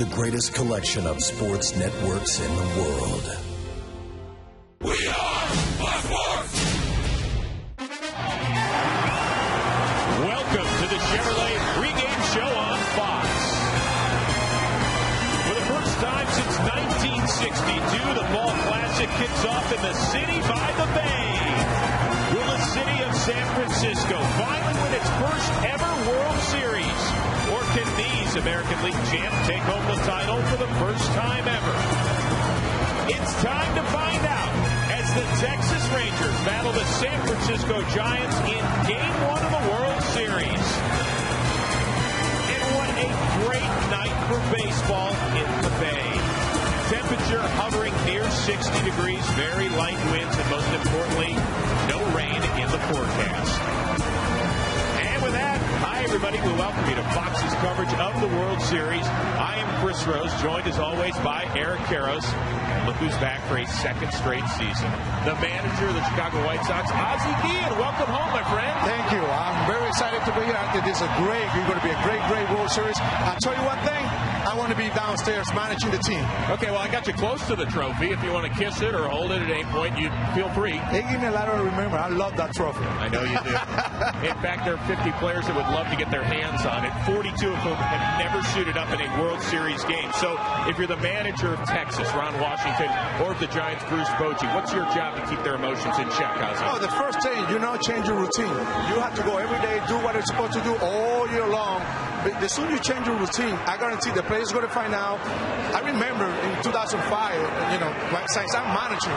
The greatest collection of sports networks in the world. We are Fox Sports. Welcome to the Chevrolet Pregame Show on Fox. For the first time since 1962, the Fall Classic kicks off in the city by the Bay. Will the city of San Francisco finally win its first ever World Series? Or can these American League champs take home the title for the first time ever? It's time to find out as the Texas Rangers battle the San Francisco Giants in Game 1 of the World Series. And what a great night for baseball in the Bay. Temperature hovering near 60 degrees, very light winds, and most importantly, no rain in the forecast. And with that, hi everybody, we welcome you to Fox's coverage of the World Series. I am Chris Rose, joined as always by Eric Karros. Look who's back for a second straight season. The manager of the Chicago White Sox, Ozzie Guillen. Welcome home, my friend. Thank you. I'm very excited to be here. I think this is going to be a great World Series. I'll tell you one thing. I want to be downstairs managing the team. Okay, well, I got you close to the trophy. If you want to kiss it or hold it at any point, you feel free. They give me a lot to remember. I love that trophy. I know you do. In fact, there are 50 players that would love to get their hands on it. 42 of whom have never suited up in a World Series game. So if you're the manager of Texas, Ron Washington, or of the Giants, Bruce Bochy, what's your job to keep their emotions in check, Ozzie? Oh, the first thing, change your routine. You have to go every day, do what you're supposed to do all year long. But the sooner you change your routine, I guarantee the players are going to find out. I remember in 2005, since I'm managing,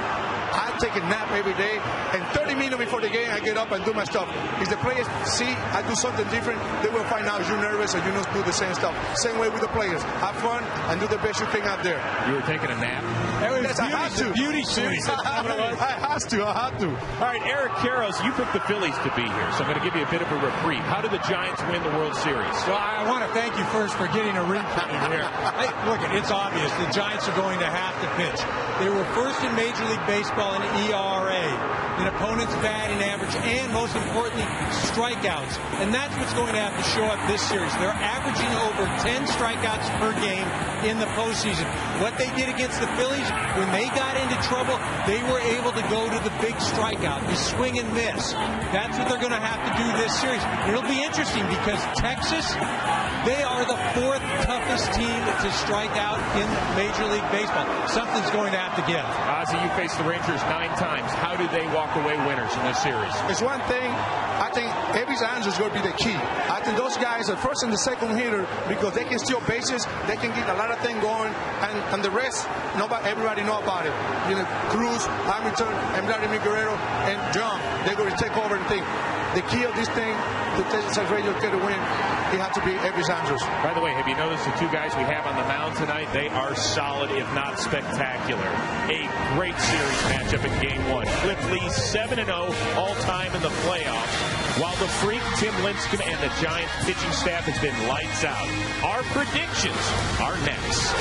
I take a nap every day, and 30 minutes before the game, I get up and do my stuff. If the players see I do something different, they will find out you're nervous and you don't do the same stuff. Same way with the players. Have fun and do the best you can out there. You were taking a nap? Yes, I have to. Beauty suit. I have to. All right, Eric Karros, you picked the Phillies to be here, so I'm going to give you a bit of a reprieve. How did the Giants win the World Series? Well, I want to thank you first for getting a replay here. Hey, look, it's obvious. The Giants are going to have to pitch. They were first in Major League Baseball in ERA, in opponents' batting average, and most importantly, strikeouts. And that's what's going to have to show up this series. They're averaging over 10 strikeouts per game in the postseason. What they did against the Phillies, when they got into trouble, they were able to go to the big strikeout, the swing and miss. That's what they're going to have to do this series. It'll be interesting because Texas, they are the fourth toughest team to strike out in Major League Baseball. Something's going to have to give. Ozzie, you faced the Rangers 9 times. How do they walk away winners in this series? It's one thing. I think every answer is going to be the key. I think those guys are first and the second hitter because they can steal bases, they can get a lot of things going, and the rest, everybody know about it. Cruz, Hamilton, and Vladimir Guerrero, and John, they're going to take over the thing. The key of this thing to Texas Rangers get a win, it has to be every Andrews. By the way, have you noticed the two guys we have on the mound tonight? They are solid, if not spectacular. A great series matchup in Game 1. Cliff Lee 7-0 all-time in the playoffs, while the Freak, Tim Lincecum, and the Giants pitching staff has been lights out. Our predictions are next.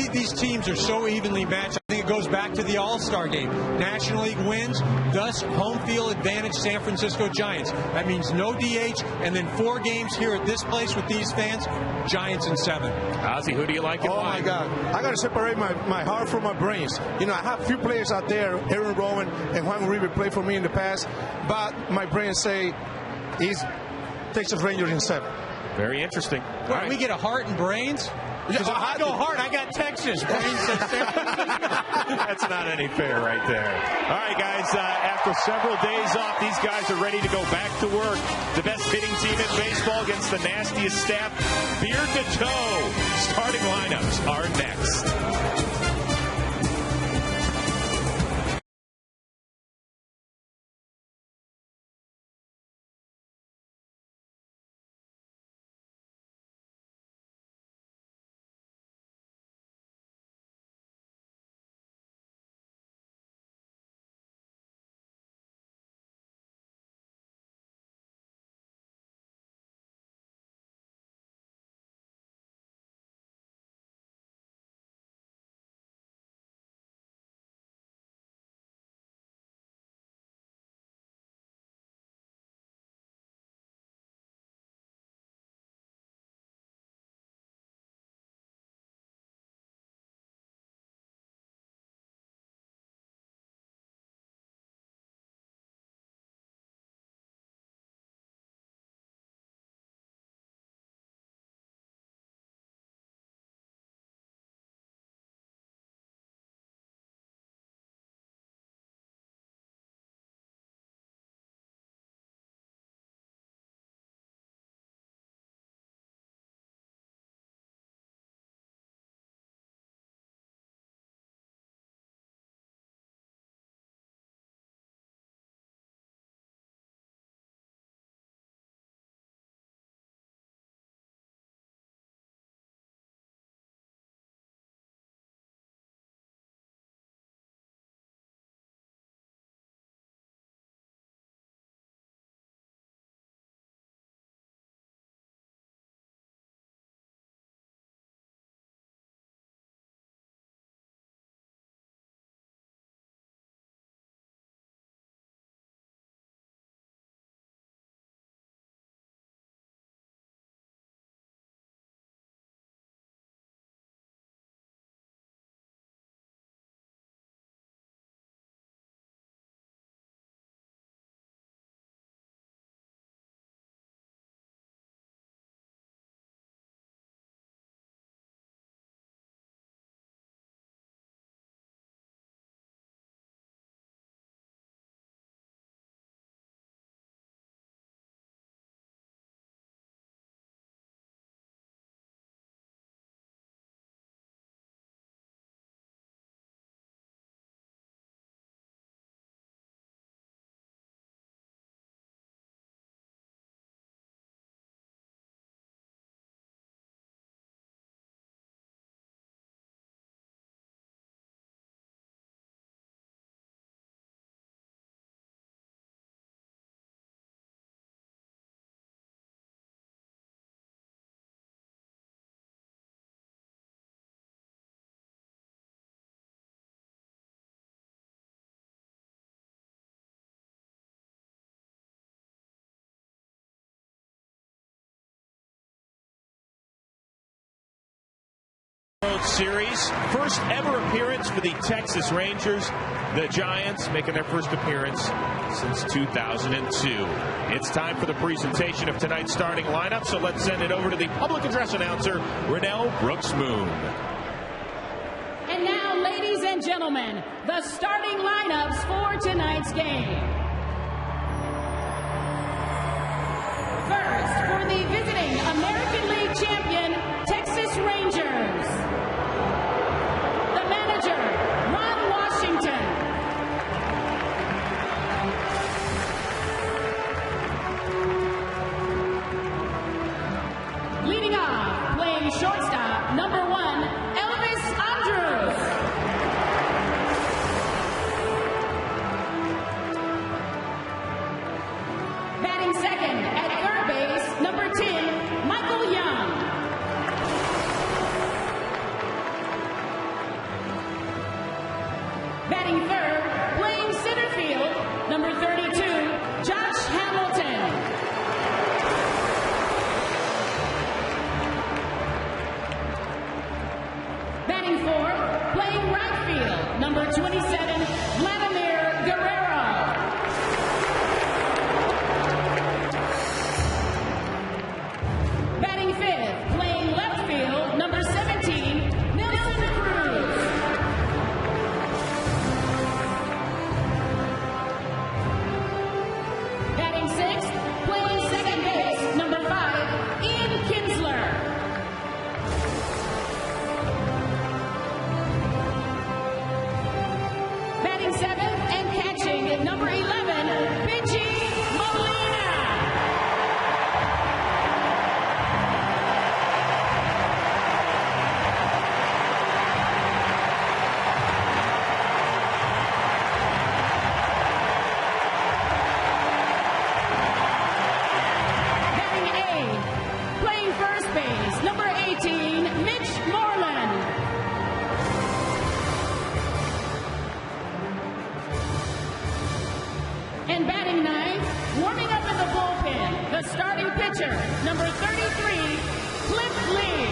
these teams are so evenly matched. I think it goes back to the All-Star game. National League wins, thus home field advantage San Francisco Giants. That means no DH, and then 4 games here at this place with these fans, Giants in 7. Ozzie, who do you like and why? Oh, my God. I got to separate my heart from my brains. You know, I have a few players out there, Aaron Rowan and Juan Uribe played for me in the past, but my brains say he's Texas Rangers in 7. Very interesting. Well, we get a heart and brains? Because I go heart, I got Texas. That's not any fair right there. All right, guys, after several days off, these guys are ready to go back to work. The best hitting team in baseball against the nastiest staff, beard to toe. Starting lineups are next. World Series, first ever appearance for the Texas Rangers. The Giants making their first appearance since 2002. It's time for the presentation of tonight's starting lineup, so let's send it over to the public address announcer, Renell Brooks-Moon. And now, ladies and gentlemen, the starting lineups for tonight's game. First, for the visiting American League champion, Texas Rangers. The manager, Ron Washington. Leading off, playing shortstop, number 1, Elvis Andrews. Batting second at third base, number 10, Michael Young. Batting third, playing center field, number 32, Josh Hamilton. Batting fourth, playing right field, number 27, Vladimir Guerrero. Batting fifth, playing left field, number 17, Nelson Cruz. Batting sixth, playing second base, number 5, Ian Kinsler. Batting seventh and catching at number 11, Benji Molina. Batting eighth, playing first base, number 18, Mitch Moreland. And batting ninth, warming up in the bullpen, the starting pitcher, number 33, Cliff Lee.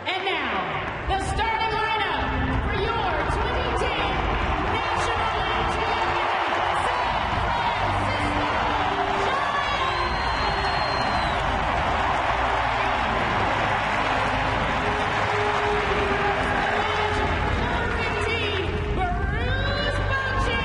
And now, the starting lineup for your 2010 National League Champion, San Francisco Giants. 15, Bruce Bochy.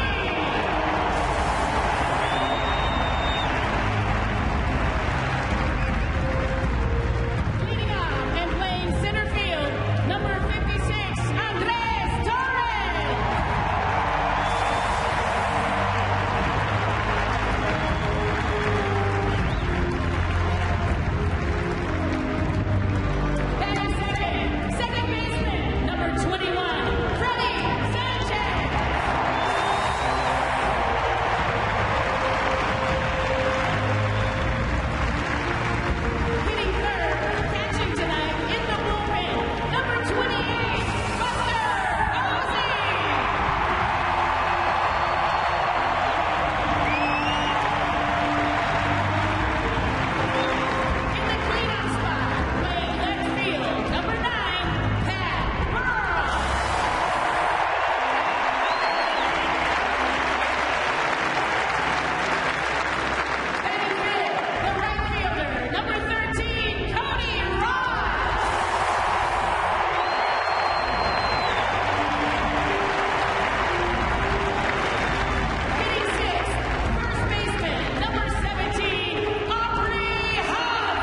Leading off and playing center field, number 56, Andres Torres. Batting second baseman, number 21, Freddie Sanchez. Hitting third, catching tonight in the bullpen, number 28, Buster Posey. In the cleanup spot, playing left field, number 9, Pat Burrow. Batting fifth, the right fielder, number 13, Cody Ross. Hitting sixth, first baseman, number 17, Aubrey Huff.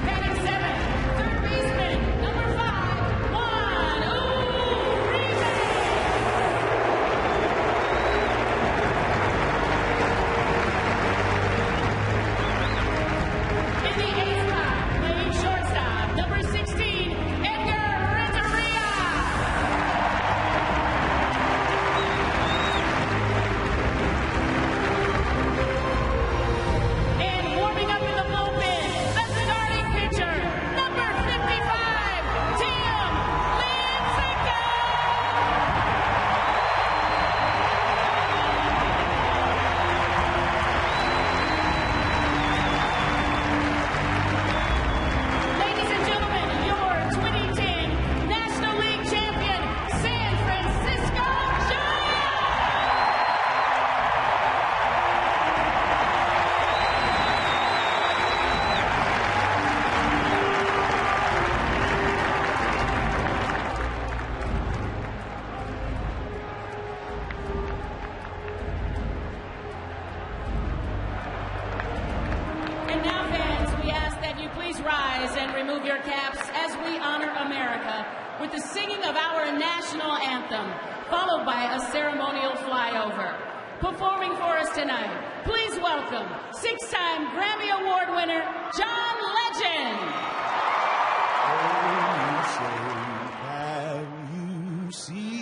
Batting seventh, third baseman, number 5, Juan Uribe. In the eighth spot, playing shortstop, number 16, Edgar Renteria. And warming up in the bullpen, the starting pitcher, number 55, Tim Lincecum. Ladies and gentlemen, your 2010 National League Champion, San Francisco Giants. And now, fans, we ask that you please rise and remove your caps as we honor America with the singing of our national anthem, followed by a ceremonial flyover. Performing for us tonight, please welcome 6-time Grammy Award winner, John Legend. Have you seen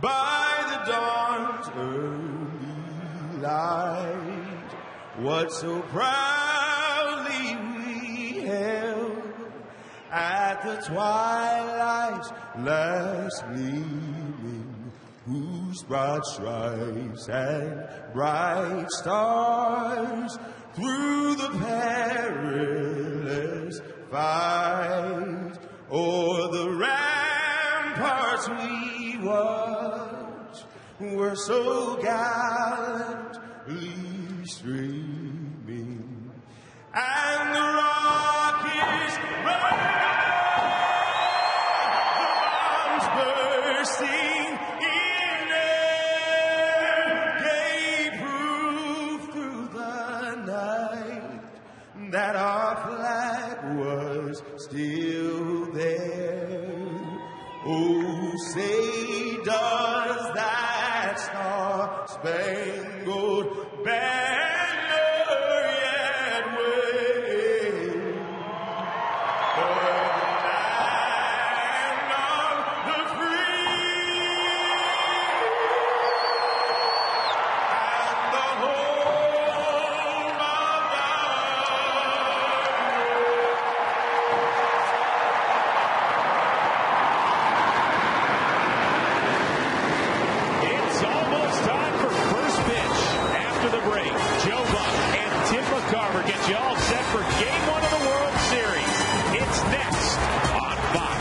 by the dawn's early light, what so proudly we held at the twilight's last gleaming, whose broad stripes and bright stars through the perilous fight o'er the ramparts we watched were so gallantly streaming, and the rockets the bombs bursting in air gave proof through the night that our flag was still there. Oh, say does that star-spangled banner yet wave for the land of the free and the home of It's almost time for first pitch. After the break, Joe Buck and Tim McCarver get you all set for Game 1 of the World Series. It's next on Fox.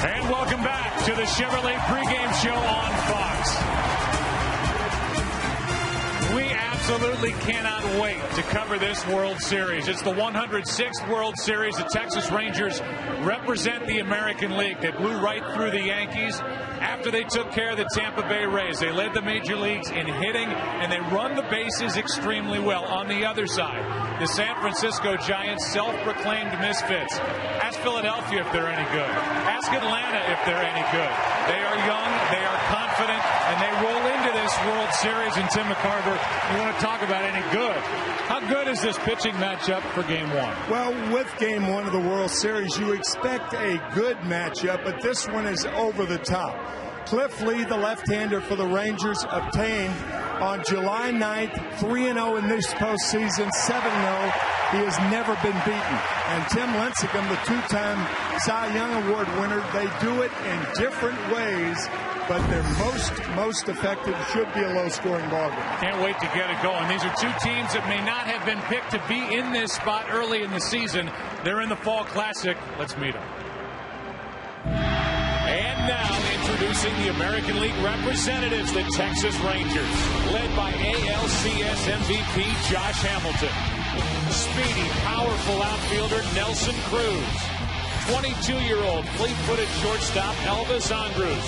And welcome back to the Chevrolet pregame show on Fox. absolutely cannot wait to cover this World Series. It's the 106th World Series. The Texas Rangers represent the American League. They blew right through the Yankees after they took care of the Tampa Bay Rays. They led the major leagues in hitting, and they run the bases extremely well. On the other side, the San Francisco Giants, self-proclaimed misfits. Ask Philadelphia if they're any good. Ask Atlanta if they're any good. They are young, they are confident, and they roll into this World Series. And Tim McCarver, you want to talk about any good? How good is this pitching matchup for Game 1? Well, with Game 1 of the World Series, you expect a good matchup, but this one is over the top. Cliff Lee, the left-hander for the Rangers, obtained on July 9th, 3-0 in this postseason, 7-0. He has never been beaten. And Tim Lincecum, the two-time Cy Young Award winner, they do it in different ways, but their most effective should be a low-scoring ball game. Can't wait to get it going. These are two teams that may not have been picked to be in this spot early in the season. They're in the Fall Classic. Let's meet them. And now introducing the American League representatives, the Texas Rangers, led by ALCS MVP Josh Hamilton. Speedy, powerful outfielder Nelson Cruz. 22-year-old fleet-footed shortstop Elvis Andrus.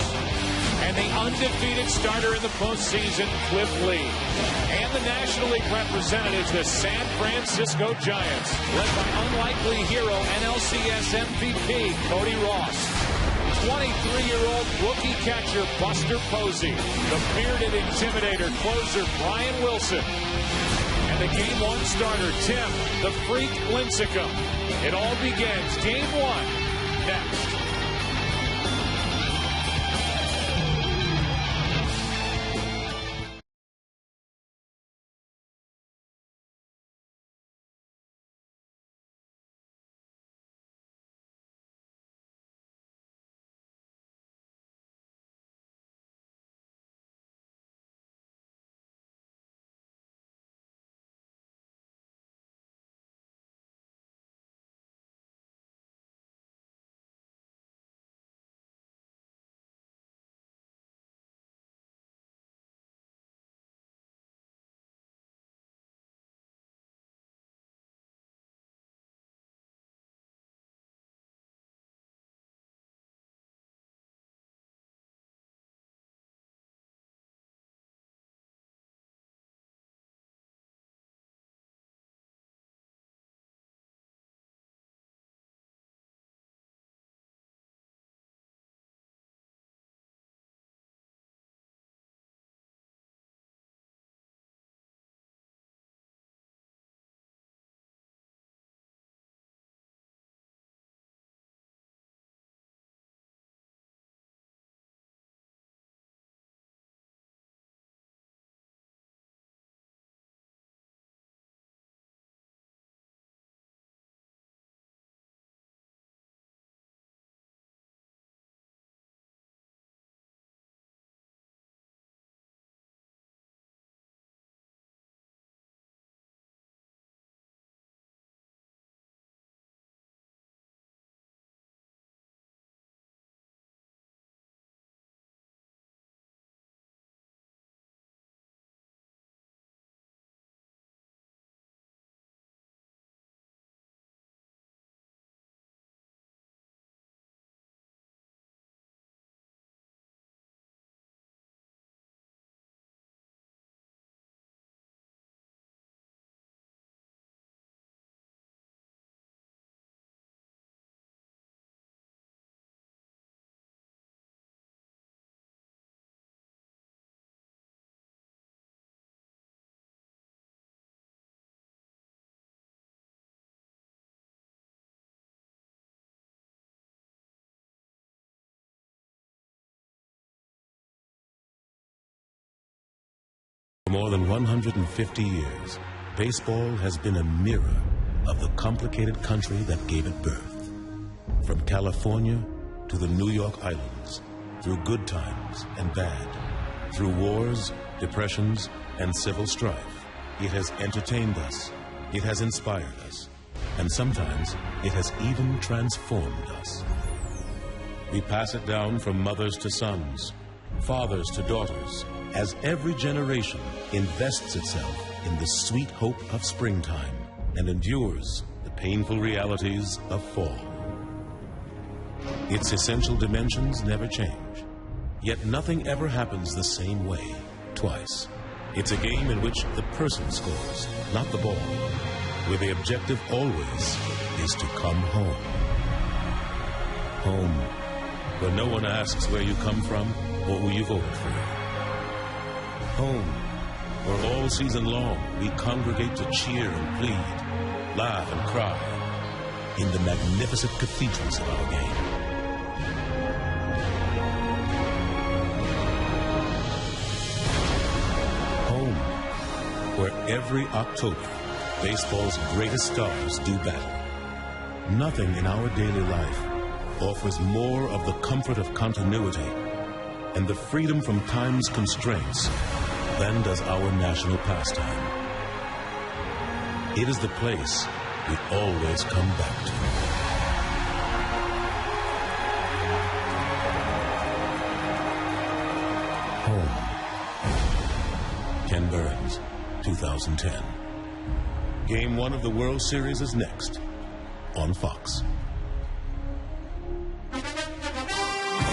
And the undefeated starter in the postseason, Cliff Lee. And the National League representatives, the San Francisco Giants, led by unlikely hero NLCS MVP Cody Ross. 23-year-old rookie catcher Buster Posey, the bearded intimidator closer Brian Wilson, and the Game 1 starter Tim the Freak Lincecum. It all begins Game 1 next. For more than 150 years, baseball has been a mirror of the complicated country that gave it birth. From California to the New York Islands, through good times and bad, through wars, depressions, and civil strife, it has entertained us, it has inspired us, and sometimes it has even transformed us. We pass it down from mothers to sons, fathers to daughters, as every generation invests itself in the sweet hope of springtime and endures the painful realities of fall. Its essential dimensions never change, yet nothing ever happens the same way twice. It's a game in which the person scores, not the ball, where the objective always is to come home. Home, where no one asks where you come from or who you voted for. Home, where all season long we congregate to cheer and plead, laugh and cry in the magnificent cathedrals of our game. Home, where every October baseball's greatest stars do battle. Nothing in our daily life offers more of the comfort of continuity and the freedom from time's constraints than does our national pastime. It is the place we always come back to. Home. Ken Burns, 2010. Game 1 of the World Series is next on Fox.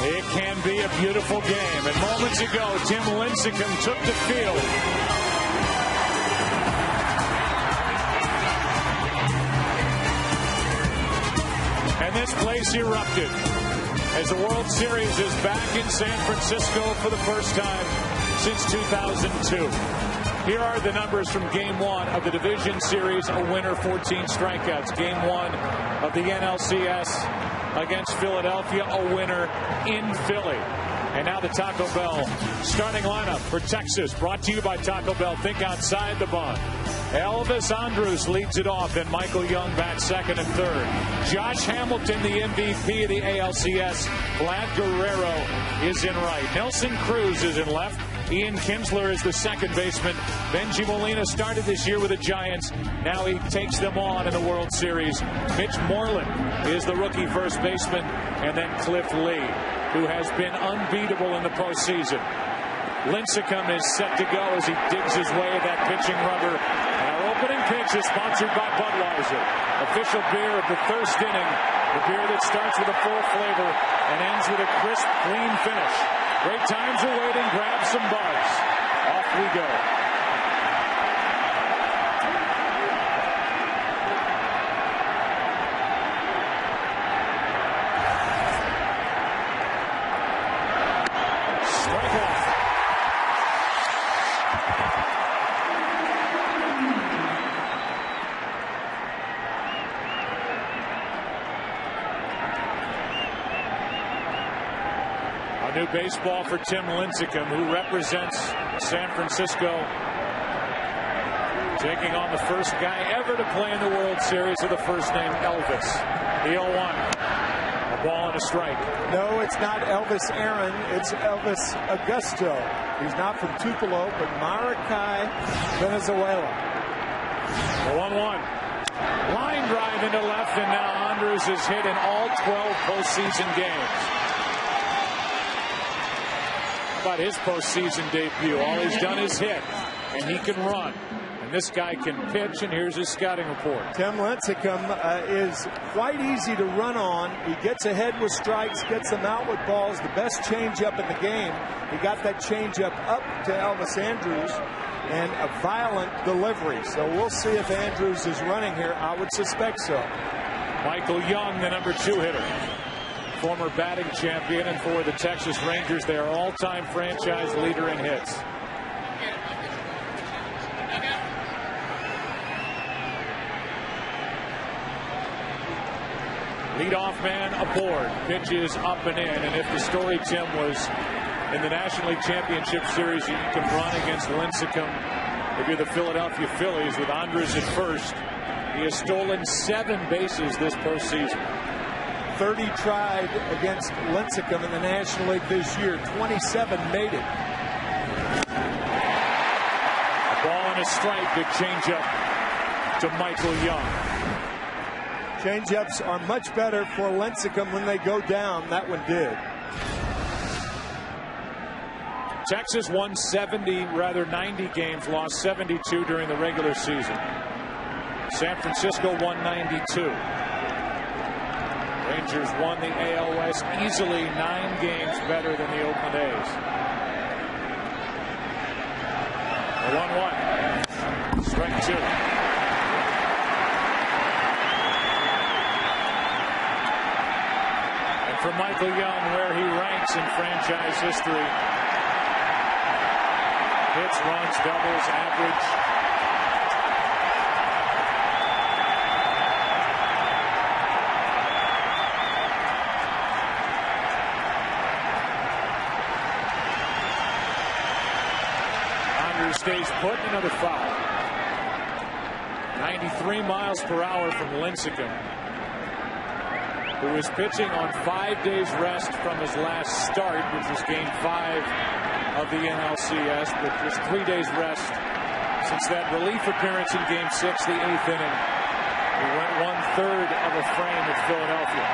It can be a beautiful game. And moments ago, Tim Lincecum took the field. And this place erupted as the World Series is back in San Francisco for the first time since 2002. Here are the numbers from Game 1 of the Division Series, a winner, 14 strikeouts. Game 1 of the NLCS against Philadelphia, a winner in Philly. And now the Taco Bell starting lineup for Texas, brought to you by Taco Bell. Think outside the bun. Elvis Andrus leads it off, and Michael Young bats second and third. Josh Hamilton, the MVP of the ALCS. Vlad Guerrero is in right. Nelson Cruz is in left. Ian Kinsler is the second baseman. Benji Molina started this year with the Giants. Now he takes them on in the World Series. Mitch Moreland is the rookie first baseman. And then Cliff Lee, who has been unbeatable in the postseason. Lincecum is set to go as he digs his way at that pitching rubber. And our opening pitch is sponsored by Budweiser, official beer of the first inning. The beer that starts with a full flavor and ends with a crisp, clean finish. Great times are waiting. Grab some buzz. Off we go. New baseball for Tim Lincecum, who represents San Francisco, taking on the first guy ever to play in the World Series with the first name Elvis. The 0-1. A ball and a strike. No, it's not Elvis Aaron. It's Elvis Augusto. He's not from Tupelo, but Maracay, Venezuela. The 1-1. Line drive into left, and now Andrus is hit in all 12 postseason games. About his postseason debut, all he's done is hit, and he can run. And this guy can pitch, and here's his scouting report. Tim Lincecum is quite easy to run on. He gets ahead with strikes, gets them out with balls. The best changeup in the game. He got that changeup up to Elvis Andrus, and a violent delivery. So we'll see if Andrus is running here. I would suspect so. Michael Young, the number 2 hitter. Former batting champion, and for the Texas Rangers, they are all-time franchise leader in hits. Leadoff man aboard. Pitch is up and in. And if the story, Tim, was in the National League Championship Series, you can run against Lincecum. If you're the Philadelphia Phillies with Andrus at first, he has stolen 7 bases this postseason. 30 tried against Lincecum in the National League this year. 27 made it. A ball and a strike. Big changeup to Michael Young. Changeups are much better for Lincecum when they go down. That one did. Texas won 90 games, lost 72 during the regular season. San Francisco won 92. Rangers won the AL West easily, 9 games better than the Oakland A's. 1-1. Strike 2. And for Michael Young, where he ranks in franchise history. Hits, runs, doubles, average. Andrews stays put, another foul. 93 miles per hour from Lincecum, who is pitching on 5 days rest from his last start, which was Game 5 of the NLCS, but just 3 days rest since that relief appearance in Game 6, the 8th inning. He went 1/3 of a frame at Philadelphia.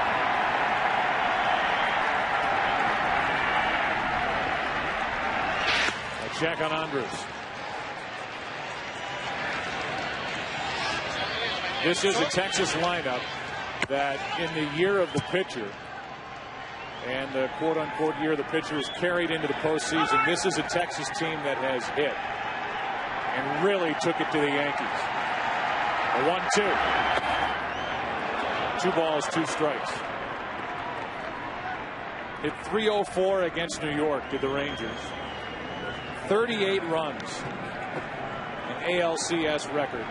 A check on Andrews. This is a Texas lineup that in the year of the pitcher, and the quote-unquote year the pitcher is carried into the postseason, this is a Texas team that has hit and really took it to the Yankees. A 1-2. 2 balls, 2 strikes. Hit .304 against New York, did the Rangers. 38 runs, an ALCS record,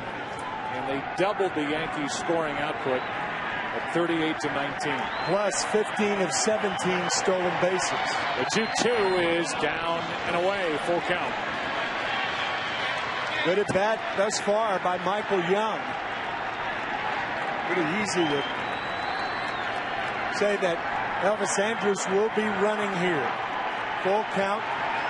and they doubled the Yankees' scoring output at 38-19. Plus 15 of 17 stolen bases. The 2-2 is down and away, full count. Good at bat thus far by Michael Young. Pretty easy to say that Elvis Andrews will be running here. Full count.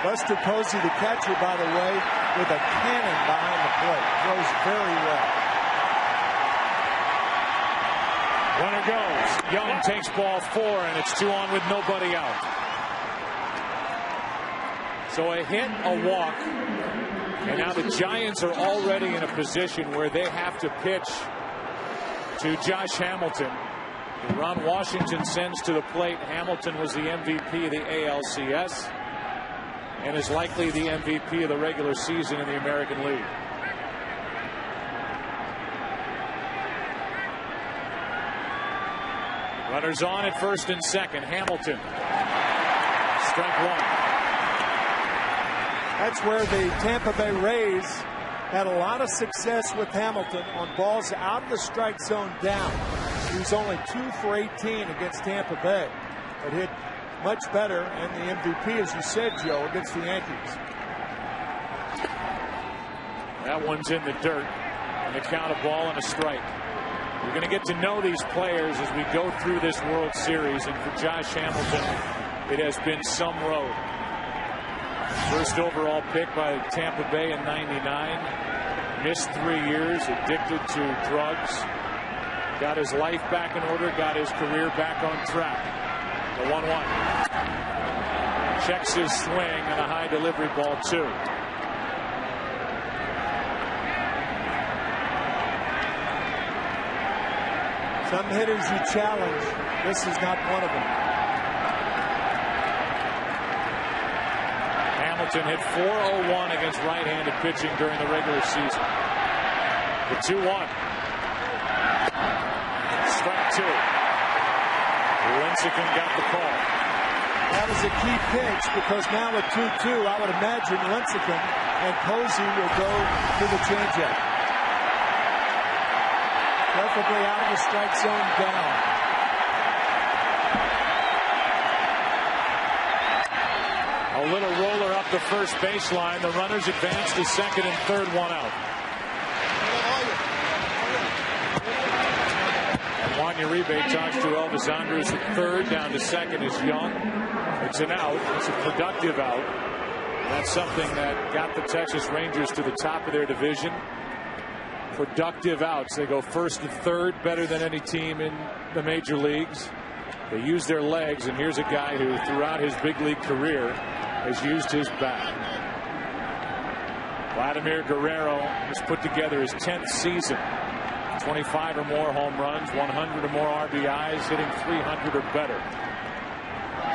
Buster Posey, the catcher, by the way, with a cannon behind the plate. Throws very well. Runner goes. Young takes ball 4, and it's 2 on with nobody out. So a hit, a walk, and now the Giants are already in a position where they have to pitch to Josh Hamilton. Ron Washington sends to the plate. Hamilton was the MVP of the ALCS and is likely the MVP of the regular season in the American League. Runners on at first and second. Hamilton. Strike 1. That's where the Tampa Bay Rays had a lot of success with Hamilton on balls out of the strike zone down. He was only 2 for 18 against Tampa Bay, but hit much better, and the MVP, as you said, Joe, against the Yankees. That one's in the dirt, and the count, a ball and a strike. We're going to get to know these players as we go through this World Series, and for Josh Hamilton, it has been some road. First overall pick by Tampa Bay in '99. Missed 3 years, addicted to drugs. Got his life back in order, got his career back on track. The 1-1. Checks his swing and a high delivery ball 2. Some hitters you challenge. This is not one of them. Hamilton hit .401 against right-handed pitching during the regular season. The 2-1. Strike 2. Lincecum got the call. That was a key pitch because now at 2-2, I would imagine Lincecum and Posey will go to the changeup. Preferably out of the strike zone down. A little roller up the first baseline. The runners advance to second and third, 1 out. Juan Uribe talks to Elvis Andrews at third. Down to second is Young. It's an out. It's a productive out. That's something that got the Texas Rangers to the top of their division. Productive outs. They go first and third, better than any team in the major leagues. They use their legs, and here's a guy who throughout his big league career has used his bat. Vladimir Guerrero has put together his 10th season. 25 or more home runs, 100 or more RBIs, hitting 300 or better.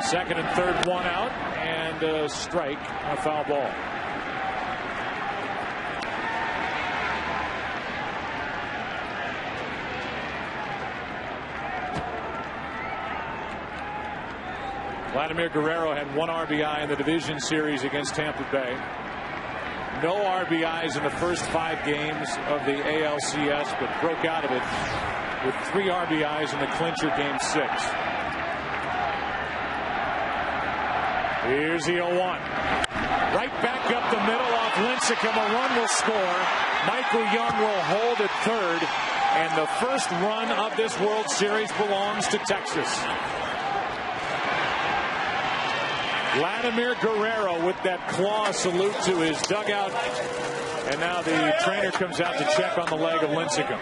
Second and third, one out, and a strike on a foul ball. Vladimir Guerrero had 1 RBI in the division series against Tampa Bay. No RBIs in the first 5 games of the ALCS, but broke out of it with 3 RBIs in the clincher game 6. Here's the 0-1. Right back up the middle off Lincecum. A run will score. Michael Young will hold at third. And the first run of this World Series belongs to Texas. Vladimir Guerrero with that claw salute to his dugout. And now the trainer comes out to check on the leg of Lincecum.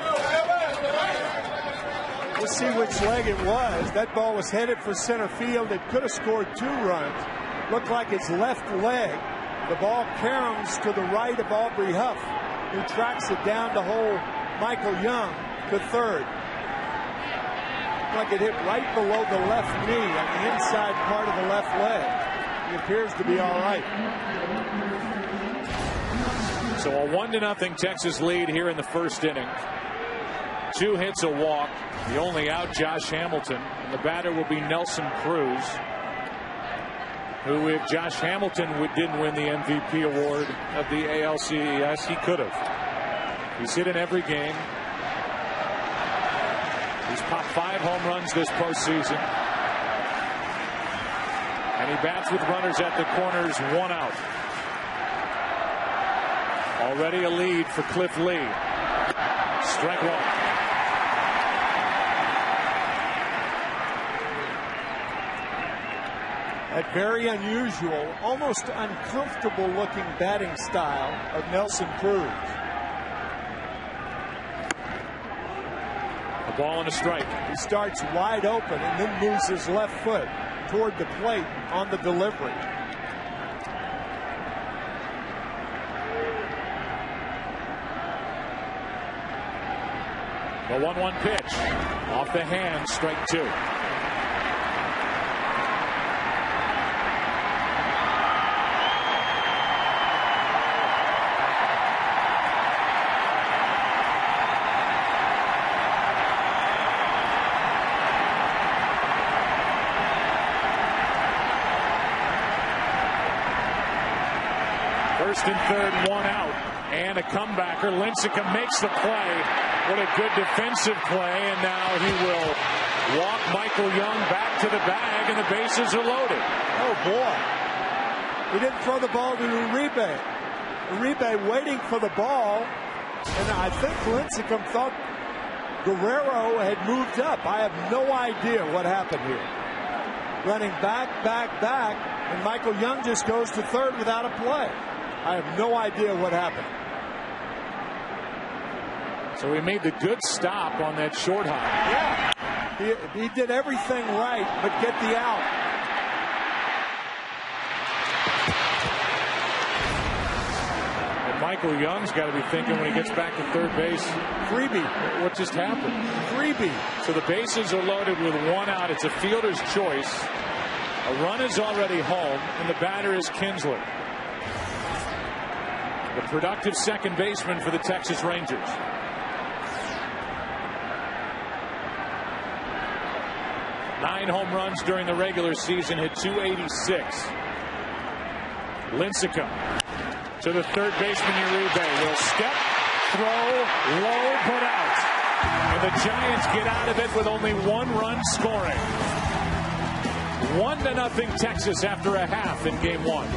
We'll see which leg it was. That ball was headed for center field. It could have scored 2 runs. Looked like his left leg. The ball caroms to the right of Aubrey Huff, who tracks it down to hold Michael Young to third. Like it hit right below the left knee on the inside part of the left leg. He appears to be all right. So a 1-0 Texas lead here in the first inning. 2 hits, a walk. The only out, Josh Hamilton. And the batter will be Nelson Cruz, who, if Josh Hamilton didn't win the MVP award of the ALCS, he could have. He's hit in every game. He's popped 5 home runs this postseason. And he bats with runners at the corners, 1 out. Already a lead for Cliff Lee. Strike 1. That very unusual, almost uncomfortable looking batting style of Nelson Cruz. A ball and a strike. He starts wide open and then moves his left foot toward the plate on the delivery. The 1-1 pitch. Off the hand, strike 2. First and third, 1 out, and a comebacker. Lincecum makes the play. What a good defensive play, and now he will walk Michael Young back to the bag, and the bases are loaded. Oh, boy. He didn't throw the ball to Uribe. Uribe waiting for the ball, and I think Lincecum thought Guerrero had moved up. I have no idea what happened here. Running back, and Michael Young just goes to third without a play. I have no idea what happened. So he made the good stop on that short hop. Yeah, he did everything right, but get the out. And Michael Young's got to be thinking when he gets back to third base, Freebie. What just happened? Freebie. So the bases are loaded with 1 out. It's a fielder's choice. A run is already home, and the batter is Kinsler, the productive second baseman for the Texas Rangers. Nine home runs during the regular season, hit .286. Lincecum to the third baseman Uribe. Will step, throw, low, put out. And the Giants get out of it with only 1 run scoring. 1-0 Texas after a half in game 1.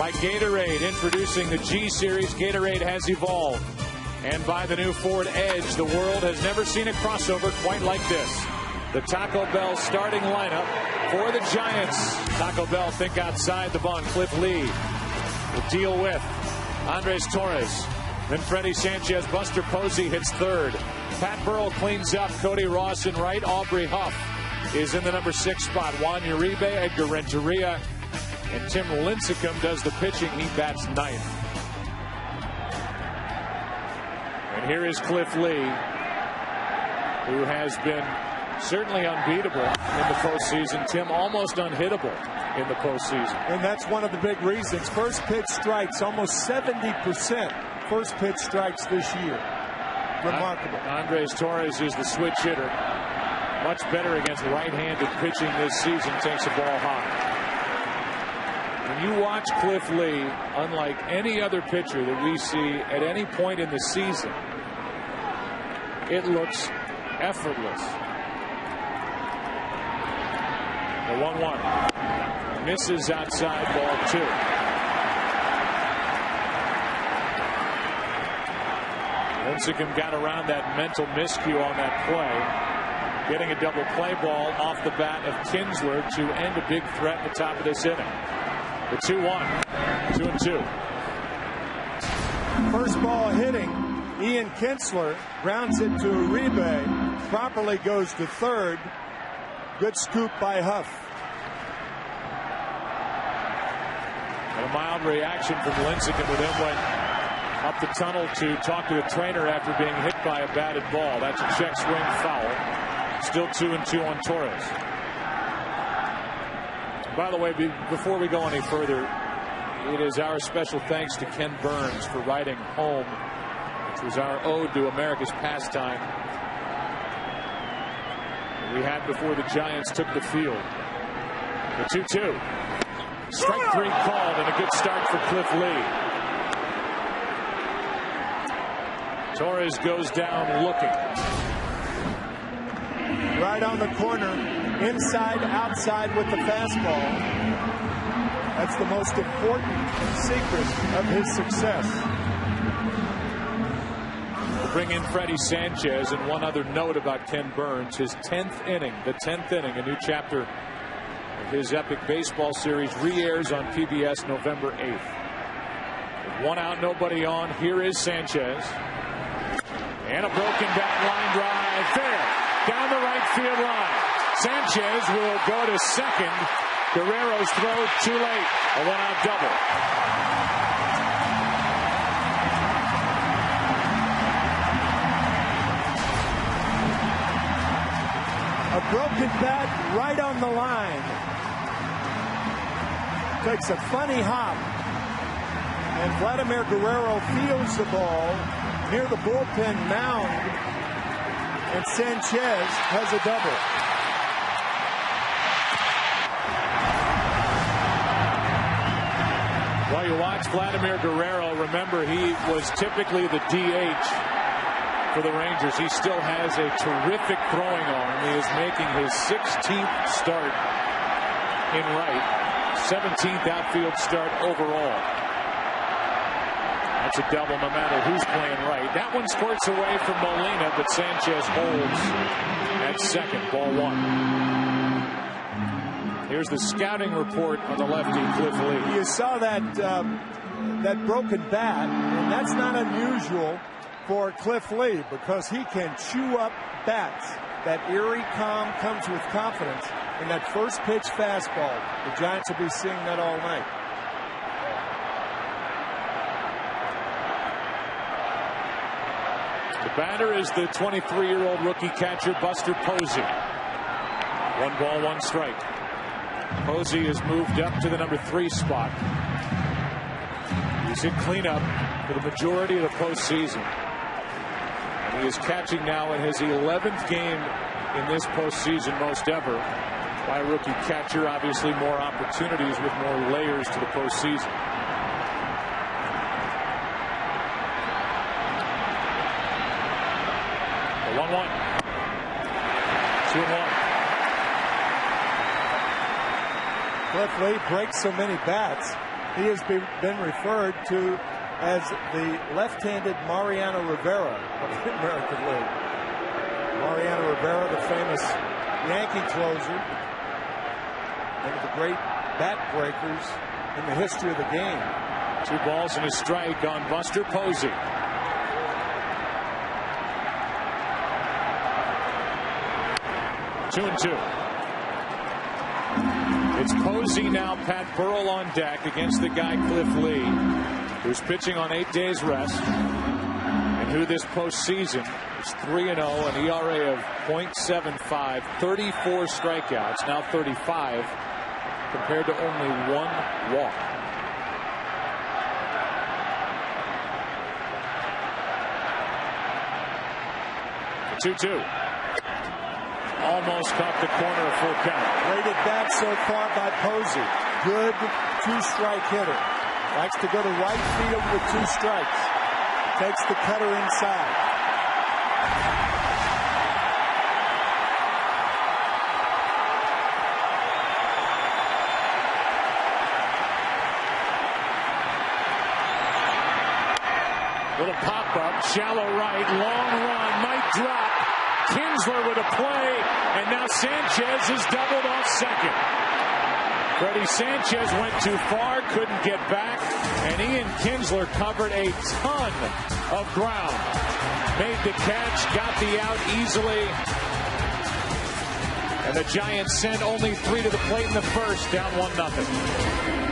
by Gatorade. Introducing the G Series, Gatorade has evolved. And by the new Ford Edge, the world has never seen a crossover quite like this. The Taco Bell starting lineup for the Giants. Taco Bell think outside the bun. Cliff Lee will deal with Andres Torres. Then Freddie Sanchez. Buster Posey hits third. Pat Burrell cleans up. Cody Ross in right. Aubrey Huff is in the number 6 spot. Juan Uribe, Edgar Renteria, and Tim Lincecum does the pitching. He bats 9th. And here is Cliff Lee, who has been certainly unbeatable in the postseason. Tim, almost unhittable in the postseason. And that's one of the big reasons. First pitch strikes, almost 70% first pitch strikes this year. Remarkable. Andres Torres is the switch hitter. Much better against right-handed pitching this season. Takes the ball high. When you watch Cliff Lee, unlike any other pitcher that we see at any point in the season, it looks effortless. The 1-1 misses outside, ball 2. Lincecum got around that mental miscue on that play, getting a double play ball off the bat of Kinsler to end a big threat at the top of this inning. The 2-1, 2-2. First ball hitting. Ian Kinsler grounds it to Uribe. Properly goes to third. Good scoop by Huff. And a mild reaction from Lincecum, who then went up the tunnel to talk to the trainer after being hit by a batted ball. That's a check swing foul. Still 2-2 on Torres. By the way, before we go any further, it is our special thanks to Ken Burns for writing Home, which was our ode to America's pastime we had before the Giants took the field. The 2-2. Strike 3 called, and a good start for Cliff Lee. Torres goes down looking. Right on the corner, inside, outside with the fastball. That's the most important secret of his success. We'll bring in Freddie Sanchez, and one other note about Ken Burns, his 10th inning, the 10th inning, a new chapter of his epic baseball series, re-airs on PBS November 8th. With 1 out, nobody on, here is Sanchez. And a broken bat line drive, fair, down the right field line. Sanchez will go to second. Guerrero's throw too late. A 1-out double. A broken bat right on the line. Takes a funny hop. And Vladimir Guerrero fields the ball near the bullpen mound. And Sanchez has a double. While you watch Vladimir Guerrero, remember he was typically the DH for the Rangers. He still has a terrific throwing arm. He is making his 16th start in right, 17th outfield start overall. That's a double no matter who's playing right. That one squirts away from Molina, but Sanchez holds at second, ball 1. Here's the scouting report on the lefty, Cliff Lee. You saw that broken bat, and that's not unusual for Cliff Lee because he can chew up bats. That eerie calm comes with confidence in that first pitch fastball. The Giants will be seeing that all night. The batter is the 23-year-old rookie catcher Buster Posey. 1 ball, 1 strike. Posey has moved up to the number 3 spot. He's in cleanup for the majority of the postseason. And he is catching now in his 11th game in this postseason, most ever, by a rookie catcher. Obviously more opportunities with more layers to the postseason. The 1-1. 2-1. Cliff Lee breaks so many bats. He has been referred to as the left-handed Mariano Rivera of the American League. Mariano Rivera, the famous Yankee closer, one of the great bat breakers in the history of the game. 2 balls and a strike on Buster Posey. Two and two. It's Posey now, Pat Burrell on deck against the guy Cliff Lee, who's pitching on 8 days rest, and who this postseason is 3-0, an ERA of .75, 34 strikeouts, now 35, compared to only 1 walk. The 2-2. Almost caught the corner, full count. Great at bat so far by Posey. Good 2-strike hitter. Likes to go to right field with 2 strikes. Takes the cutter inside. Little pop-up, shallow right, long run, might drop. Kinsler with a play, and now Sanchez is doubled off second. Freddie Sanchez went too far, couldn't get back, and Ian Kinsler covered a ton of ground. Made the catch, got the out easily, and the Giants sent only 3 to the plate in the first, down 1-0.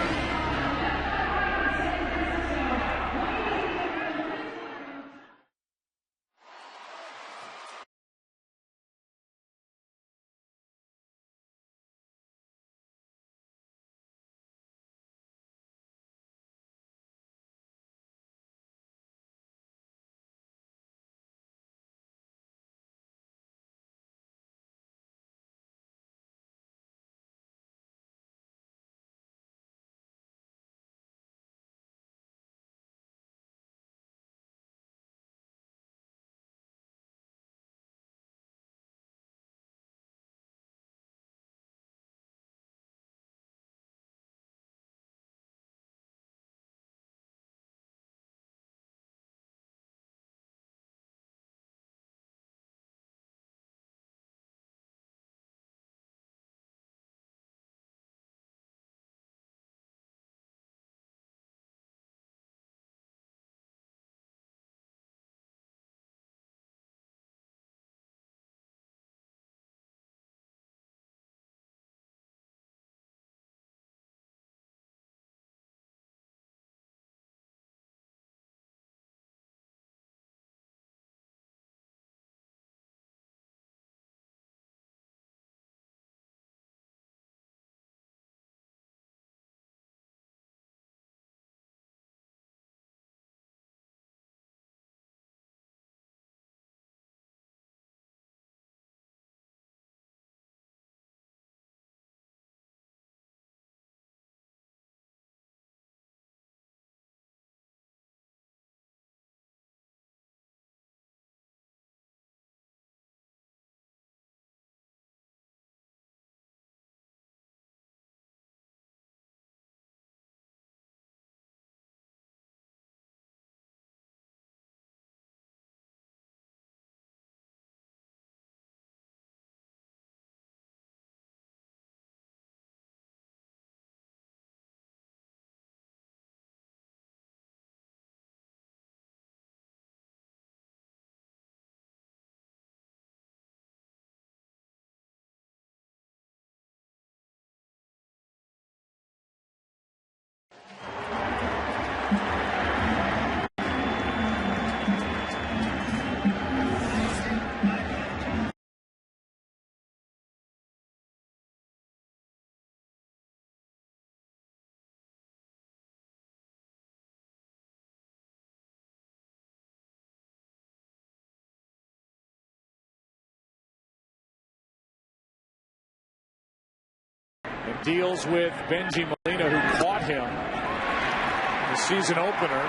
And deals with Benji Molina, who caught him in the season opener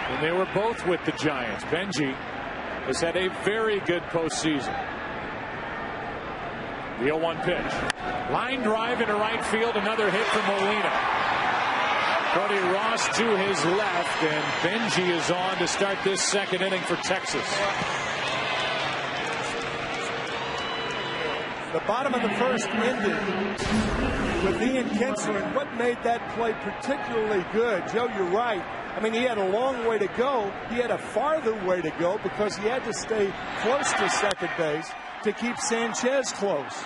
when they were both with the Giants. Benji has had a very good postseason. The 0-1 pitch. Line drive into right field, another hit from Molina. Cody Ross to his left, and Benji is on to start this second inning for Texas. The bottom of the first ended with Ian Kinsler, and what made that play particularly good, Joe, you're right. I mean, he had a long way to go. He had a farther way to go because he had to stay close to second base to keep Sanchez close.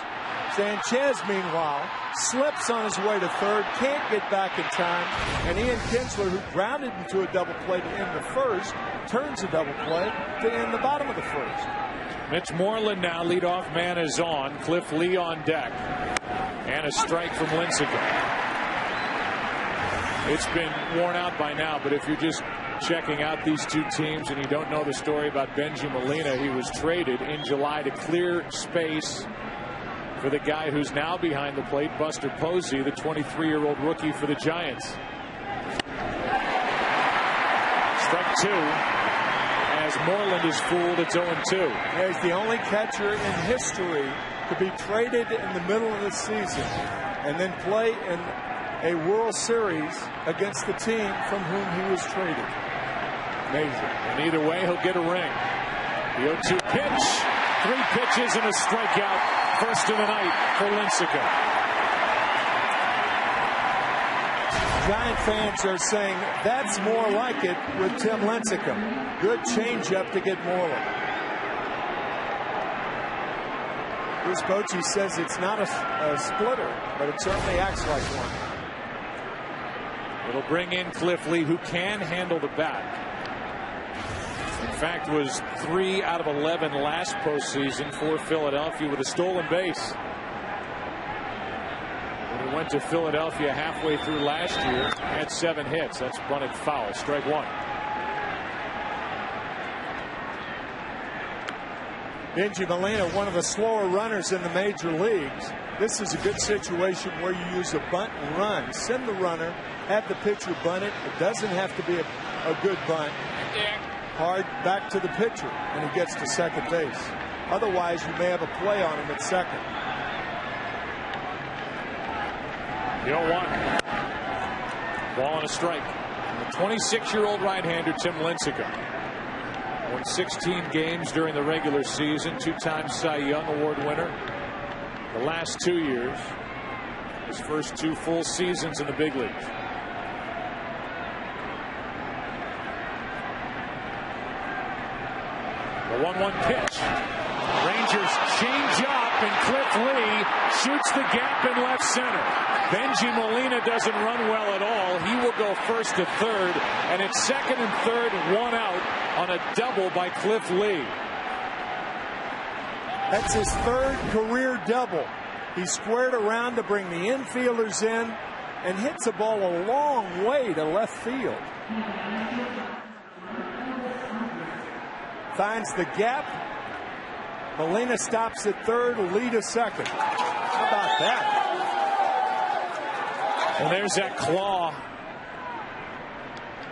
Sanchez, meanwhile, slips on his way to third, can't get back in time, and Ian Kinsler, who grounded into a double play to end the first, turns a double play to end the bottom of the first. Mitch Moreland now, leadoff man is on. Cliff Lee on deck. And a strike from Lincecum. It's been worn out by now, but if you're just checking out these two teams and you don't know the story about Benji Molina, he was traded in July to clear space for the guy who's now behind the plate, Buster Posey, the 23-year-old rookie for the Giants. Strike two. As Moreland is fooled, it's 0-2. He's the only catcher in history to be traded in the middle of the season and then play in a World Series against the team from whom he was traded. Amazing. And either way, he'll get a ring. The 0-2 pitch. 3 pitches and a strikeout. First of the night for Lincecum. Giant fans are saying that's more like it with Tim Lincecum. Good changeup to get Moreland. Bruce Bochy says it's not a splitter, but it certainly acts like one. It'll bring in Cliff Lee, who can handle the bat. In fact, was 3 out of 11 last postseason for Philadelphia with a stolen base. When he went to Philadelphia halfway through last year, had 7 hits. That's bunted foul. Strike one. Benji Molina, one of the slower runners in the major leagues. This is a good situation where you use a bunt and run. Send the runner, have the pitcher bunt it. It doesn't have to be a good bunt. Hard back to the pitcher, and he gets to second base. Otherwise, you may have a play on him at second. The 0-1. Ball and a strike. The 26-year-old right-hander Tim Lincecum won 16 games during the regular season, 2-time Cy Young Award winner. The last 2 years, his first 2 full seasons in the big leagues. The 1-1 pitch. Rangers change up, and Cliff Lee shoots the gap in left center. Benji Molina doesn't run well at all. He will go first to third, and it's second and third, 1 out on a double by Cliff Lee. That's his 3rd career double. He squared around to bring the infielders in and hits the ball a long way to left field. Finds the gap. Molina stops at third, lead to second. How about that? And there's that claw.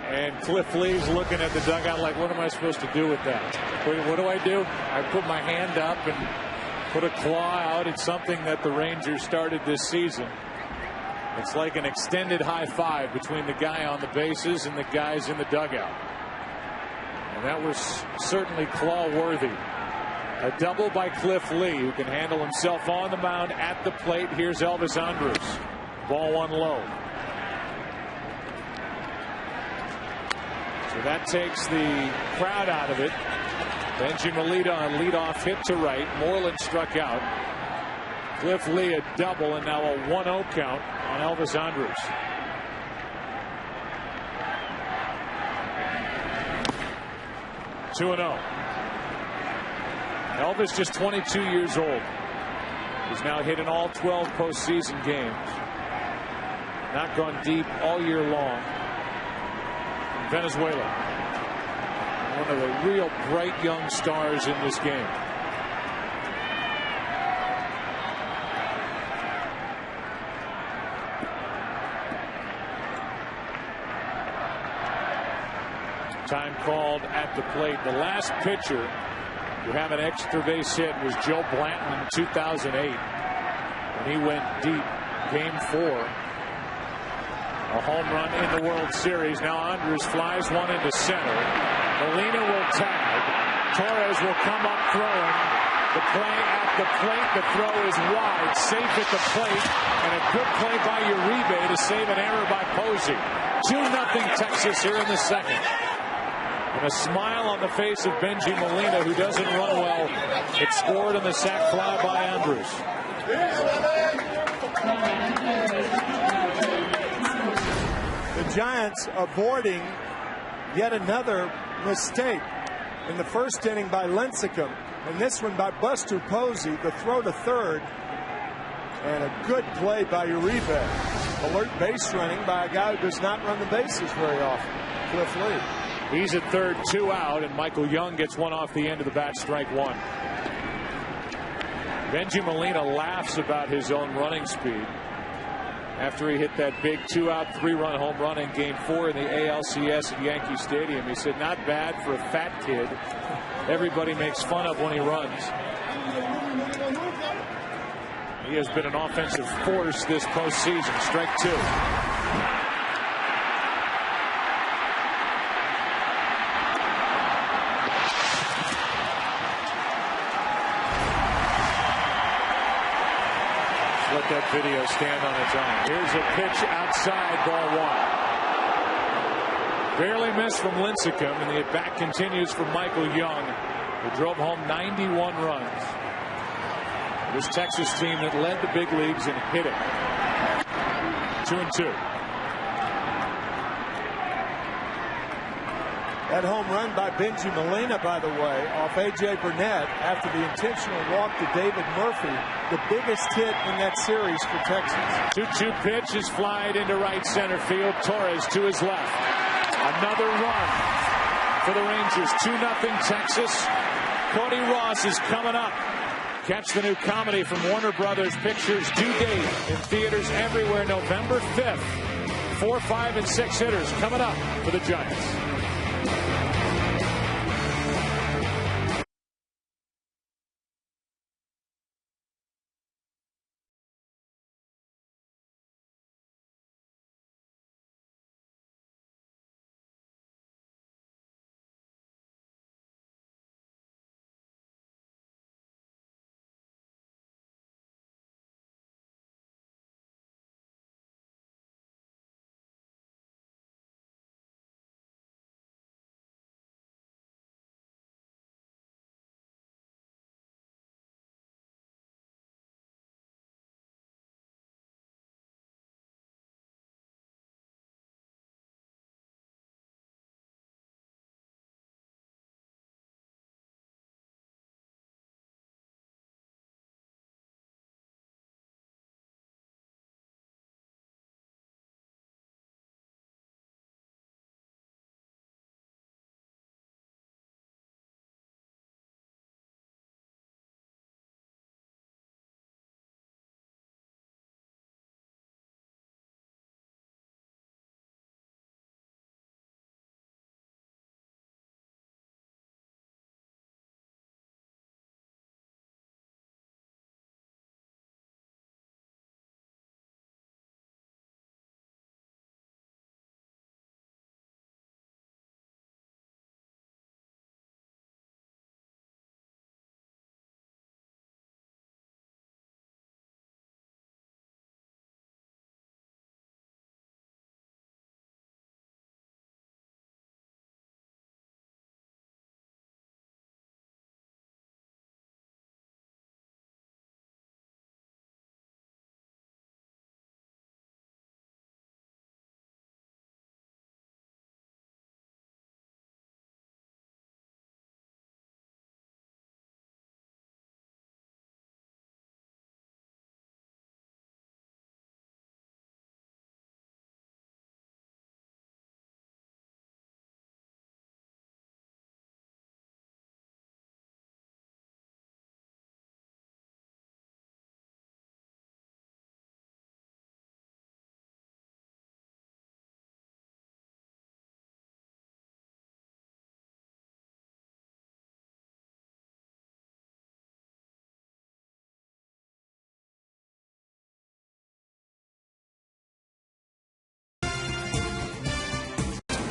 And Cliff Lee's looking at the dugout like, what am I supposed to do with that? What do I do? I put my hand up and put a claw out. It's something that the Rangers started this season. It's like an extended high five between the guy on the bases and the guys in the dugout. And that was certainly claw-worthy. A double by Cliff Lee, who can handle himself on the mound, at the plate. Here's Elvis Andrus. Ball 1 low. So that takes the crowd out of it. Benji Molina on leadoff hit to right. Moreland struck out. Cliff Lee a double, and now a 1-0 count on Elvis Andrus. (2-0). Elvis, just 22 years old. He's now hit in all 12 postseason games. Not gone deep all year long. In Venezuela. One of the real bright young stars in this game. Time called at the plate. The last pitcher to have an extra base hit was Joe Blanton in 2008 when he went deep, game 4. A home run in the World Series. Now Andrus flies one into center. Molina will tag. Torres will come up throwing. The play at the plate. The throw is wide. Safe at the plate. And a good play by Uribe to save an error by Posey. 2-0 Texas here in the second. And a smile on the face of Benji Molina, who doesn't run well. It scored on the sac fly by Andrus. The Giants avoiding yet another mistake in the first inning by Lincecum, and this one by Buster Posey. The throw to third, and a good play by Uribe. Alert base running by a guy who does not run the bases very often, Cliff Lee. He's at third, 2 out, and Michael Young gets one off the end of the bat, strike one. Benji Molina laughs about his own running speed after he hit that big 2-out, 3-run home run in Game 4 in the ALCS at Yankee Stadium. He said, not bad for a fat kid. Everybody makes fun of when he runs. He has been an offensive force this postseason. Strike two. Let that video stand on its own. Here's a pitch outside, ball one. Barely missed from Lincecum, and the at-bat continues for Michael Young, who drove home 91 runs. This Texas team that led the big leagues in hitting. 2-2. That home run by Benji Molina, by the way, off A.J. Burnett after the intentional walk to David Murphy, the biggest hit in that series for Texas. 2-2 pitch is flied into right center field. Torres to his left. Another run for the Rangers. 2-0 Texas. Cody Ross is coming up. Catch the new comedy from Warner Brothers Pictures. Due date in theaters everywhere November 5th. 4, 5, and 6 hitters coming up for the Giants.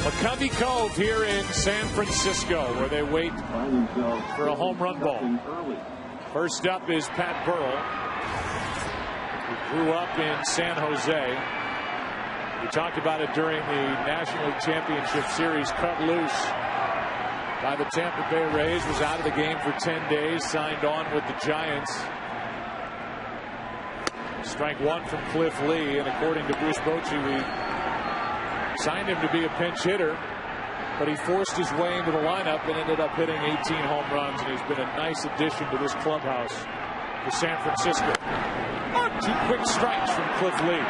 McCovey Cove here in San Francisco, where they wait for a home run ball. First up is Pat Burrell, who grew up in San Jose. We talked about it during the National League Championship Series. Cut loose by the Tampa Bay Rays, was out of the game for 10 days, signed on with the Giants. Strike one from Cliff Lee, and according to Bruce Bochy, we signed him to be a pinch hitter, but he forced his way into the lineup and ended up hitting 18 home runs, and he's been a nice addition to this clubhouse for San Francisco. 2 quick strikes from Cliff Lee.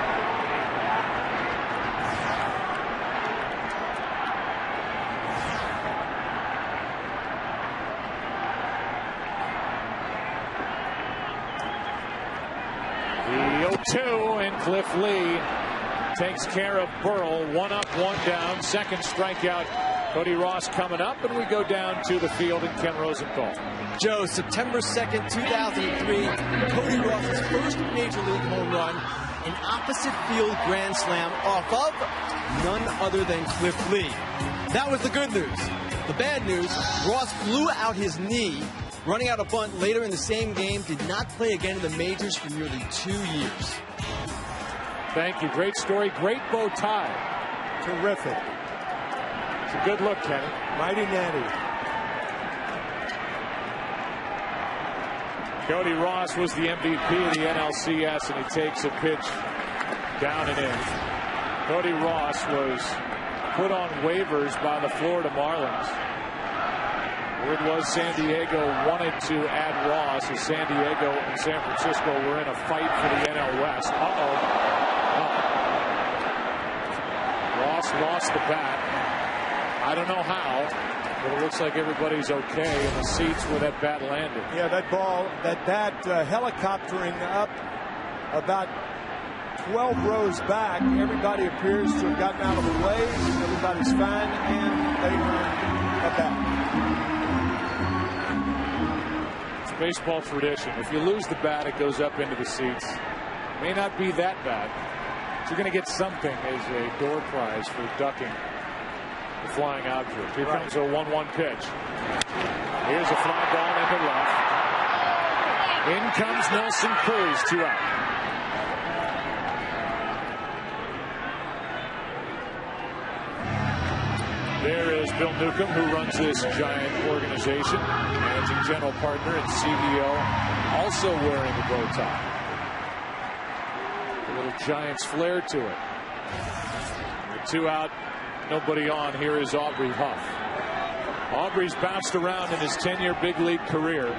The 0-2, and Cliff Lee takes care of Burrell. 1 up, 1 down. Second strikeout. Cody Ross coming up, and we go down to the field in Ken Rosenthal. Joe, September 2nd, 2003, Cody Ross's first major league home run, an opposite field grand slam off of none other than Cliff Lee. That was the good news. The bad news, Ross blew out his knee, running out a bunt later in the same game, did not play again in the majors for nearly 2 years. Thank you. Great story. Great bow tie. Terrific. It's a good look, Kenny. Mighty Natty. Cody Ross was the MVP of the NLCS, and he takes a pitch down and in. Cody Ross was put on waivers by the Florida Marlins. Word was San Diego wanted to add Ross, as San Diego and San Francisco were in a fight for the NL West. Ross lost the bat. I don't know how, but it looks like everybody's okay in the seats where that bat landed. Yeah, that bat helicoptering up about 12 rows back. Everybody appears to have gotten out of the way. Everybody's fine, and they earned a bat. It's baseball tradition. If you lose the bat, it goes up into the seats. It may not be that bad. You're going to get something as a door prize for ducking the flying object. Here comes a 1-1 pitch. Here's a fly ball into left. In comes Nelson Cruz, 2 out. There is Bill Newcomb, who runs this giant organization, managing general partner and CEO, also wearing a bow tie. Giants flair to it. With 2 out, nobody on. Here is Aubrey Huff. Aubrey's bounced around in his 10-year big league career.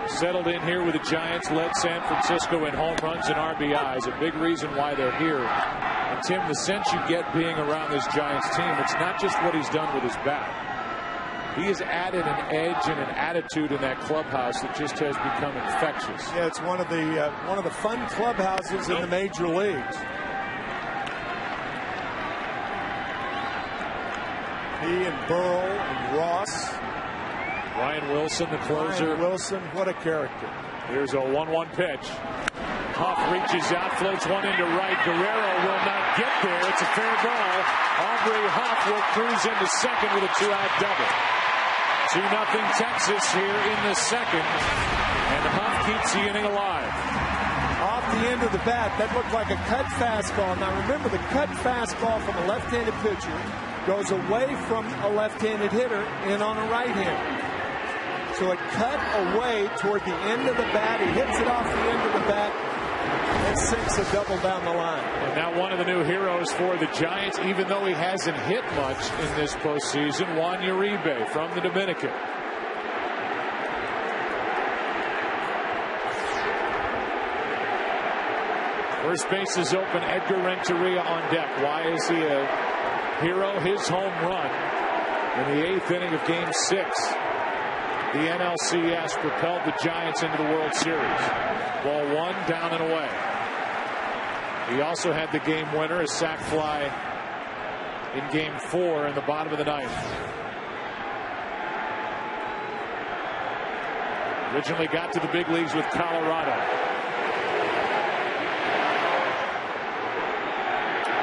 Settled in here with the Giants, led San Francisco in home runs and RBIs. A big reason why they're here. And Tim, the sense you get being around this Giants team, it's not just what he's done with his bat. He has added an edge and an attitude in that clubhouse that just has become infectious. Yeah, it's one of the fun clubhouses in the major leagues. He and Burrell and Ross. Ryan Wilson, the closer. Ryan Wilson, what a character. Here's a 1-1 pitch. Huff reaches out, floats one into right. Guerrero will not get there. It's a fair ball. Aubrey Huff will cruise into second with a 2-out double. 2-0 Texas here in the second, and Huff keeps the inning alive. Off the end of the bat, that looked like a cut fastball. Now remember, the cut fastball from a left-handed pitcher goes away from a left-handed hitter in on a right-hander. So it cut away toward the end of the bat. He hits it off the end of the bat and sinks a double down the line. And now one of the new heroes for the Giants, even though he hasn't hit much in this postseason, Juan Uribe from the Dominican. First base is open. Edgar Renteria on deck. Why is he a hero? His home run in the 8th inning of Game 6. The NLCS propelled the Giants into the World Series. Ball 1, down and away. He also had the game winner, a sac fly in Game 4 in the bottom of the 9th. Originally got to the big leagues with Colorado.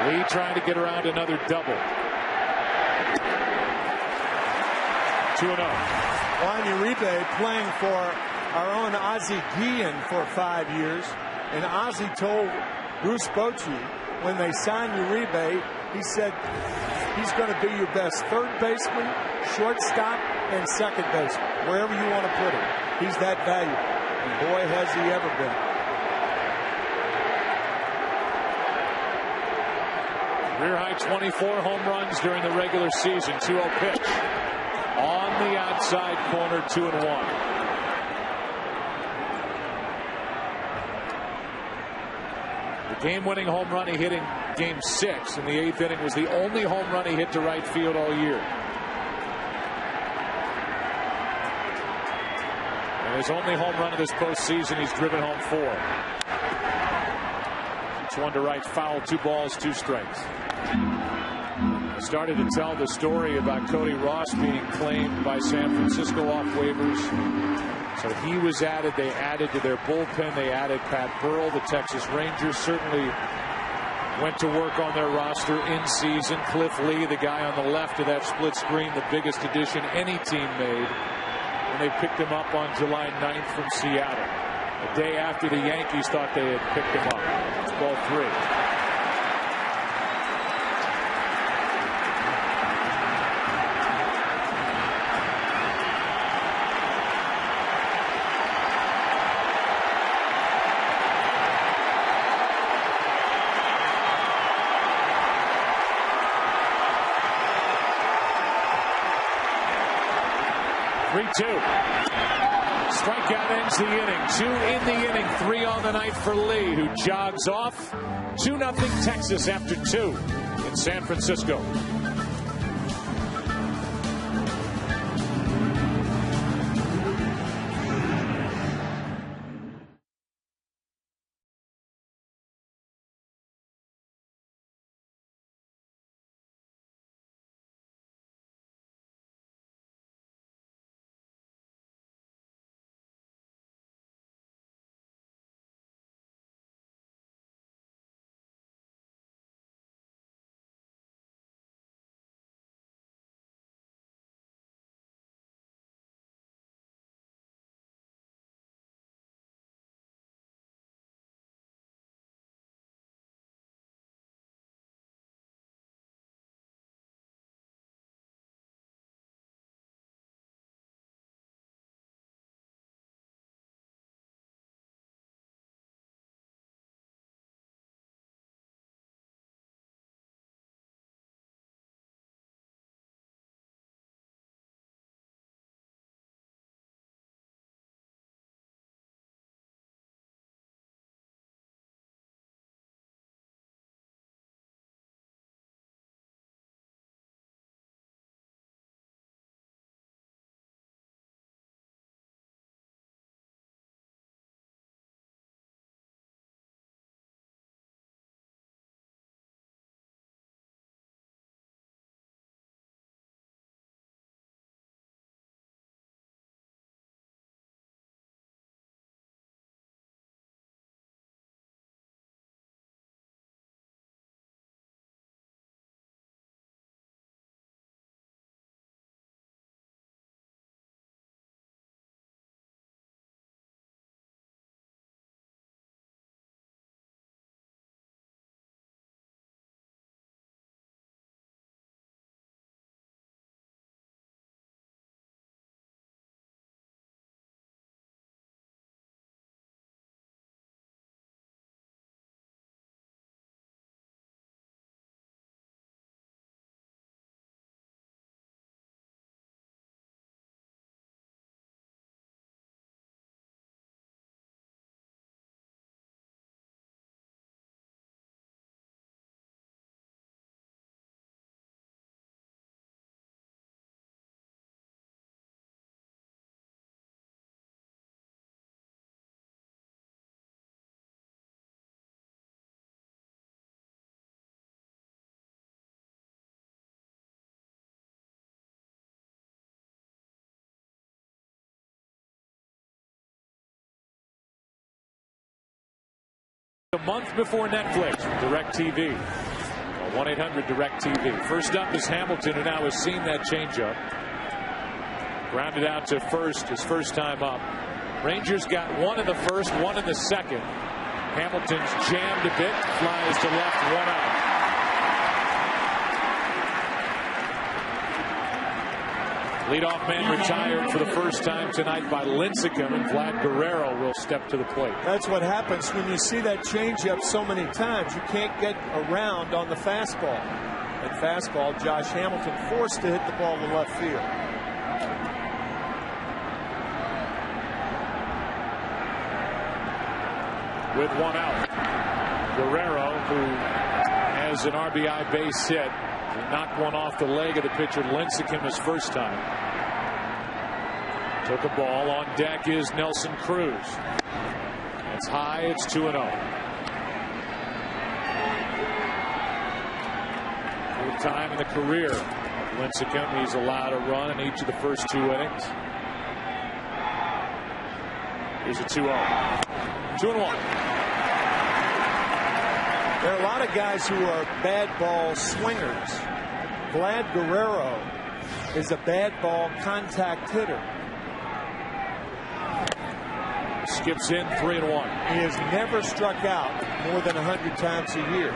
Lee trying to get around another double. 2-0. Juan Uribe playing for our own Ozzie Guillen for 5 years. And Ozzie told Bruce Bochy when they signed Uribe, he said he's going to be your best third baseman, shortstop, and second baseman, wherever you want to put him. He's that valuable. And boy, has he ever been. Career high 24 home runs during the regular season. 2-0 pitch. On the outside corner, 2-1. The game-winning home run he hit in Game 6 in the 8th inning was the only home run he hit to right field all year. And his only home run of this postseason, he's driven home 4. It's one to right, foul, 2 balls, 2 strikes. I started to tell the story about Cody Ross being claimed by San Francisco off waivers. So he was added. They added to their bullpen. They added Pat Burrell. The Texas Rangers certainly went to work on their roster in season. Cliff Lee, the guy on the left of that split screen, the biggest addition any team made. And they picked him up on July 9th from Seattle. The day after the Yankees thought they had picked him up. It's ball 3. 3-2. Strikeout ends the inning. 2 in the inning. 3 on the night for Lee, who jogs off. 2-0 Texas after 2 in San Francisco. A month before Netflix, DirecTV, 1-800-DirecTV. First up is Hamilton, who now has seen that changeup. Grounded out to first, his first time up. Rangers got one in the first, one in the second. Hamilton's jammed a bit, flies to left, one out. Leadoff man retired for the first time tonight by Lincecum, and Vlad Guerrero will step to the plate. That's what happens when you see that changeup so many times. You can't get around on the fastball. At fastball, Josh Hamilton forced to hit the ball to left field. With one out, Guerrero, who has an RBI base hit, knocked one off the leg of the pitcher Lincecum his first time. Took a ball. On deck is Nelson Cruz. It's high. It's 2-0. Fourth time in the career of Lincecum, he's allowed a run in each of the first 2 innings. Here's a 2-0. 2-1. There are a lot of guys who are bad ball swingers. Vlad Guerrero is a bad ball contact hitter. Skips in 3-1. He has never struck out more than 100 times a year.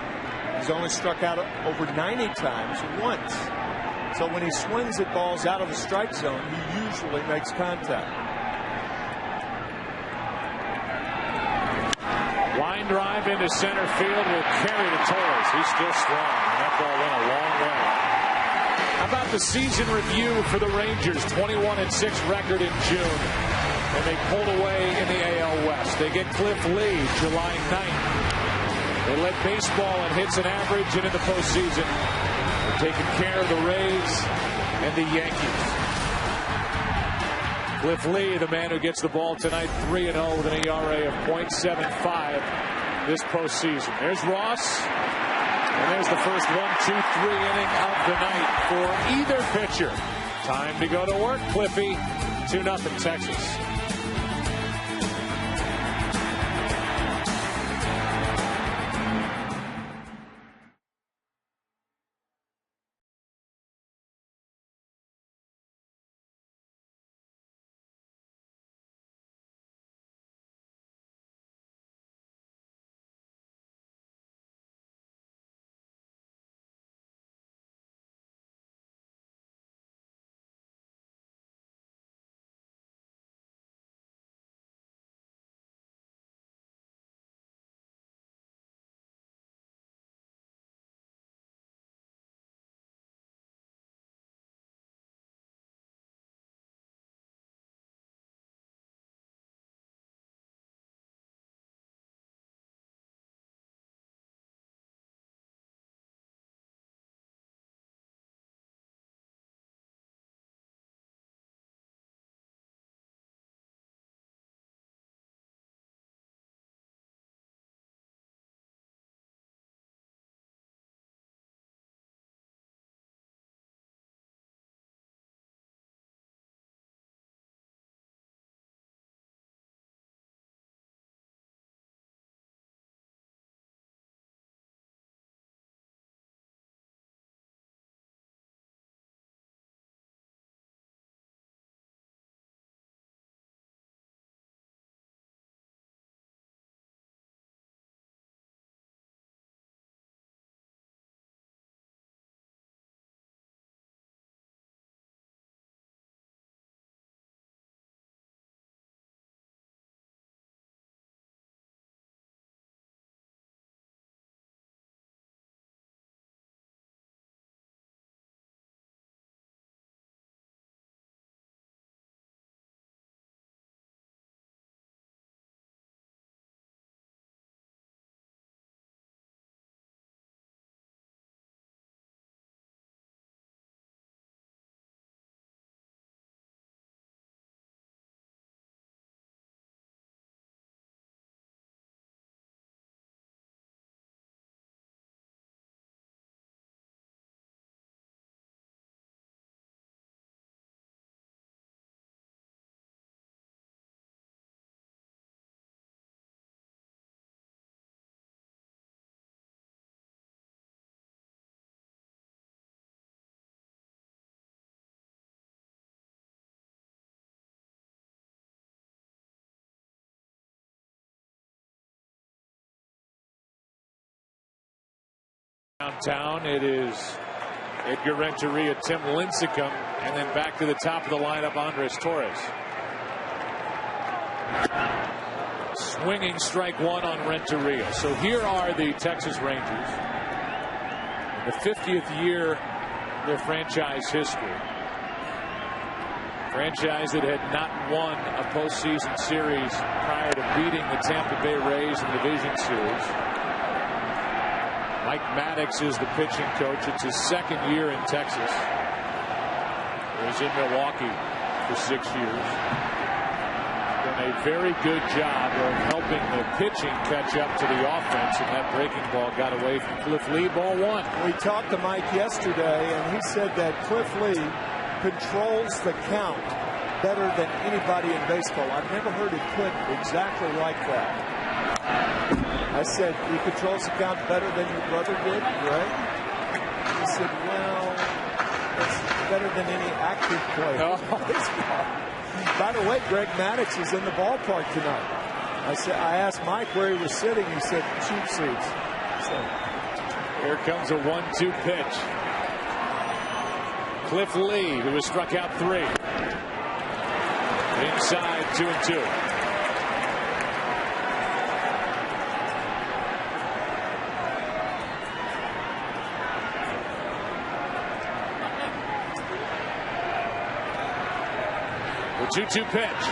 He's only struck out over 90 times once. So when he swings at balls out of the strike zone, he usually makes contact. Line drive into center field will carry to Torres. He's still strong, and that ball went a long way. How about the season review for the Rangers? 21-6 record in June, and they pulled away in the AL West. They get Cliff Lee July 9th. They led baseball in hits and average, and in the postseason, they're taking care of the Rays and the Yankees. Cliff Lee, the man who gets the ball tonight, 3-0 with an ERA of .75 this postseason. There's Ross, and there's the first 1-2-3 inning of the night for either pitcher. Time to go to work, Cliffy. 2-0 Texas. Downtown, it is Edgar Renteria, Tim Lincecum, and then back to the top of the lineup, Andres Torres. Swinging strike one on Renteria. So here are the Texas Rangers. The 50th year of their franchise history. Franchise that had not won a postseason series prior to beating the Tampa Bay Rays in the Division Series. Mike Maddox is the pitching coach. It's his second year in Texas. He was in Milwaukee for 6 years. Done a very good job of helping the pitching catch up to the offense, and that breaking ball got away from Cliff Lee. Ball one. We talked to Mike yesterday, and he said that Cliff Lee controls the count better than anybody in baseball. I've never heard it put exactly like that. I said, he controls the count better than your brother did, right? He said, well, that's better than any active player. Oh. By the way, Greg Maddux is in the ballpark tonight. I asked Mike where he was sitting. He said, cheap seats. So, here comes a 1-2 pitch. Cliff Lee, who has struck out 3. Inside, 2-2. The 2-2 pitch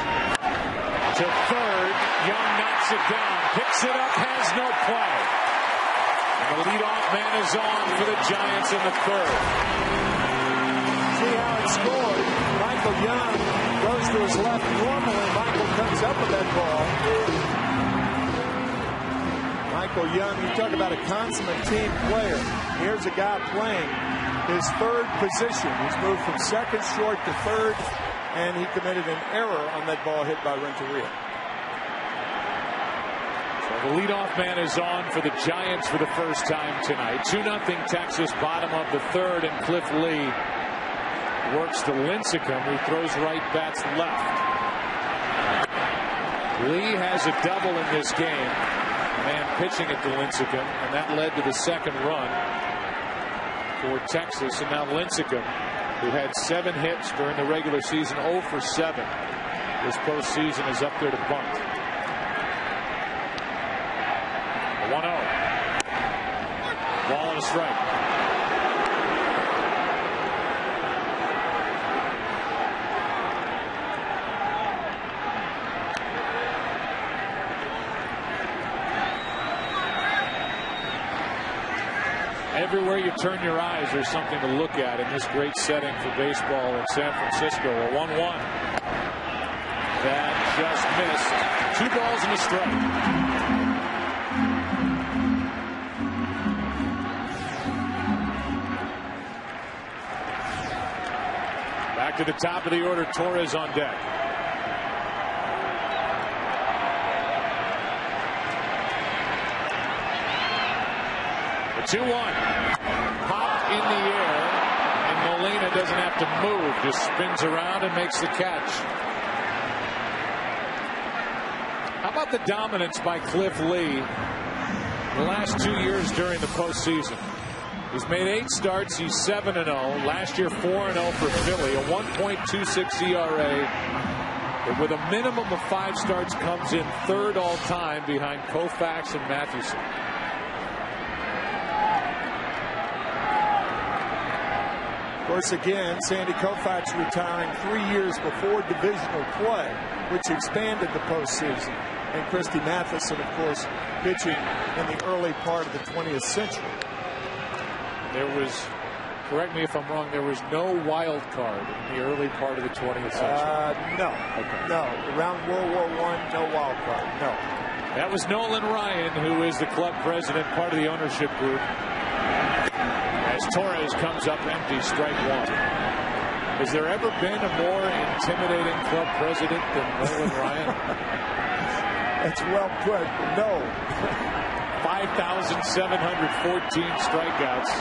to third. Young knocks it down, picks it up, has no play. And the leadoff man is on for the Giants in the third. See how it's scored. Michael Young goes to his left. Normally, Michael comes up with that ball. Michael Young, you talk about a consummate team player. Here's a guy playing his third position. He's moved from second short to third, and he committed an error on that ball hit by Renteria. So the leadoff man is on for the Giants for the first time tonight. 2-0 Texas, bottom of the third, and Cliff Lee works to Lincecum, who throws right, bats left. Lee has a double in this game. Man pitching it to Lincecum, and that led to the second run for Texas. And now Lincecum, who had 7 hits during the regular season, 0 for 7 this postseason, is up there to bunt. 1-0. Ball and a strike. Everywhere you turn your eyes, there's something to look at in this great setting for baseball in San Francisco. A 1-1. That just missed. 2 balls and a strike. Back to the top of the order, Torres on deck. The 2-1. Popped in the air, and Molina doesn't have to move, just spins around and makes the catch. How about the dominance by Cliff Lee the last 2 years during the postseason? He's made 8 starts. He's 7-0. Last year, 4-0 for Philly, a 1.26 ERA. But with a minimum of 5 starts, comes in third all time behind Koufax and Mathewson. Of course, again, Sandy Koufax retiring 3 years before divisional play, which expanded the postseason. And Christy Mathewson, of course, pitching in the early part of the 20th century. There was, correct me if I'm wrong, there was no wild card in the early part of the 20th century. No. Okay. No. Around World War I, no wild card. No. That was Nolan Ryan, who is the club president, part of the ownership group. As Torres comes up empty, strike one. Has there ever been a more intimidating club president than Nolan Ryan? That's well put. No. 5,714 strikeouts.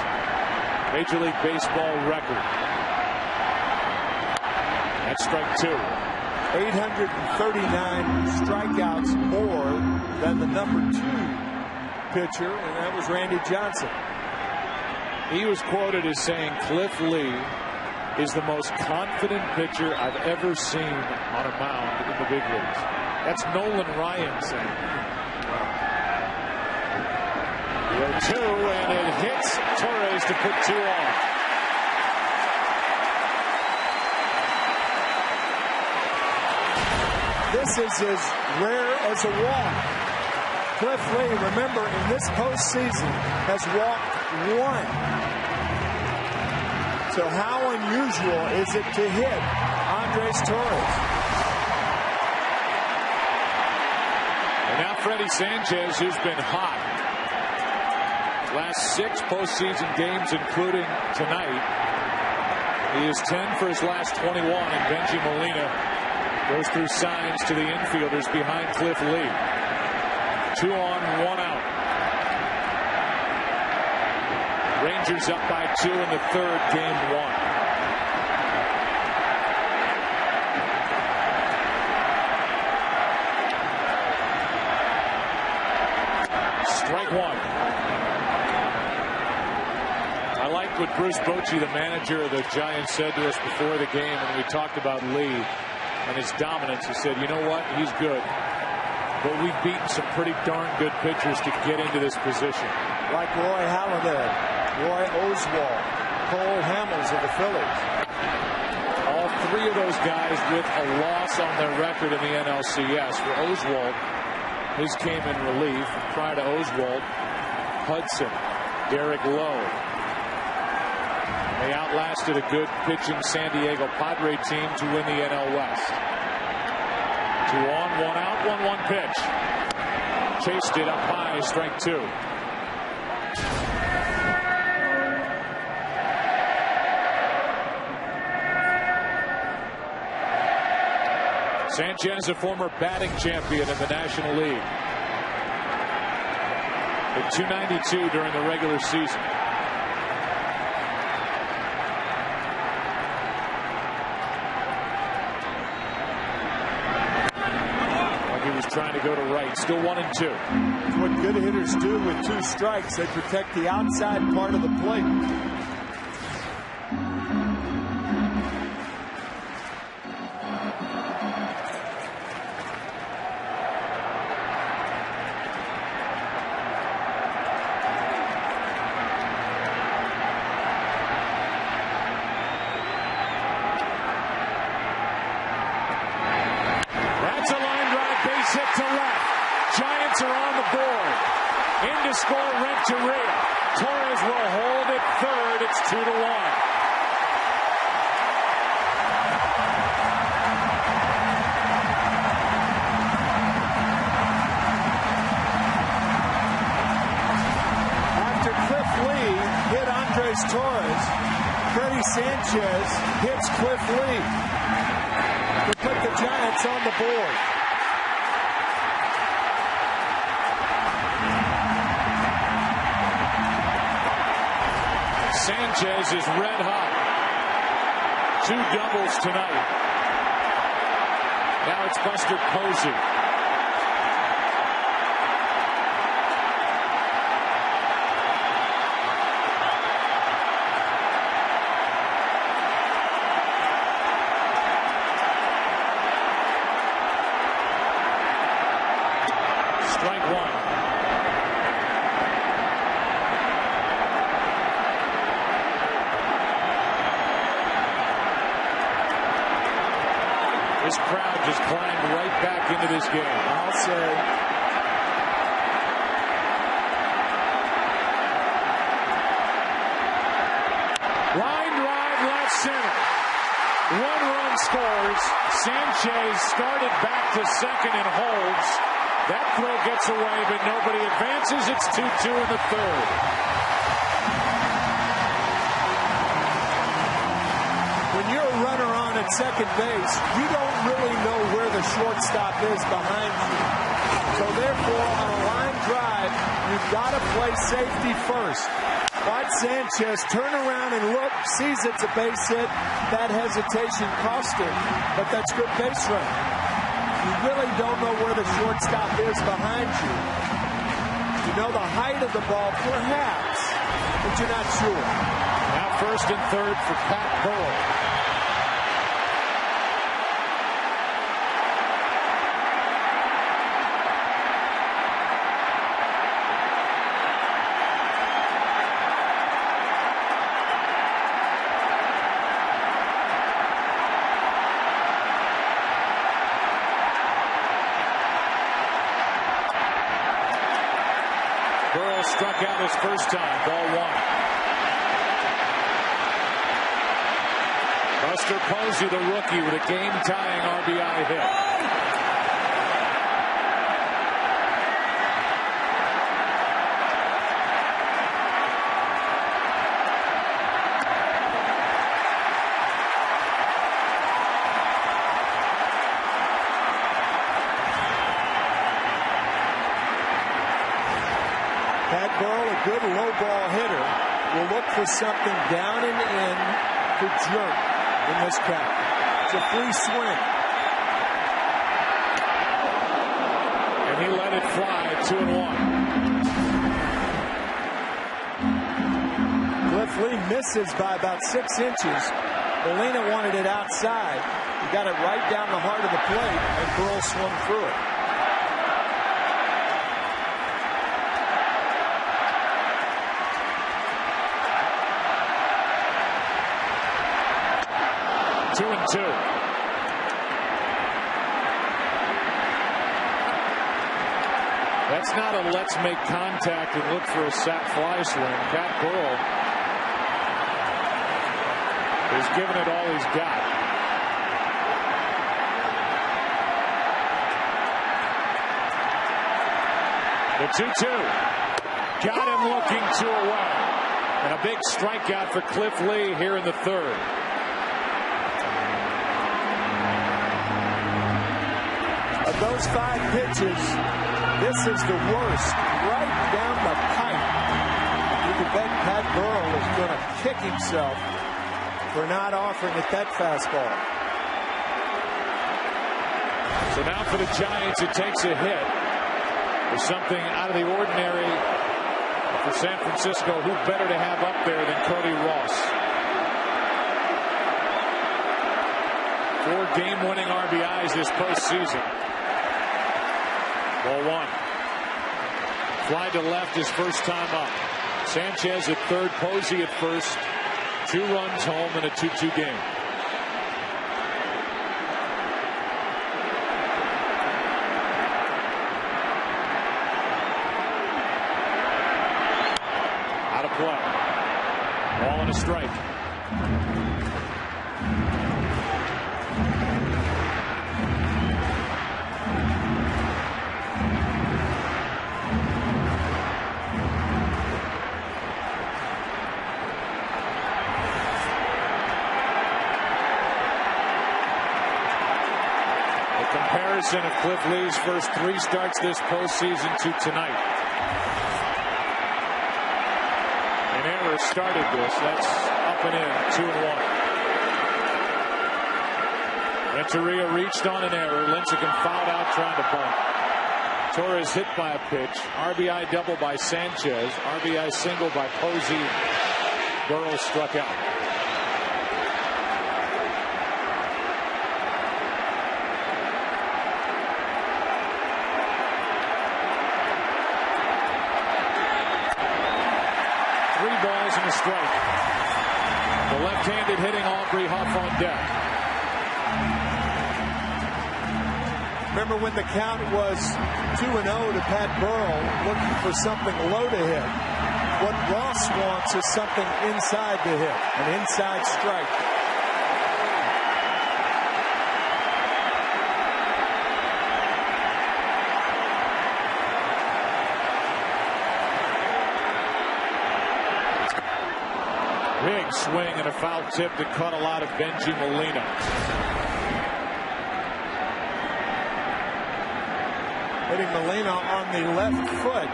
Major League Baseball record. That's strike 2. 839 strikeouts more than the number 2 pitcher, and that was Randy Johnson. He was quoted as saying Cliff Lee is the most confident pitcher I've ever seen on a mound in the big leagues. That's Nolan Ryan saying. The 2, and it hits Torres to put 2 on. This is as rare as a walk. Cliff Lee, remember, in this postseason, has walked 1. So how unusual is it to hit Andres Torres? And now Freddie Sanchez, who's been hot. Last 6 postseason games, including tonight. He is 10 for his last 21, and Benji Molina goes through signs to the infielders behind Cliff Lee. 2 on, 1 out. Rangers up by 2 in the 3rd, game 1. Strike 1. I like what Bruce Bochy, the manager of the Giants, said to us before the game when we talked about Lee and his dominance. He said, you know what, he's good, but we've beaten some pretty darn good pitchers to get into this position. Like Roy Halladay, Roy Oswalt, Cole Hamels of the Phillies. All 3 of those guys with a loss on their record in the NLCS. For Oswalt, his came in relief. Prior to Oswalt, Hudson, Derek Lowe. They outlasted a good pitching San Diego Padre team to win the NL West. 2 on, 1 out, 1-1 pitch. Chased it up high, strike 2. Sanchez, a former batting champion in the National League. At .292 during the regular season. Trying to go to right. Still 1 and 2. It's what good hitters do with 2 strikes. They protect the outside part of the plate. Hit to left. Giants are on the board. In to score Renteria. Torres will hold it 3rd. It's 2-1. After Cliff Lee hit Andres Torres, Freddie Sanchez hits Cliff Lee to put the Giants on the board. Sanchez is red hot. 2 doubles tonight. Now it's Buster Posey. Strike 1. This crowd just climbed right back into this game. I'll say. Line drive left center. 1 run scores. Sanchez started back to second and holds. That throw gets away, but nobody advances. It's 2-2 in the 3rd. When you're a runner on at second base, you don't really know where the shortstop is behind you. So therefore, on a line drive, you've got to play safety first. Watch Sanchez turn around and look, sees it's a base hit. That hesitation cost him, but that's good base running. You really don't know where the shortstop is behind you. You know the height of the ball, perhaps. but you're not sure. Now first and third for Pat Burrell. Burrell struck out his first time, ball one. Buster Posey, the rookie, with a game-tying RBI hit. Pat Burrell, a good low ball hitter, will look for something down and in to jerk in this count. It's a free swing. And he let it fly, 2-1. Cliff Lee misses by about 6 inches. Molina wanted it outside. He got it right down the heart of the plate, and Burrell swung through it. Two and two. That's not a let's make contact and look for a sac fly swing. Pat Burrell is giving it all he's got. The 2-2. Got him looking 2 away. And a big strikeout for Cliff Lee here in the third. Of those 5 pitches, this is the worst, right down the pipe. You can bet Pat Burrell is going to kick himself for not offering it that fastball. So now for the Giants, it takes a hit. There's something out of the ordinary for San Francisco. Who better to have up there than Cody Ross? 4 game-winning RBIs this postseason. Ball one. Fly to left his first time up. Sanchez at third, Posey at first. 2 runs home in a 2-2 game. Out of play. Ball and a strike. Comparison of Cliff Lee's first 3 starts this postseason to tonight. An error started this. That's up and in, 2-1. Renteria reached on an error. Lincecum fouled out trying to bunt. Torres hit by a pitch. RBI double by Sanchez. RBI single by Posey. Burrell struck out. And a strike. The left-handed hitting Aubrey Huff on deck. Remember when the count was 2-0 to Pat Burrell, looking for something low to hit. What Ross wants is something inside to hit, an inside strike. Big swing and a foul tip that caught a lot of Benji Molina. Hitting Molina on the left foot.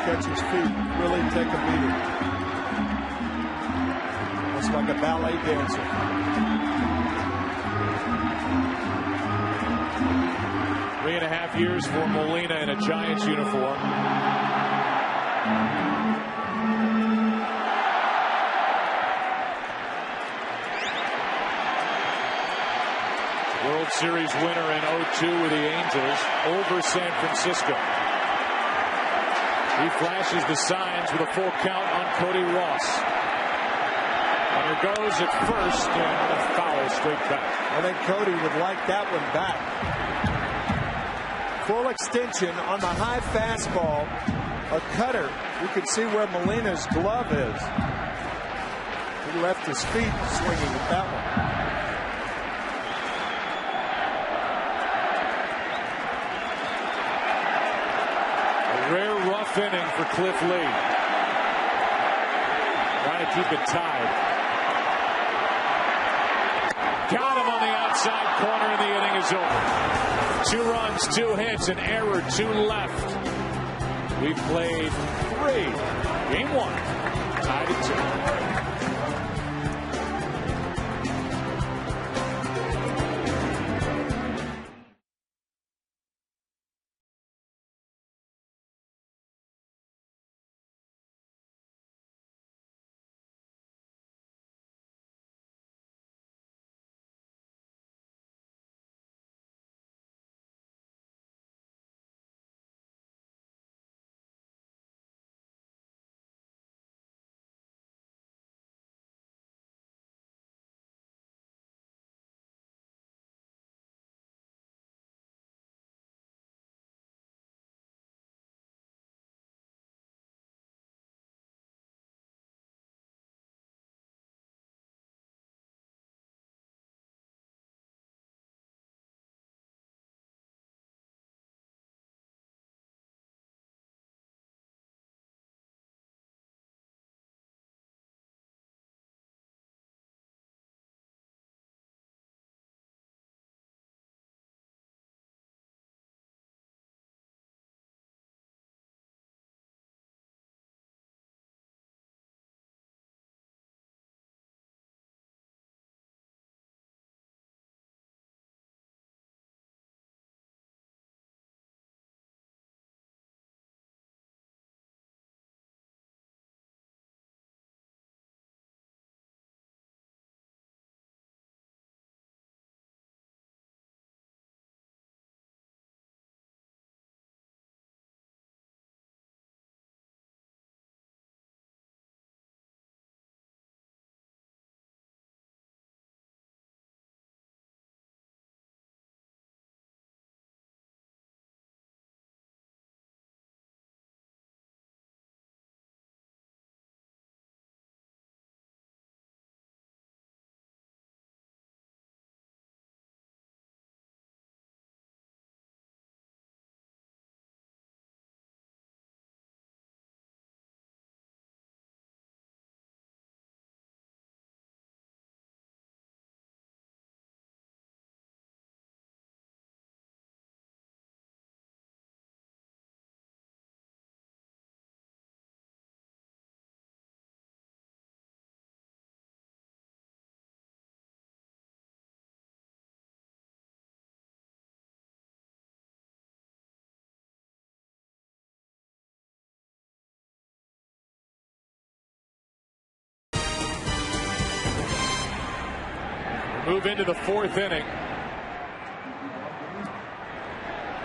Catch his feet, really take a beating. Looks like a ballet dancer. Three and a half 2.5 years for Molina in a Giants uniform. World Series winner in 2002 with the Angels over San Francisco. He flashes the signs with a full count on Cody Ross. Runner goes at first and a foul straight back. I think Cody would like that one back. Full extension on the high fastball. A cutter. You can see where Molina's glove is. He left his feet swinging at that one. Rare rough inning for Cliff Lee. Trying to keep it tied. Got him on the outside corner, and the inning is over. 2 runs, 2 hits, an error, 2 left. We've played 3. Game 1. Tied at 2. Move into the 4th inning.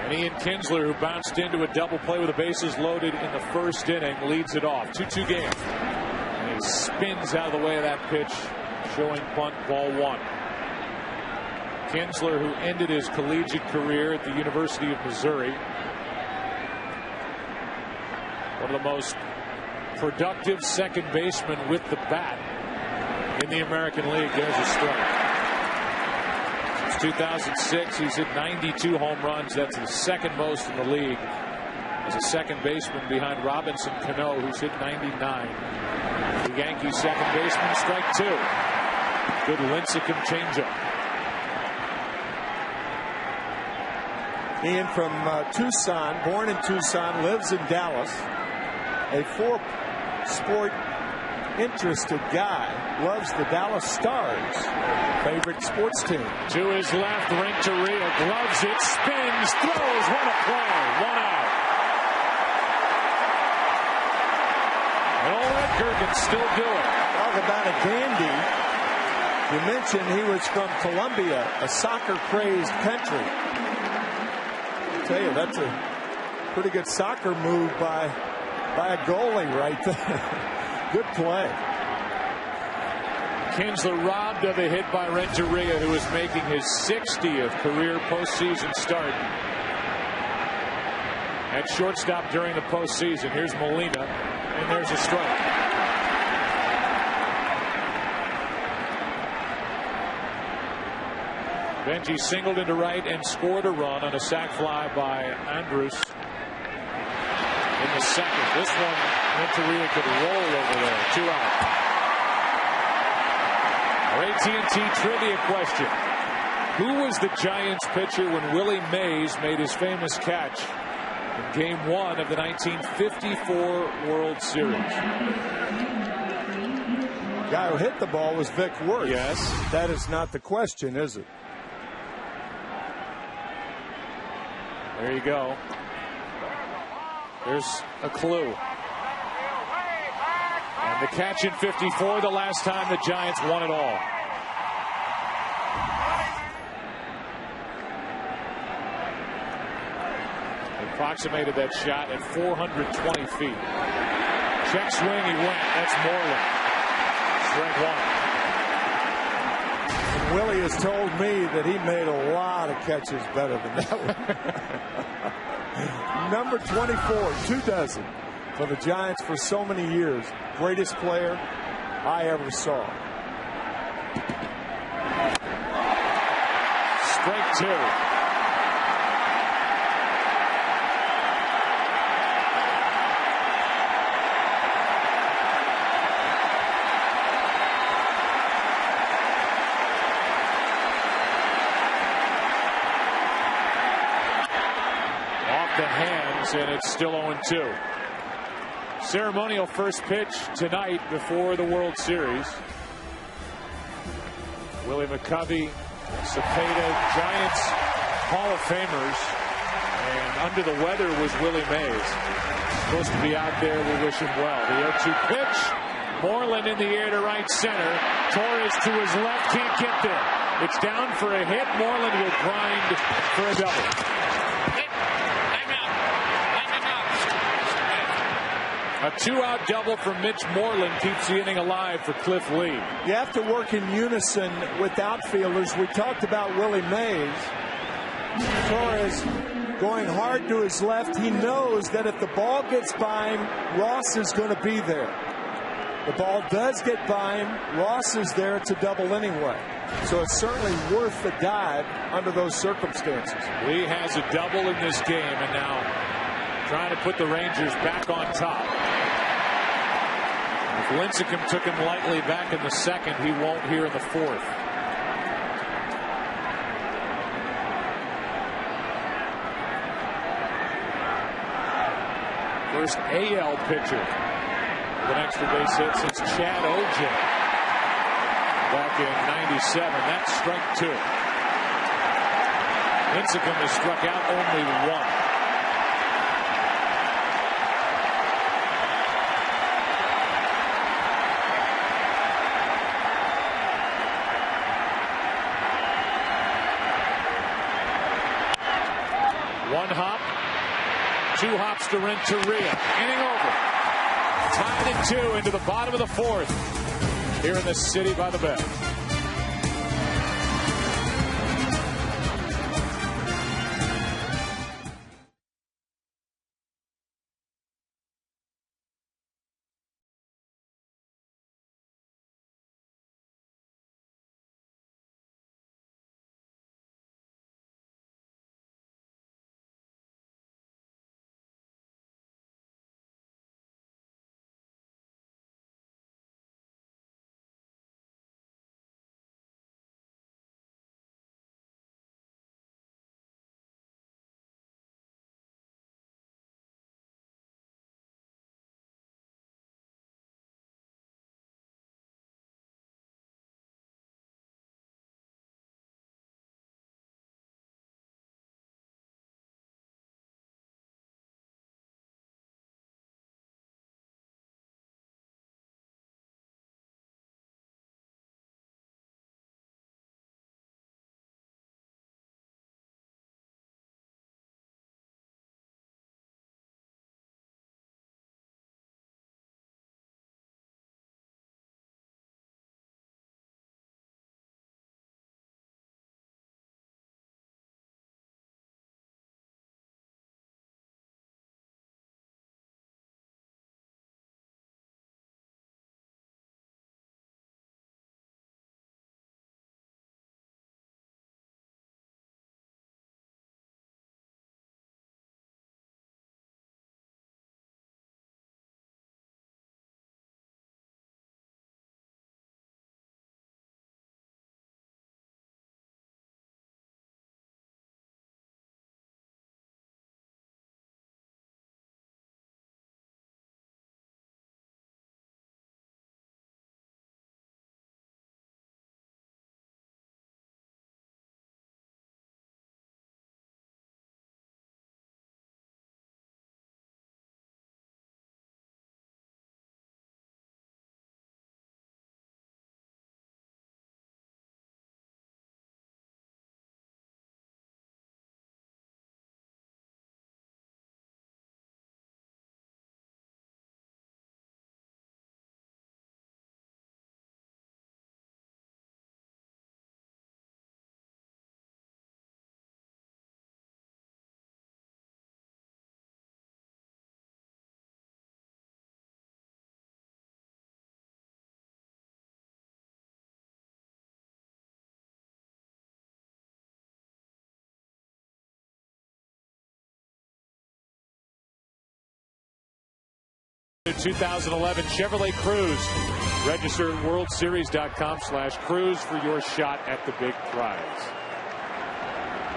And Ian Kinsler, who bounced into a double play with the bases loaded in the 1st inning, leads it off. 2-2 game. And he spins out of the way of that pitch, showing bunt, ball 1. Kinsler, who ended his collegiate career at the University of Missouri. One of the most productive second basemen with the bat in the American League. There's a strike. 2006, he's hit 92 home runs. That's the 2nd most in the league as a second baseman behind Robinson Cano, who's hit 99. The Yankees second baseman, strike 2. Good Lincecum changeup. Ian from Tucson, born in Tucson, lives in Dallas. A 4-sport interested guy. Loves the Dallas Stars, favorite sports team. To his left, Renteria gloves it, spins, throws. What a play! 1 out. And old Edgar can still do it. Talk about a dandy. You mentioned he was from Colombia, a soccer-crazed country. I'll tell you, that's a pretty good soccer move by a goalie right there. Good play. Kinsler robbed of a hit by Renteria, who is making his 60th career postseason start at shortstop during the postseason. Here's Molina, and there's a strike. Benji singled into right and scored a run on a sac fly by Andrus in the second. This one, Renteria could roll over there. 2 out. Our AT&T trivia question. Who was the Giants pitcher when Willie Mays made his famous catch in Game 1 of the 1954 World Series? The guy who hit the ball was Vic Werth. Yes. That is not the question, is it? There you go. There's a clue. And the catch in 54, the last time the Giants won it all. Approximated that shot at 420 feet. Check swing, he went. That's Moreland. Strike 1. And Willie has told me that he made a lot of catches better than that one. Number 24, 2 dozen for the Giants for so many years. Greatest player I ever saw. Strike 2. The hands, and it's still 0-2. Ceremonial first pitch tonight before the World Series. Willie McCovey, Cepeda, Giants Hall of Famers, and under the weather was Willie Mays. Supposed to be out there. We wish him well. The 0-2 pitch. Moreland in the air to right center. Torres to his left, can't get there. It's down for a hit. Moreland will grind for a double. A 2-out double from Mitch Moreland keeps the inning alive for Cliff Lee. You have to work in unison with outfielders. We talked about Willie Mays. Torres going hard to his left. He knows that if the ball gets by him, Ross is going to be there. The ball does get by him. Ross is there. It's a double anyway. So it's certainly worth the dive under those circumstances. Lee has a double in this game, and now trying to put the Rangers back on top. If Lincecum took him lightly back in the second, he won't here in the fourth. First AL pitcher with an extra base hit since Chad Ogden back in '97. That's strike 2. Lincecum has struck out only 1. One hop, 2 hops to Renteria. Inning over. Tied at 2 into the bottom of the 4th here in the City by the Bay. 2011 Chevrolet Cruise. Register at worldseries.com/cruise for your shot at the big prize.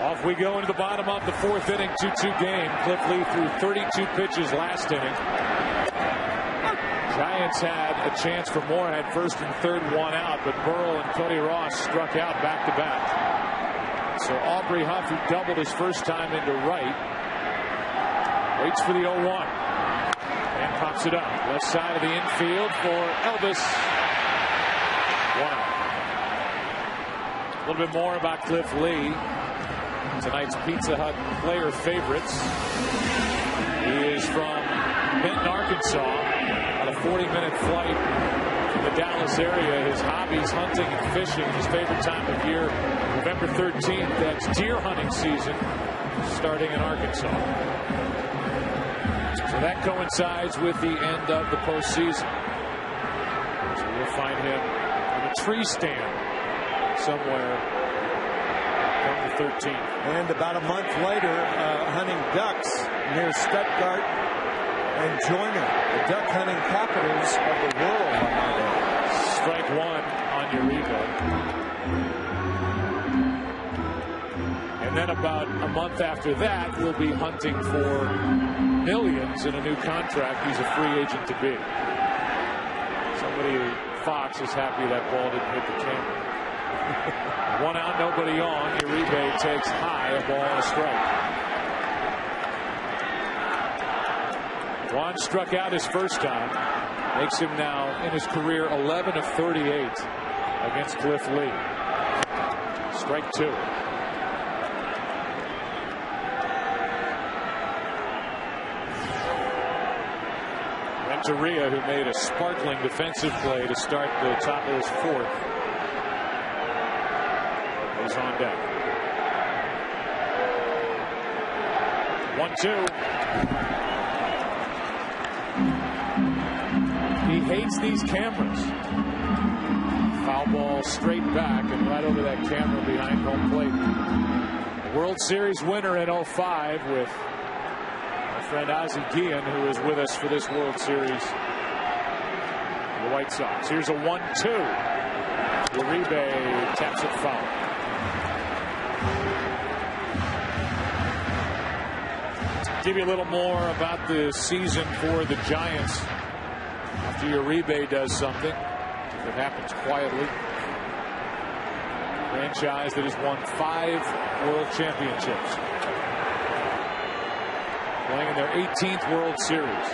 Off we go into the bottom of the fourth inning, 2-2 game. Cliff Lee threw 32 pitches last inning. Giants had a chance for more, had first and third, one out, but Burrell and Cody Ross struck out back to back. So Aubrey Huff, who doubled his first time into right, waits for the 0-1 and pops it up left side of the infield for Elvis. 1 out. A little bit more about Cliff Lee, tonight's Pizza Hut player favorites. He is from Benton, Arkansas, on a 40-minute flight from the Dallas area. His hobbies, hunting and fishing. His favorite time of year, November 13th. That's deer hunting season, starting in Arkansas. So that coincides with the end of the postseason. So we'll find him on a tree stand somewhere on the 13th. And about a month later, hunting ducks near Stuttgart and Joyner, the duck hunting capitals of the world. Strike one on Uribe. And then about a month after that, we'll be hunting for millions in a new contract. He's a free agent to be. Somebody, Fox, is happy that ball didn't hit the camera. 1 out, nobody on. Uribe takes high, a ball and a strike. Juan struck out his first time. Makes him now, in his career, 11 of 38 against Cliff Lee. Strike 2. Renteria, who made a sparkling defensive play to start the top of his fourth, is on deck. 1-2. He hates these cameras. Foul ball straight back and right over that camera behind home plate. World Series winner in 05 with our friend Ozzie Guillen, who is with us for this World Series. The White Sox. Here's a 1-2. Uribe taps it foul. Give you a little more about the season for the Giants. After Uribe does something that happens quietly. Franchise that has won 5 World Championships. Playing in their 18th World Series.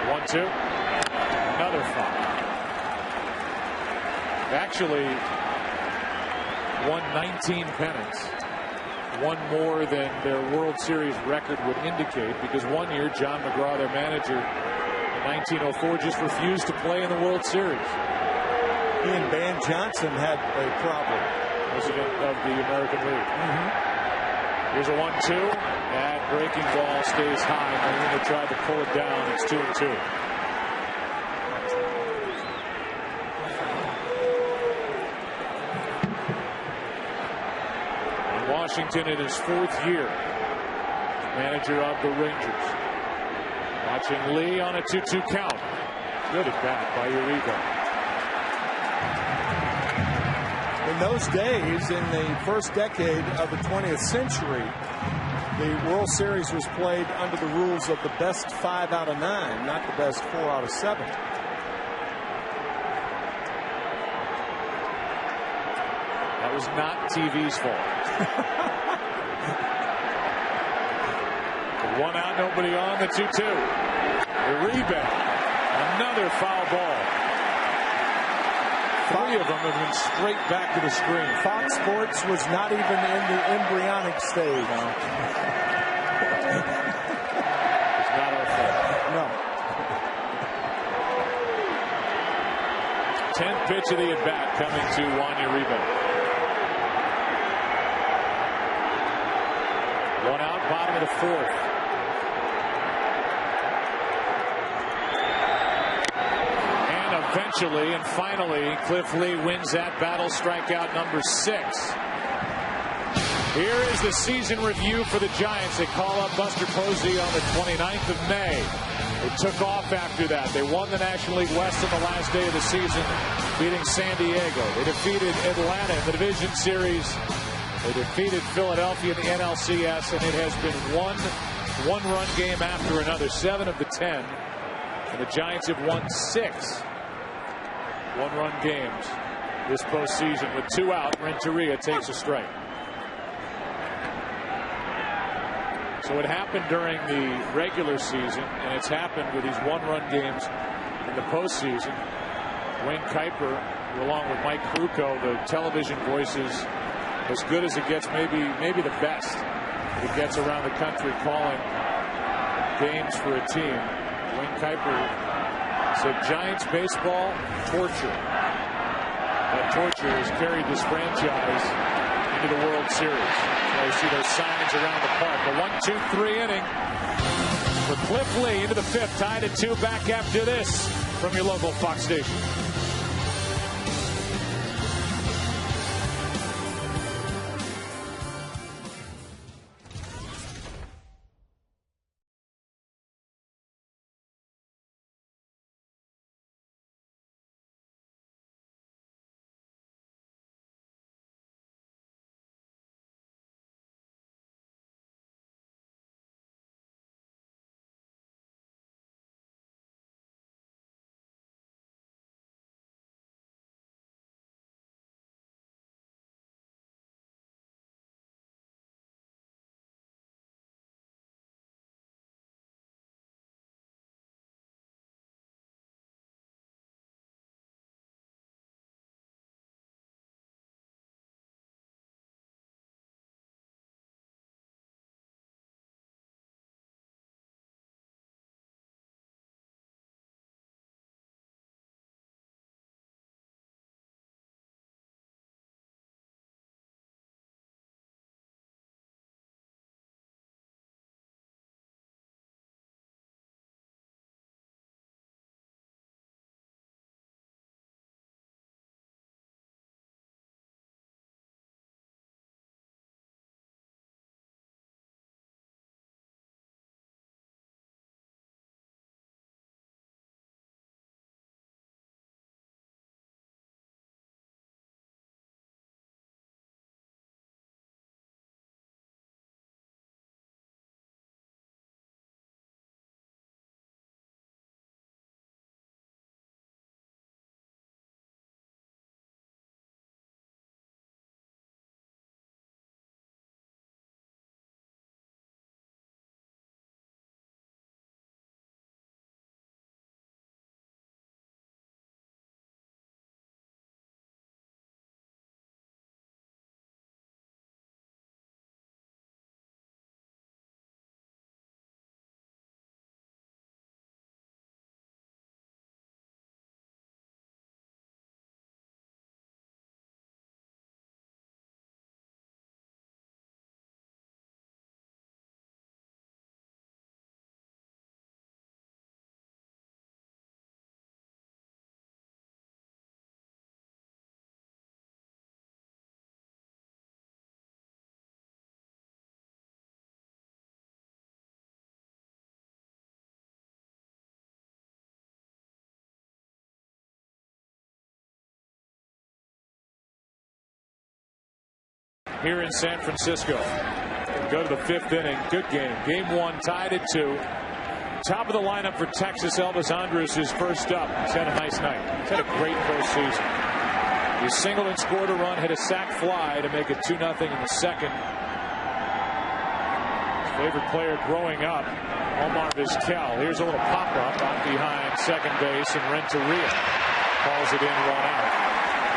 1-2. Another foul. Actually won 19 pennants. One more than their World Series record would indicate, because one year John McGraw, their manager, in 1904, just refused to play in the World Series. He and Van Johnson had a problem. President of the American League. Here's a 1-2. That breaking ball stays high. Marina tried to pull it down. It's 2-2. Washington in his 4th year, manager of the Rangers. Watching Lee on a 2-2 count. Good at bat by Uribe. In those days, in the first decade of the 20th century, the World Series was played under the rules of the best 5 out of 9, not the best 4 out of 7. That was not TV's fault. 1 out, nobody on, the 2-2. Uribe, another foul ball. 3 of them have been straight back to the screen. Fox Sports was not even in the embryonic stage. No. It's not our fault. No. 10th pitch of the at-bat coming to Juan Uribe. 1 out, bottom of the 4th. And eventually and finally, Cliff Lee wins that battle, strikeout number 6. Here is the season review for the Giants. They call up Buster Posey on the 29th of May. They took off after that. They won the National League West on the last day of the season, beating San Diego. They defeated Atlanta in the division series. They defeated Philadelphia in the NLCS, and it has been one-run game after another, 7 of the 10. And the Giants have won 6 one-run games this postseason. With 2 out, Renteria takes a strike. So it happened during the regular season, and it's happened with these one-run games in the postseason. Wayne Kuiper, along with Mike Krukow, the television voices, as good as it gets, maybe the best it gets around the country calling games for a team. Wayne Kuiper said Giants baseball torture. That torture has carried this franchise into the World Series. So you see those signs around the park. A 1-2-3 inning for Cliff Lee into the 5th, tied at 2. Back after this from your local Fox station. Here in San Francisco. Go to the 5th inning. Good game. Game 1 tied at 2. Top of the lineup for Texas, Elvis Andrus is first up. He's had a nice night. He's had a great postseason. He singled and scored a run, hit a sac fly to make it 2-0 in the 2nd. His favorite player growing up, Omar Vizquel. Here's a little pop-up out behind second base, and Renteria calls it in, 1 out.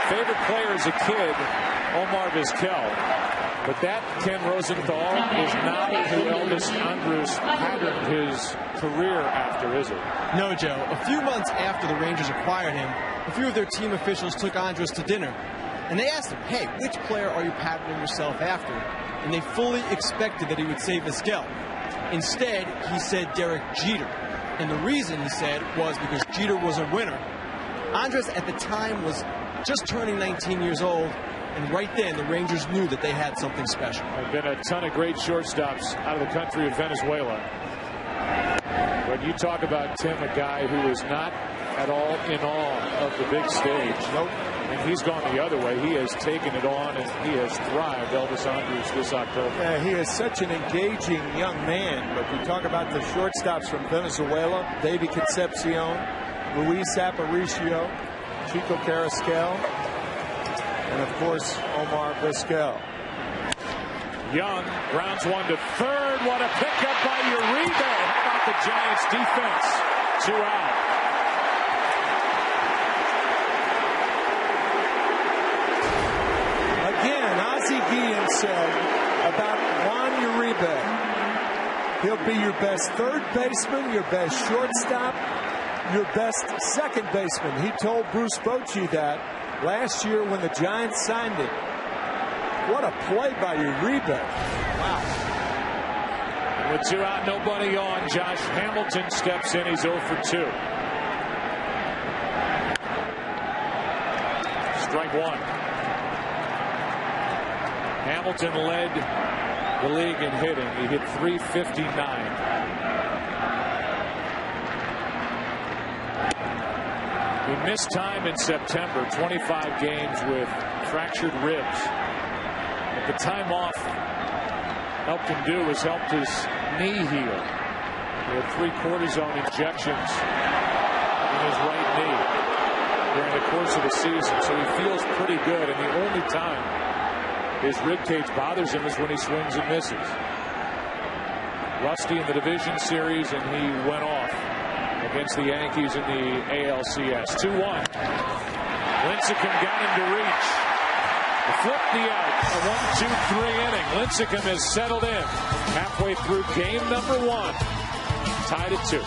Favorite player as a kid, Omar Vizquel. But that, Ken Rosenthal, is not who Elvis Andrus patterned his career after, is it? No, Joe. A few months after the Rangers acquired him, a few of their team officials took Andrus to dinner. And they asked him, hey, which player are you patterning yourself after? And they fully expected that he would say Vizquel. Instead, he said Derek Jeter. And the reason, he said, was because Jeter was a winner. Andrus at the time was just turning 19 years old, And right then, the Rangers knew that they had something special. There have been a ton of great shortstops out of the country of Venezuela. When you talk about Tim, a guy who is not at all in awe of the big stage. Nope. And he's gone the other way. He has taken it on, and he has thrived, Elvis Andrus, this October. Yeah, he is such an engaging young man. But we talk about the shortstops from Venezuela: David Concepcion, Luis Aparicio, Chico Carrasquel, and of course Omar Vizquel. Young grounds one to third. What a pickup by Uribe. How about the Giants defense? 2 out. Again, Ozzie Guillen said about Juan Uribe, he'll be your best third baseman, your best shortstop, your best second baseman. He told Bruce Bochy that last year when the Giants signed him. What a play by Uribe. Wow. With 2 out, nobody on, Josh Hamilton steps in. He's 0 for 2. Strike 1. Hamilton led the league in hitting. He hit .359. He missed time in September, 25 games with fractured ribs. But the time off helped him do was helped his knee heal. He had 3 cortisone injections in his right knee during the course of the season, so he feels pretty good. And the only time his rib cage bothers him is when he swings and misses. Rusty in the division series, and he went off against the Yankees in the ALCS. 2-1. Lincecum got him to reach. Flip the out. A 1-2-3 inning. Lincecum has settled in halfway through game number 1. Tied at 2.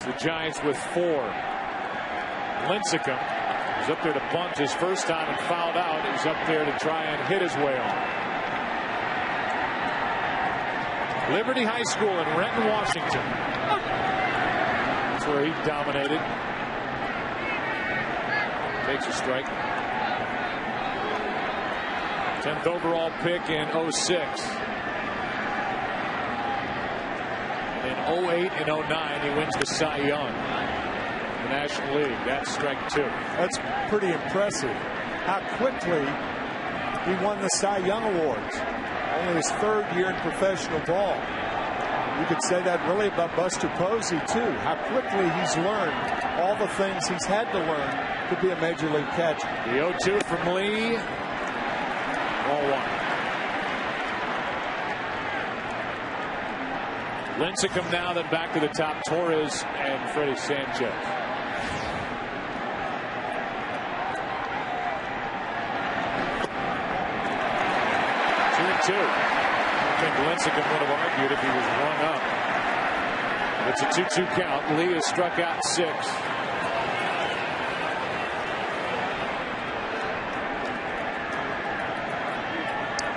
The Giants with 4. Lincecum is up there to bunt his first time and fouled out. He's up there to try and hit his way on. Liberty High School in Renton, Washington. That's where he dominated. Takes a strike. 10th overall pick in 06. In 08 and 09, he wins the Cy Young. The National League. That's strike 2. That's pretty impressive. How quickly he won the Cy Young Awards. Only his 3rd year in professional ball. You could say that really about Buster Posey, too. How quickly he's learned all the things he's had to learn to be a major league catcher. The 0-2 from Lee. Ball 1. Lincecum now, then back to the top. Torres and Freddie Sanchez. 2-2. I think Lincecum would have argued if he was rung up. It's a 2-2 count. Lee has struck out 6.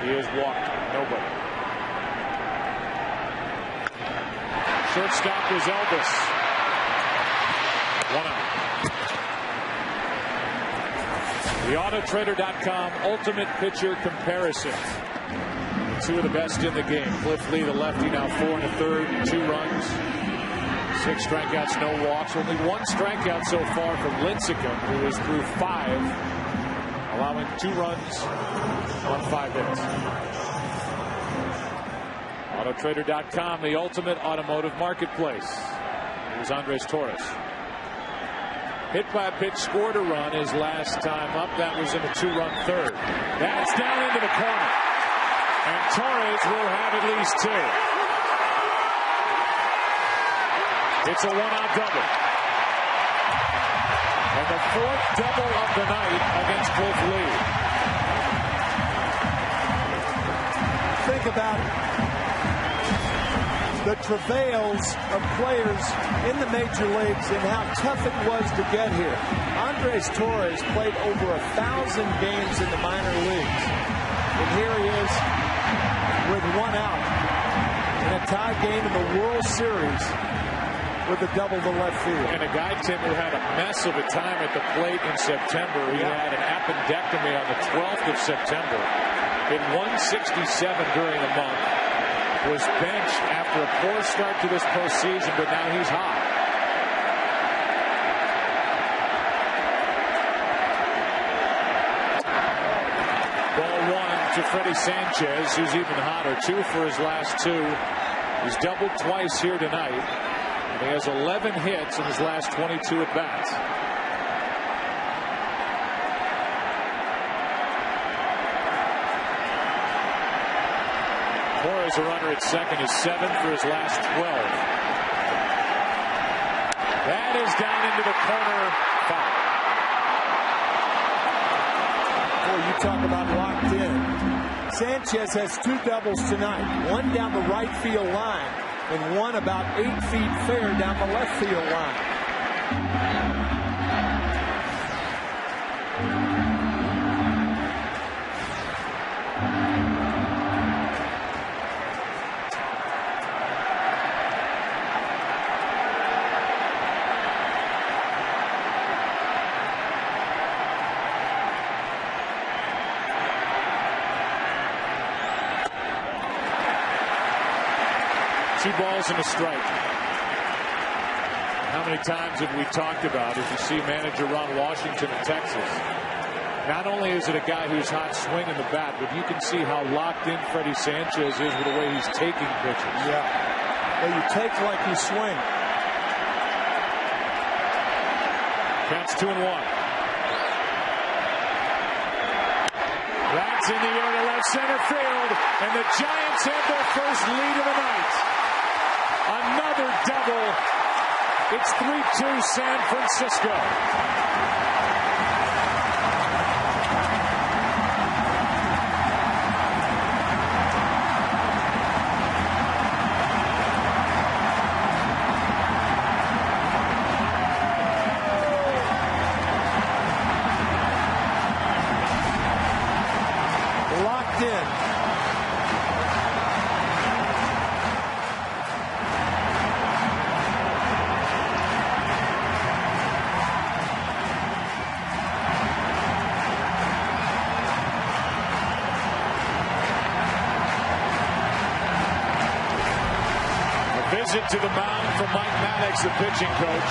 He has walked nobody. Shortstop was Elvis. 1 out. TheAutoTrader.com Ultimate Pitcher Comparison. 2 of the best in the game. Cliff Lee, the lefty, now 4 1/3, 2 runs, 6 strikeouts, no walks. Only 1 strikeout so far from Lincecum, who is through 5, allowing 2 runs on 5 hits. AutoTrader.com, the ultimate automotive marketplace. Here's Andres Torres. Hit by a pitch, scored a run his last time up. That was in a 2-run 3rd. That's down into the corner. And Torres will have at least 2. It's a 1-out double. And the 4th double of the night against Cliff Lee. Think about the travails of players in the major leagues and how tough it was to get here. Andres Torres played over 1,000 games in the minor leagues. And here he is with 1 out in a tie game in the World Series with a double to left field. And a guy, Tim, who had a mess of a time at the plate in September. He had an appendectomy on the 12th of September. Hit 167 during the month. Was benched after a poor start to this postseason, but now he's hot. Ball 1 to Freddie Sanchez, who's even hotter. 2 for his last 2. He's doubled twice here tonight. And he has 11 hits in his last 22 at-bats. Torres, a runner at second, is 7 for his last 12. That is down into the corner. Foul. Boy, you talk about locked in. Sanchez has 2 doubles tonight. 1 down the right field line and 1 about 8 feet fair down the left field line. Two balls and a strike. How many times have we talked about, as you see manager Ron Washington of Texas, not only is it a guy who's hot swinging the bat, but you can see how locked in Freddie Sanchez is with the way he's taking pitches. Yeah. Well, you take like you swing. Counts 2-1. That's in the air to left center field, and the Giants have their first lead of the night. Another double. It's 3-2 San Francisco. visit to the mound from Mike Maddox, the pitching coach.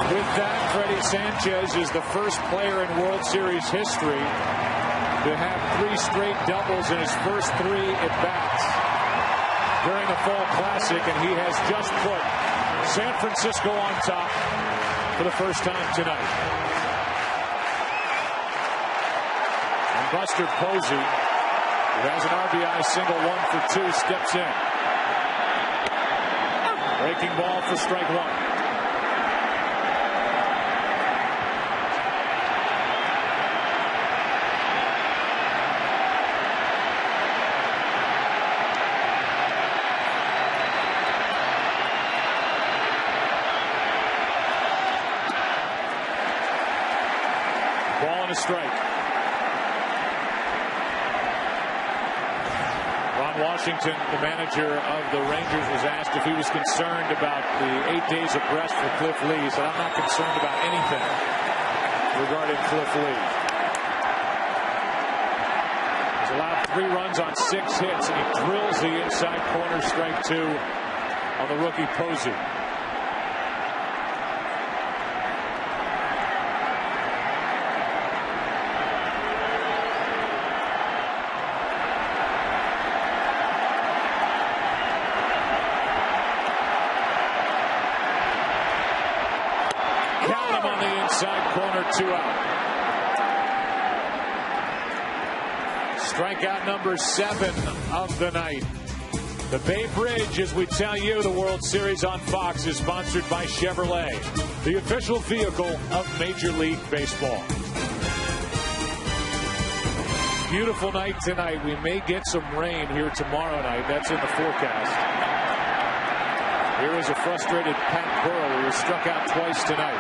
With that, Freddie Sanchez is the first player in World Series history to have 3 straight doubles in his first 3 at-bats during the Fall Classic, and he has just put San Francisco on top for the first time tonight. And Buster Posey, who has an RBI single, 1 for 2, steps in. Breaking ball for strike 1. Ball and a strike. Ron Washington, the manager of the Rangers, was asked if he was concerned about the 8 days of rest for Cliff Lee. He said, "I'm not concerned about anything regarding Cliff Lee." He's allowed 3 runs on 6 hits, and he drills the inside corner, strike 2 on the rookie Posey. Inside corner, 2 out. Strikeout number 7 of the night. The Bay Bridge, as we tell you, the World Series on Fox is sponsored by Chevrolet, the official vehicle of Major League Baseball. Beautiful night tonight. We may get some rain here tomorrow night. That's in the forecast. Here is a frustrated Pat Burrell, who was struck out twice tonight.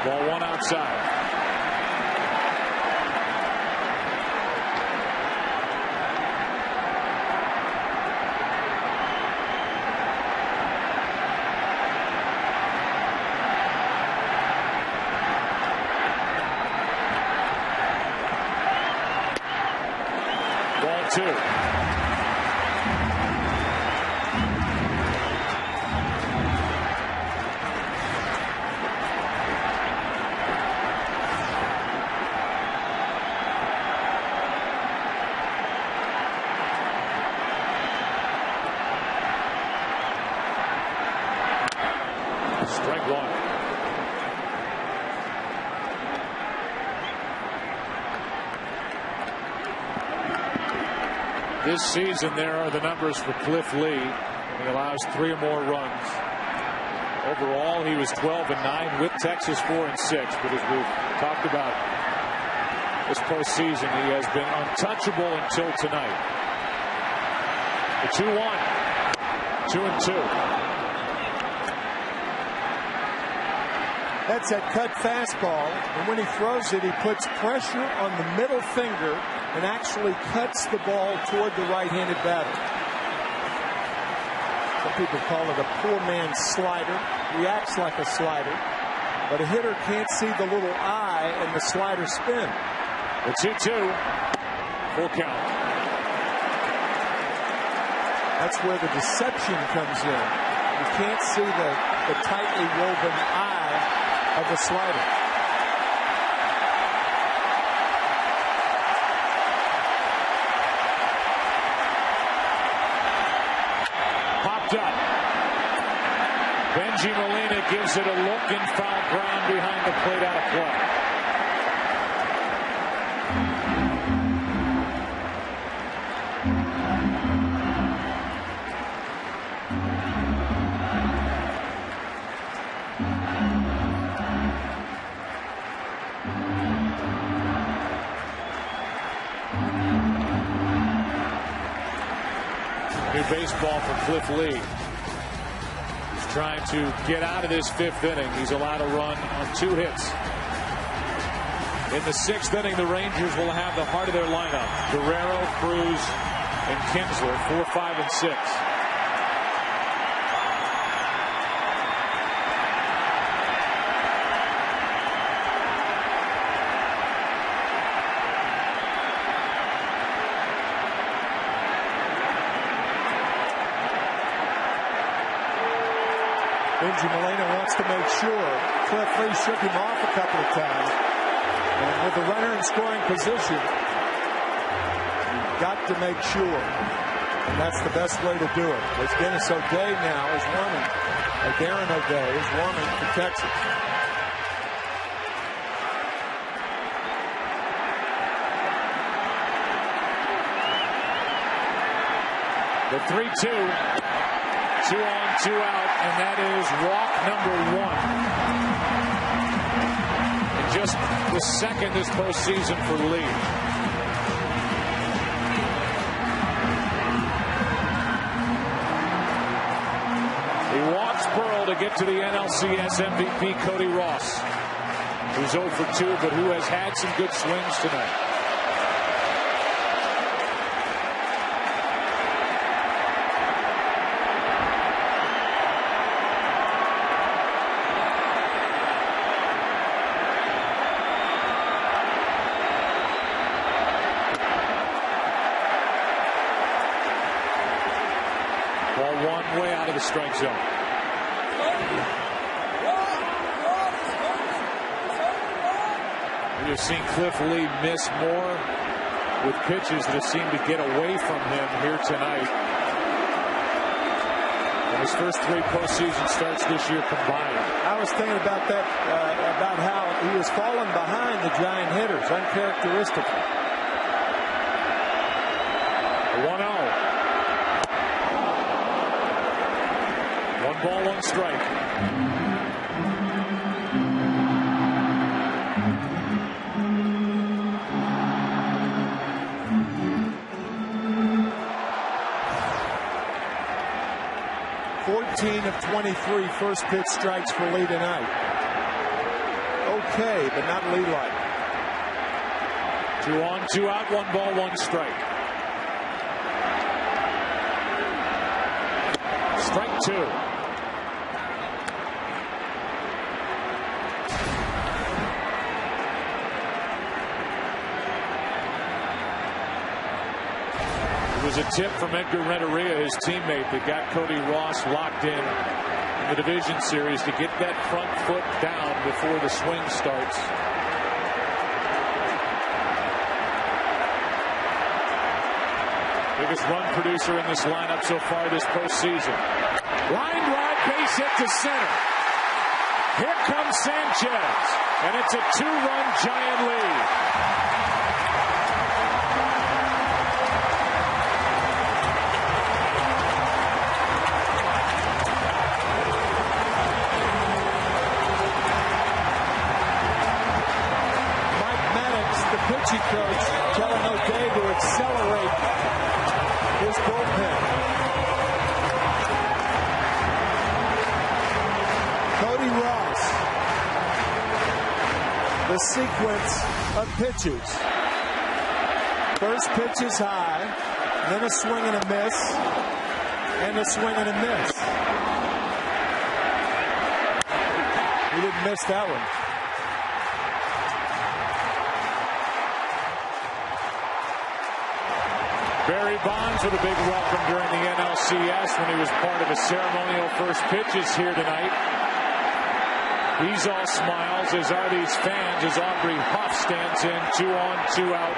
Ball 1 outside. Ball 2. Strike 1. This season, there are the numbers for Cliff Lee. He allows 3 or more runs. Overall, he was 12-9 with Texas 4-6. But as we've talked about this postseason, he has been untouchable until tonight. The 2-1, 2-2. That's that cut fastball, and when he throws it, he puts pressure on the middle finger and actually cuts the ball toward the right-handed batter. Some people call it a poor man's slider. Reacts like a slider, but a hitter can't see the little eye and the slider spin. The 2-2, full count. That's where the deception comes in. You can't see the tightly woven eye of the slider. Popped up. Benji Molina gives it a look in foul ground behind the plate, out of play. New baseball for Cliff Lee. He's trying to get out of this 5th inning. He's allowed a run on 2 hits. In the 6th inning, the Rangers will have the heart of their lineup: Guerrero, Cruz, and Kinsler, 4, 5, and 6. Benji Molina wants to make sure. Cliff Lee shook him off a couple of times. And with the runner in scoring position, you've got to make sure. And that's the best way to do it. As Dennis O'Day now is warming, or Darren O'Day is warming for Texas. The 3-2, 2 on, 2 out, and that is walk number 1. And just the second this postseason for Lee. He walks Pearl to get to the NLCS MVP Cody Ross, who's 0 for 2, but who has had some good swings tonight. Way out of the strike zone. We have seen Cliff Lee miss more with pitches that seem to get away from him here tonight. And his first 3 postseason starts this year combined. I was thinking about that, about how he has fallen behind the Giant hitters, uncharacteristically. 1-0. 1 ball, 1 strike. of 23 first pitch strikes for Lee tonight. Okay, but not Lee-like. 2 on, 2 out, 1 ball, 1 strike. Strike 2. It was a tip from Edgar Renteria, his teammate, that got Cody Ross locked in the division series to get that front foot down before the swing starts. Biggest run producer in this lineup so far this postseason. Line drive, base hit to center. Here comes Sanchez, and it's a 2-run Giant lead. Pitching coach telling O'Day to accelerate his bullpen. Cody Ross. The sequence of pitches. First pitch is high, then a swing and a miss, and a swing and a miss. He didn't miss that one. Barry Bonds with a big welcome during the NLCS when he was part of the ceremonial first pitches here tonight. He's all smiles, as are these fans, as Aubrey Huff stands in. 2 on, 2 out,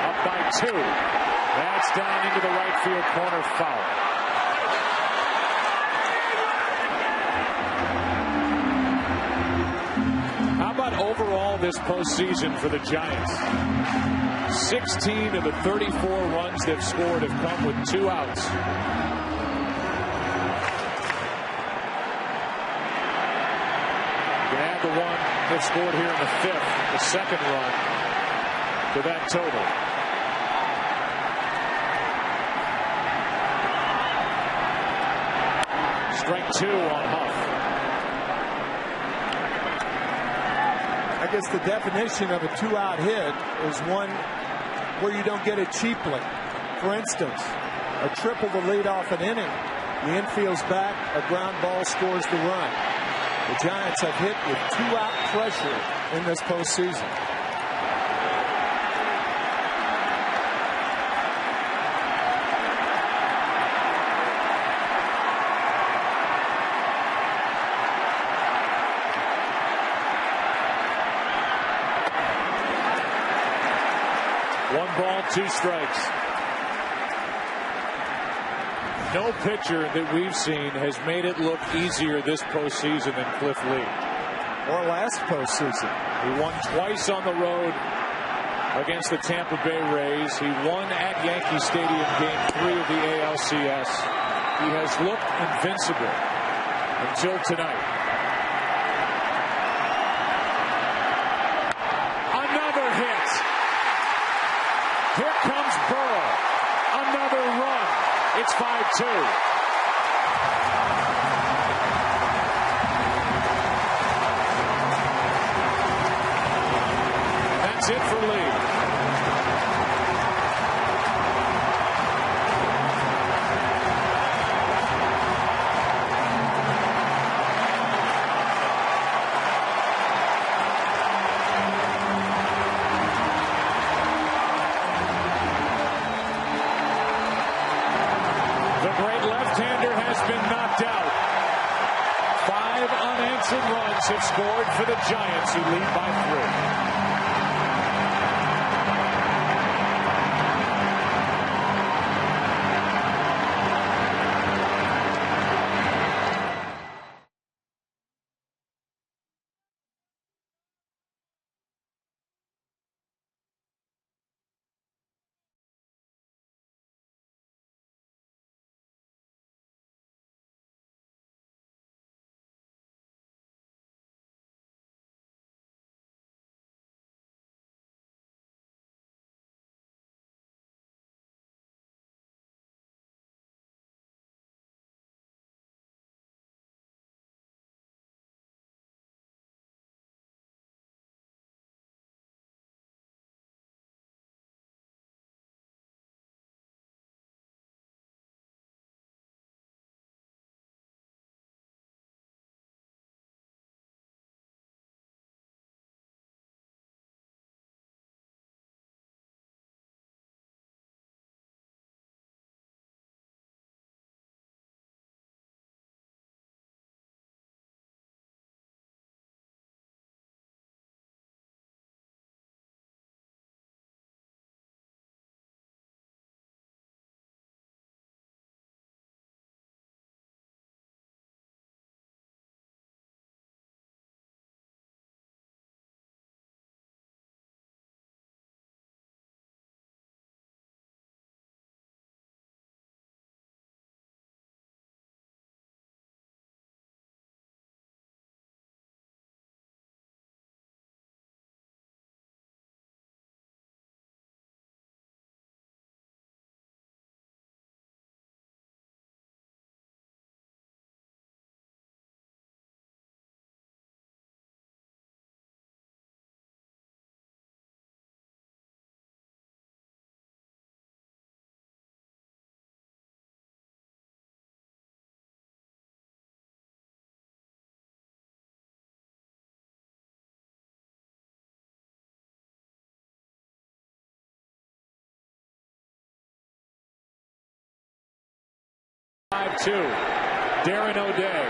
up by 2. That's down into the right field corner, foul. How about overall this postseason for the Giants? 16 of the 34 runs they've scored have come with 2 outs. You can add the one they've scored here in the 5th, the second run, to that total. Strike 2 on Huff. I guess the definition of a 2-out hit is one where you don't get it cheaply. For instance, a triple to lead off an inning. The infield's back, a ground ball scores the run. The Giants have hit with 2-out pressure in this postseason. 1 ball, 2 strikes. No pitcher that we've seen has made it look easier this postseason than Cliff Lee. Or last postseason. He won twice on the road against the Tampa Bay Rays. He won at Yankee Stadium Game 3 of the ALCS. He has looked invincible until tonight. Another hit. Here comes Burrow. Another run. It's 5-2. That's it for Lee. Have scored for the Giants, who lead by 3. Darren O'Day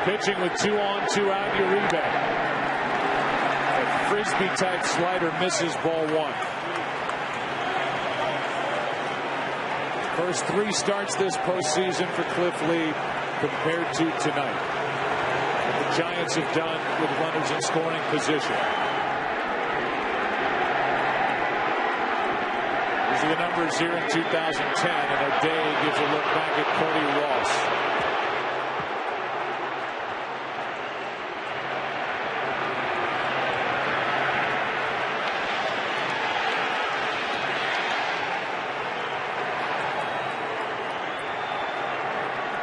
pitching with 2 on, 2 out. Uribe. A frisbee type slider misses ball 1. First 3 starts this postseason for Cliff Lee compared to tonight. What the Giants have done with runners in scoring position. These are the numbers here in 2010, and O'Day gives a look back at Cody Ross.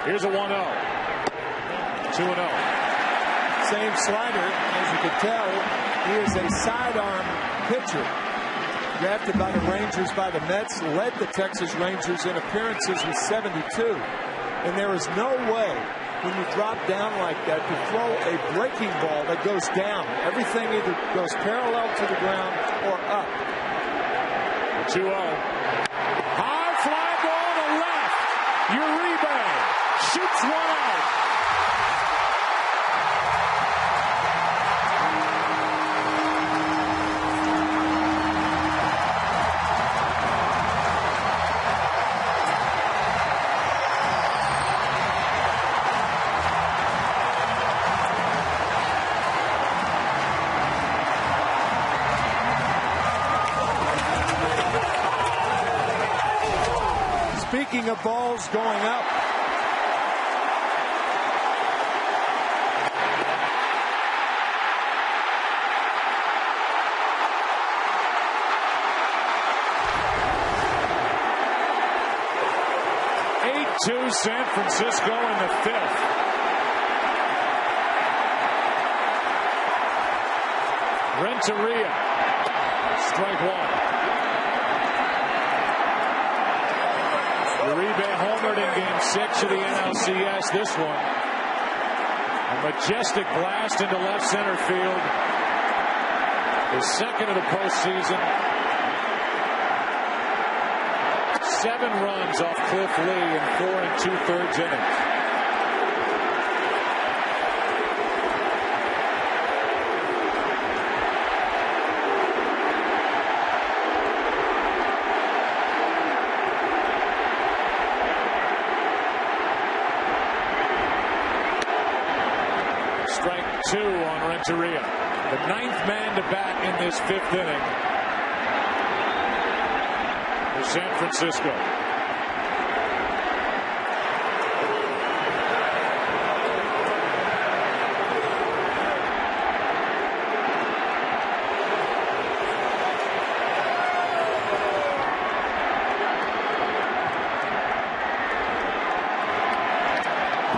Here's a 1-0. 2-0. Same slider, as you can tell. He is a sidearm pitcher. Drafted by the Rangers by the Mets, led the Texas Rangers in appearances with 72. And there is no way when you drop down like that to throw a breaking ball that goes down. Everything either goes parallel to the ground or up. 2-0. High fly ball to left. Uribe shoots one out. Speaking of balls going up, to San Francisco in the 5th. Renteria, strike one. Uribe homered in Game 6 of the NLCS. This one, a majestic blast into left center field. His second of the postseason. 7 runs off Cliff Lee in 4 2/3 innings. Strike 2 on Renteria. The 9th man to bat in this 5th inning. San Francisco.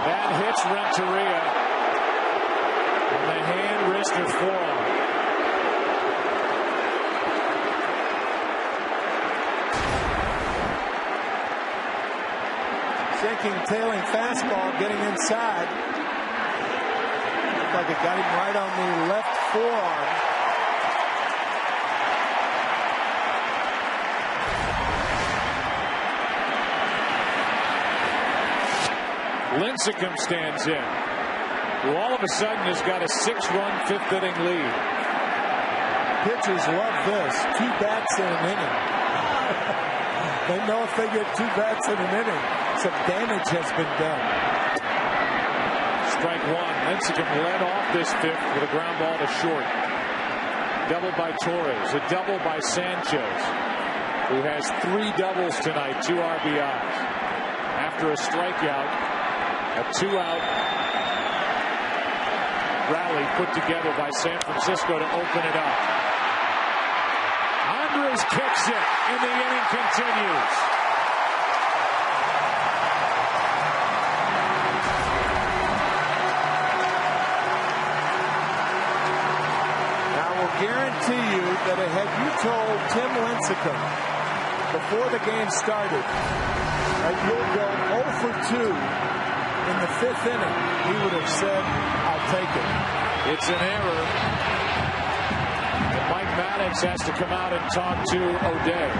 That hits Renteria on the hand, wrist, or forearm. Sinking, tailing fastball, getting inside. Looked like it got him right on the left forearm. Lincecum stands in, who all of a sudden has got a 6-run 5th inning lead. Pitchers love this. 2 bats in an inning. They know if they get 2 bats in an inning, some damage has been done. Strike one. Lincecum led off this 5th with a ground ball to short. Double by Torres. A double by Sanchez, who has 3 doubles tonight, 2 RBIs. After a strikeout, a 2-out rally put together by San Francisco to open it up. Andres kicks it, and the inning continues. I will guarantee you that had you told Tim Lincecum before the game started that you'll go 0 for 2 in the 5th inning, he would have said, I'll take it. It's an error. And Mike Maddox has to come out and talk to O'Day.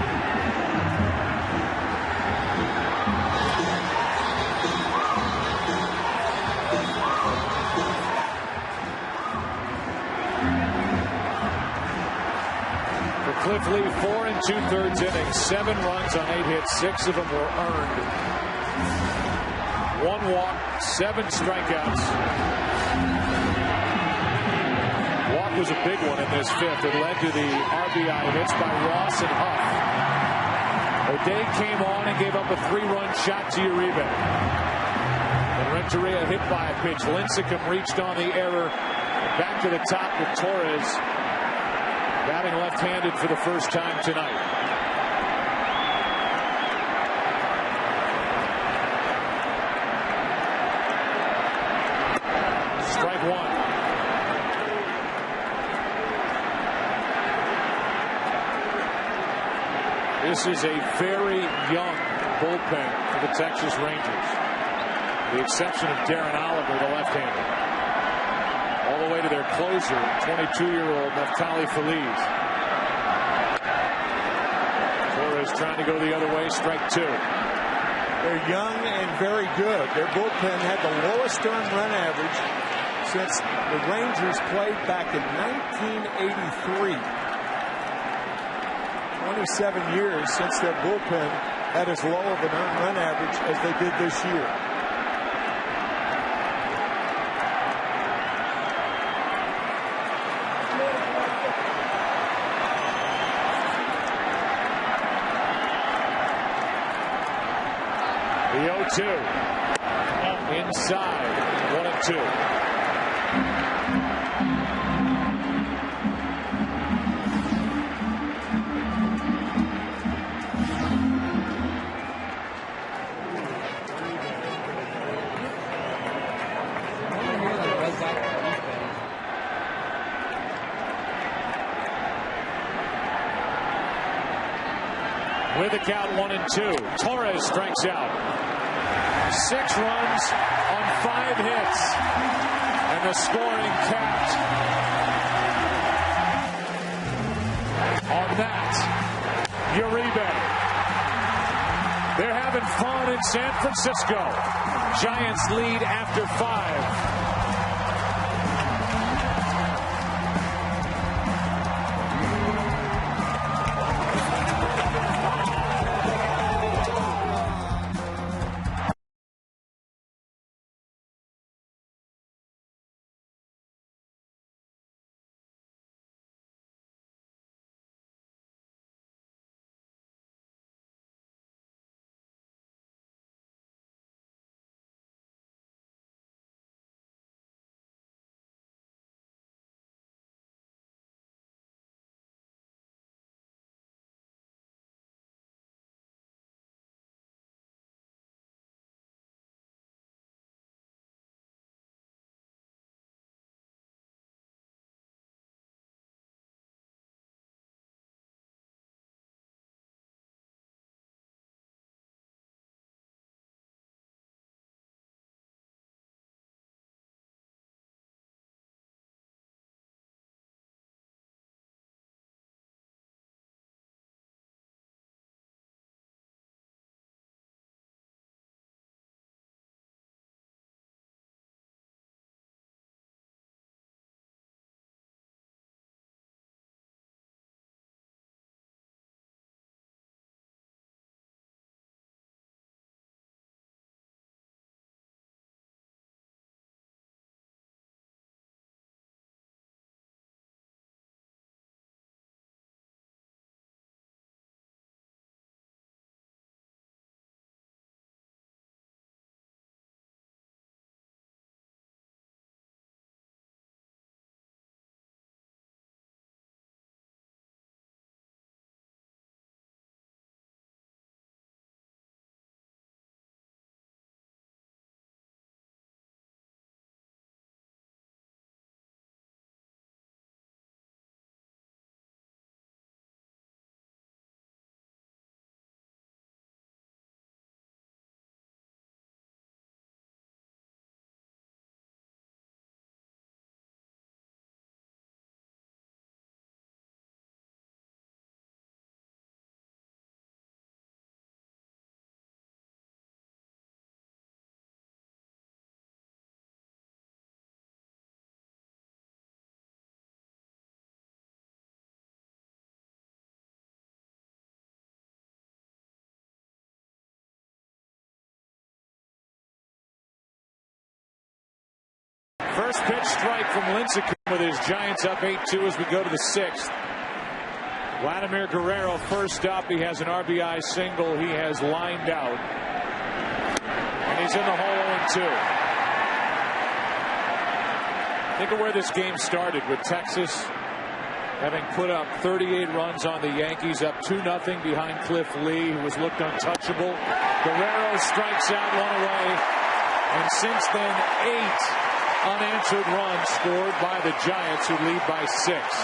For Cliff Lee, 4 2/3 innings, 7 runs on 8 hits, 6 of them were earned. 1 walk, 7 strikeouts. Walk was a big one in this 5th. It led to the RBI hits by Ross and Huff. O'Day came on and gave up a 3-run shot to Uribe. And Renteria hit by a pitch. Lincecum reached on the error. Back to the top with Torres. Batting left-handed for the first time tonight. Strike one. This is a very young bullpen for the Texas Rangers. The exception of Darren Oliver, the left-hander. All the way to their closer, 22-year-old Neftali Feliz. Torres trying to go the other way, strike 2. They're young and very good. Their bullpen had the lowest earned run average since the Rangers played back in 1983. 27 years since their bullpen had as low of an earned run average as they did this year. The 0-2. Inside. 1-2. With the count 1-2. Torres strikes out. 6 runs on 5 hits. And the scoring capped on that. Uribe. They're having fun in San Francisco. Giants lead after 5. First pitch strike from Lincecum with his Giants up 8-2 as we go to the 6th. Vladimir Guerrero first up. He has an RBI single. He has lined out. And he's in the hole 0-2. Think of where this game started with Texas having put up 38 runs on the Yankees, up 2-0 behind Cliff Lee, who was looked untouchable. Guerrero strikes out, 1 away. And since then, 8 unanswered runs scored by the Giants, who lead by 6.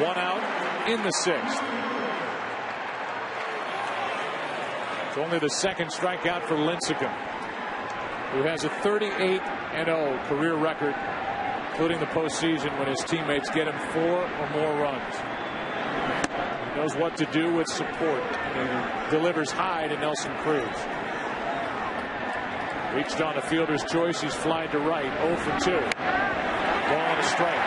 1 out in the 6th. It's only the 2nd strikeout for Lincecum, who has a 38-0 career record, including the postseason when his teammates get him 4 or more runs. He knows what to do with support. He delivers high to Nelson Cruz. Reached on a fielder's choice. He's flying to right. 0 for 2. Ball and a strike.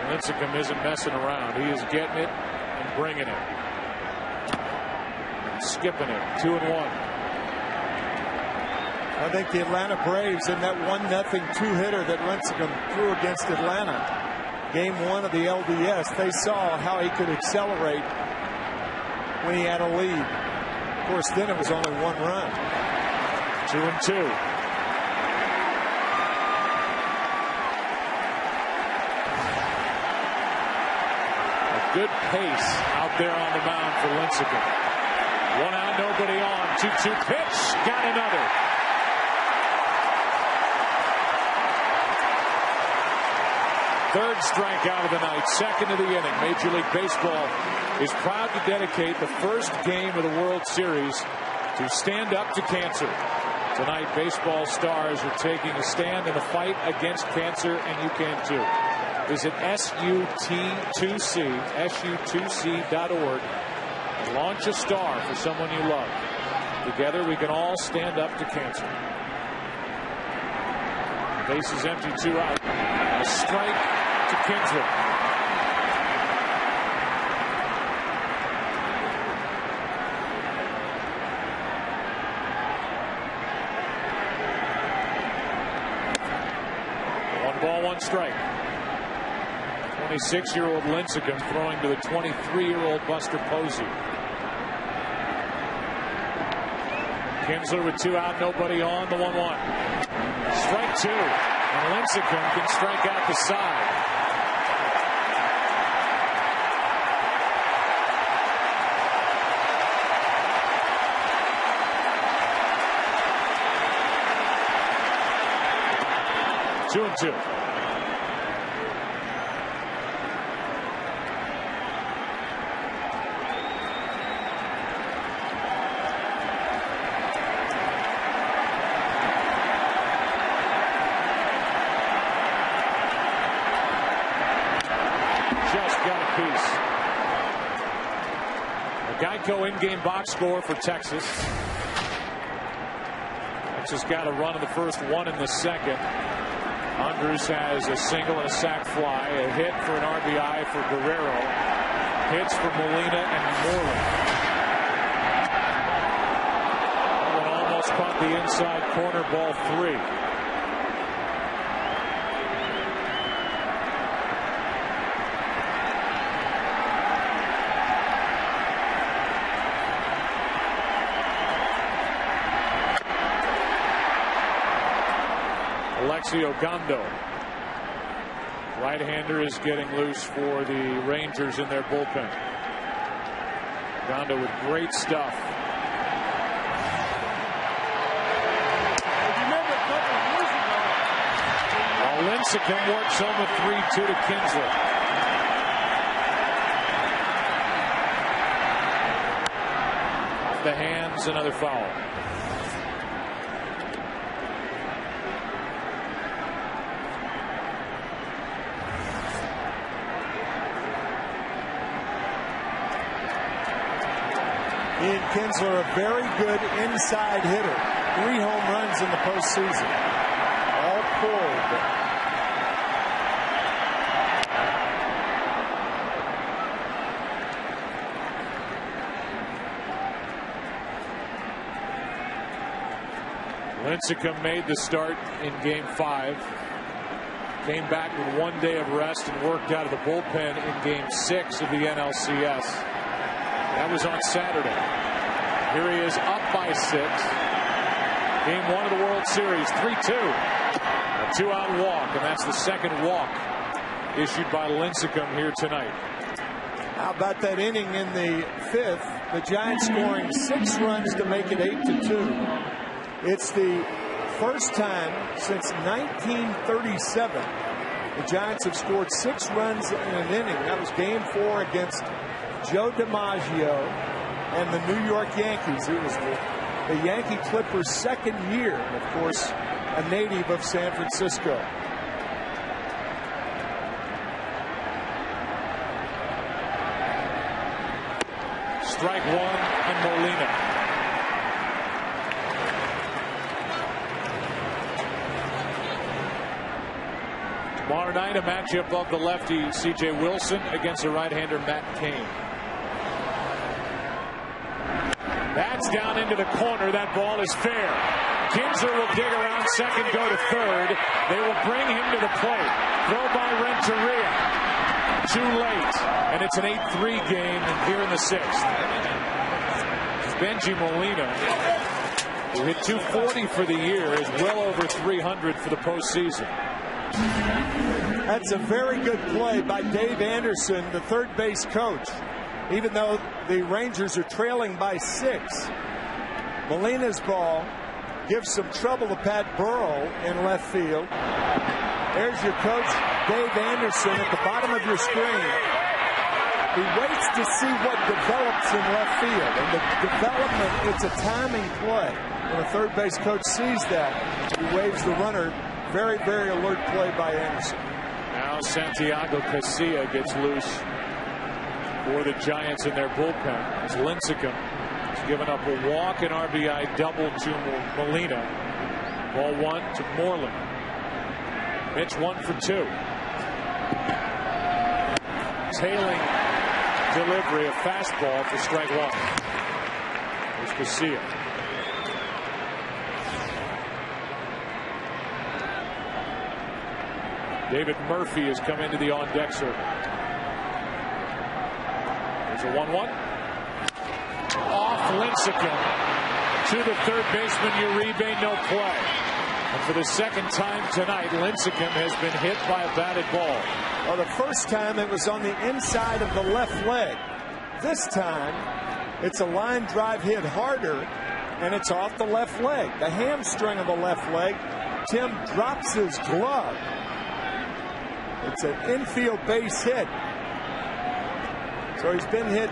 Lincecum isn't messing around. He is getting it and bringing it. And skipping it. 2-1. I think the Atlanta Braves in that 1-0 two-hitter that Lincecum threw against Atlanta, game 1 of the LDS, they saw how he could accelerate when he had a lead. Of course, then it was only 1 run. 2-2. Good pace out there on the mound for Lincecum. 1 out, nobody on. 2-2 pitch. Got another. Third strikeout of the night. Second of the inning. Major League Baseball is proud to dedicate the first game of the World Series to Stand Up to Cancer. Tonight, baseball stars are taking a stand in the fight against cancer, and you can too. Visit SUT2C.org and launch a star for someone you love. Together we can all stand up to cancer. Base is empty, 2 out. A strike to Kinsler. One ball, 1 strike. 26-year-old Lincecum throwing to the 23-year-old Buster Posey. Kinsler with 2 out, nobody on, the 1-1. Strike 2, and Lincecum can strike out the side. Two and 2. Geico in-game box score for Texas. Texas got a run in the first, 1 in the second. Andrews has a single and a sac fly. A hit for an RBI for Guerrero. Hits for Molina and Moreland. That one almost caught the inside corner, ball 3. Gondo. Right-hander is getting loose for the Rangers in their bullpen. Gondo with great stuff. While Lincecum works home a 3-2 to Kinsler. Off the hands, another foul. Ian Kinsler, a very good inside hitter. 3 home runs in the postseason. All pulled. Lincecum made the start in Game 5. Came back with 1 day of rest and worked out of the bullpen in Game 6 of the NLCS. That was on Saturday. Here he is up by 6. Game 1 of the World Series, 3-2. A 2-out walk, and that's the second walk issued by Lincecum here tonight. How about that inning in the 5th? The Giants scoring 6 runs to make it 8-2. It's the first time since 1937 the Giants have scored 6 runs in an inning. That was Game 4 against Joe DiMaggio and the New York Yankees. It was the Yankee Clippers' second year, and of course, a native of San Francisco. Strike 1 on Molina. Tomorrow night, a matchup of the lefty C.J. Wilson against the right-hander Matt Cain. That's down into the corner. That ball is fair. Kinsler will dig around second, go to third. They will bring him to the plate. Throw by Renteria. Too late. And it's an 8-3 game here in the 6th. Benji Molina, who hit 240 for the year, is well over 300 for the postseason. That's a very good play by Dave Anderson, the third base coach. Even though the Rangers are trailing by 6, Molina's ball gives some trouble to Pat Burrell in left field. There's your coach, Dave Anderson, at the bottom of your screen. He waits to see what develops in left field. And the development, it's a timing play. When a third base coach sees that, he waves the runner. Very, very alert play by Anderson. Now Santiago Casilla gets loose for the Giants in their bullpen as Lincecum has given up a walk and RBI double to Molina. Ball 1 to Moreland. Mitch 1 for 2. Tailing delivery, a fastball for strike 1. There's Casilla. David Murphy has come into the on-deck circle. There's a 1-1. Off Lincecum to the third baseman Uribe, no play. And for the second time tonight, Lincecum has been hit by a batted ball. Well, the first time it was on the inside of the left leg. This time, it's a line drive hit harder, and it's off the left leg. The hamstring of the left leg. Tim drops his glove. It's an infield base hit. So he's been hit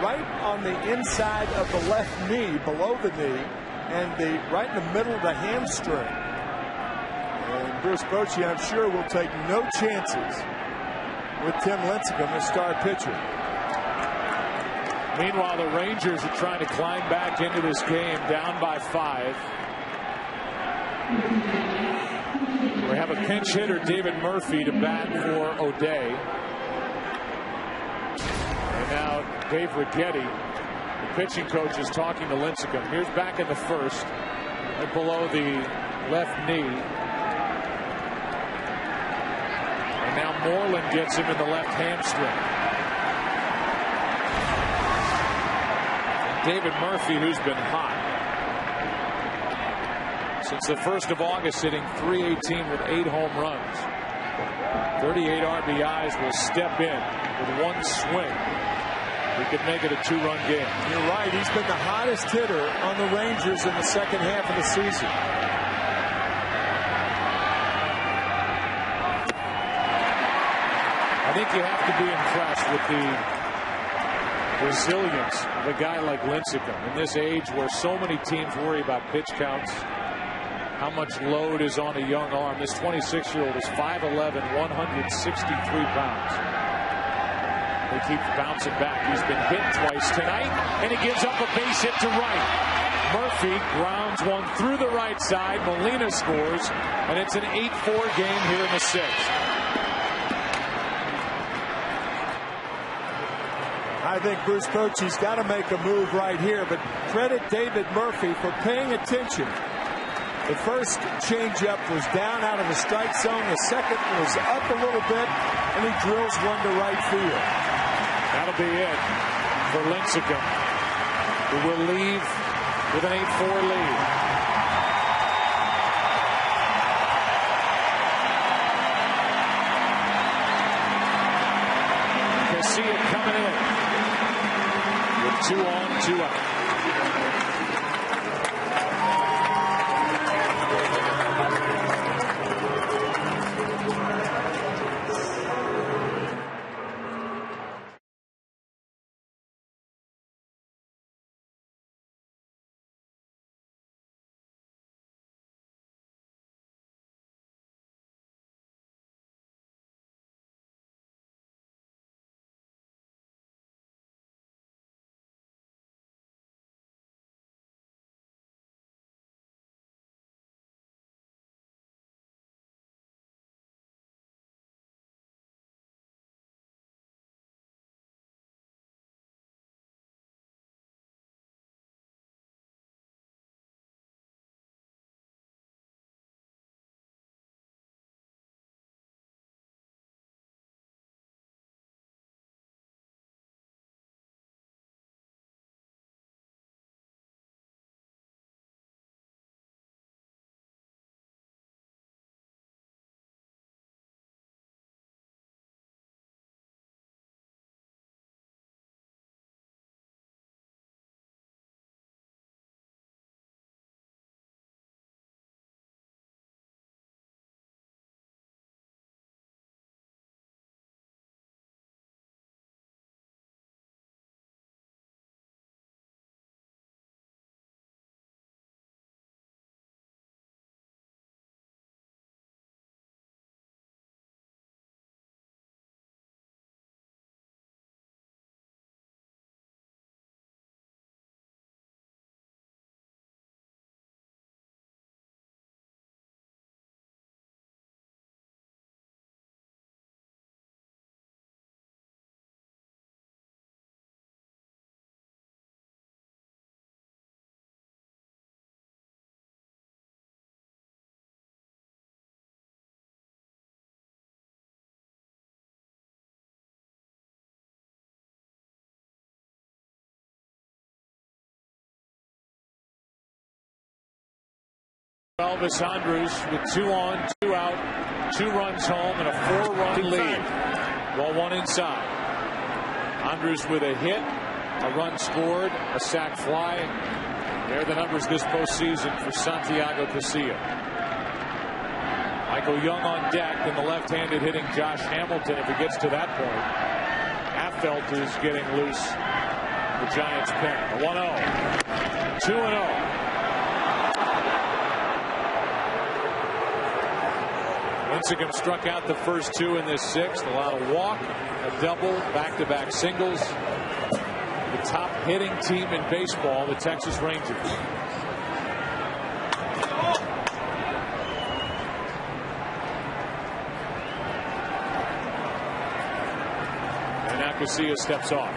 right on the inside of the left knee, below the knee, and right in the middle of the hamstring. And Bruce Bochy, I'm sure, will take no chances with Tim Lincecum, the star pitcher. Meanwhile, the Rangers are trying to climb back into this game, down by 5. We have a pinch hitter, David Murphy, to bat for O'Day. And now Dave Righetti, the pitching coach, is talking to Lincecum. Here's back in the first, right below the left knee. And now Moreland gets him in the left hamstring. David Murphy, who's been hot since the 1st of August, hitting .318 with 8 home runs. 38 RBIs, will step in with 1 swing. He could make it a 2-run game. You're right. He's been the hottest hitter on the Rangers in the second half of the season. I think you have to be impressed with the resilience of a guy like Lincecum in this age where so many teams worry about pitch counts. How much load is on a young arm. This 26-year-old is 5'11", 163 pounds. He keeps bouncing back. He's been hit twice tonight, and he gives up a base hit to right. Murphy grounds one through the right side. Molina scores, and it's an 8-4 game here in the 6th. I think Bruce Bochy's got to make a move right here, but credit David Murphy for paying attention. The first changeup was down out of the strike zone. The second was up a little bit, and he drills one to right field. That'll be it for Lincecum, who will leave with an 8-4 lead. Casilla coming in with 2 on, 2 out. Elvis Andrus with 2 on, 2 out, 2 runs home, and a 4-run lead. Ball 1 inside. Andrus with a hit, a run scored, a sac fly. There are the numbers this postseason for Santiago Casilla. Michael Young on deck, and the left-handed hitting Josh Hamilton. If it gets to that point, Affelt is getting loose. The Giants pen. 1-0. 2-0. Lincecum struck out the first 2 in this 6th. Allowed a walk, a double, back-to-back singles. The top hitting team in baseball, the Texas Rangers. And now Casilla steps off.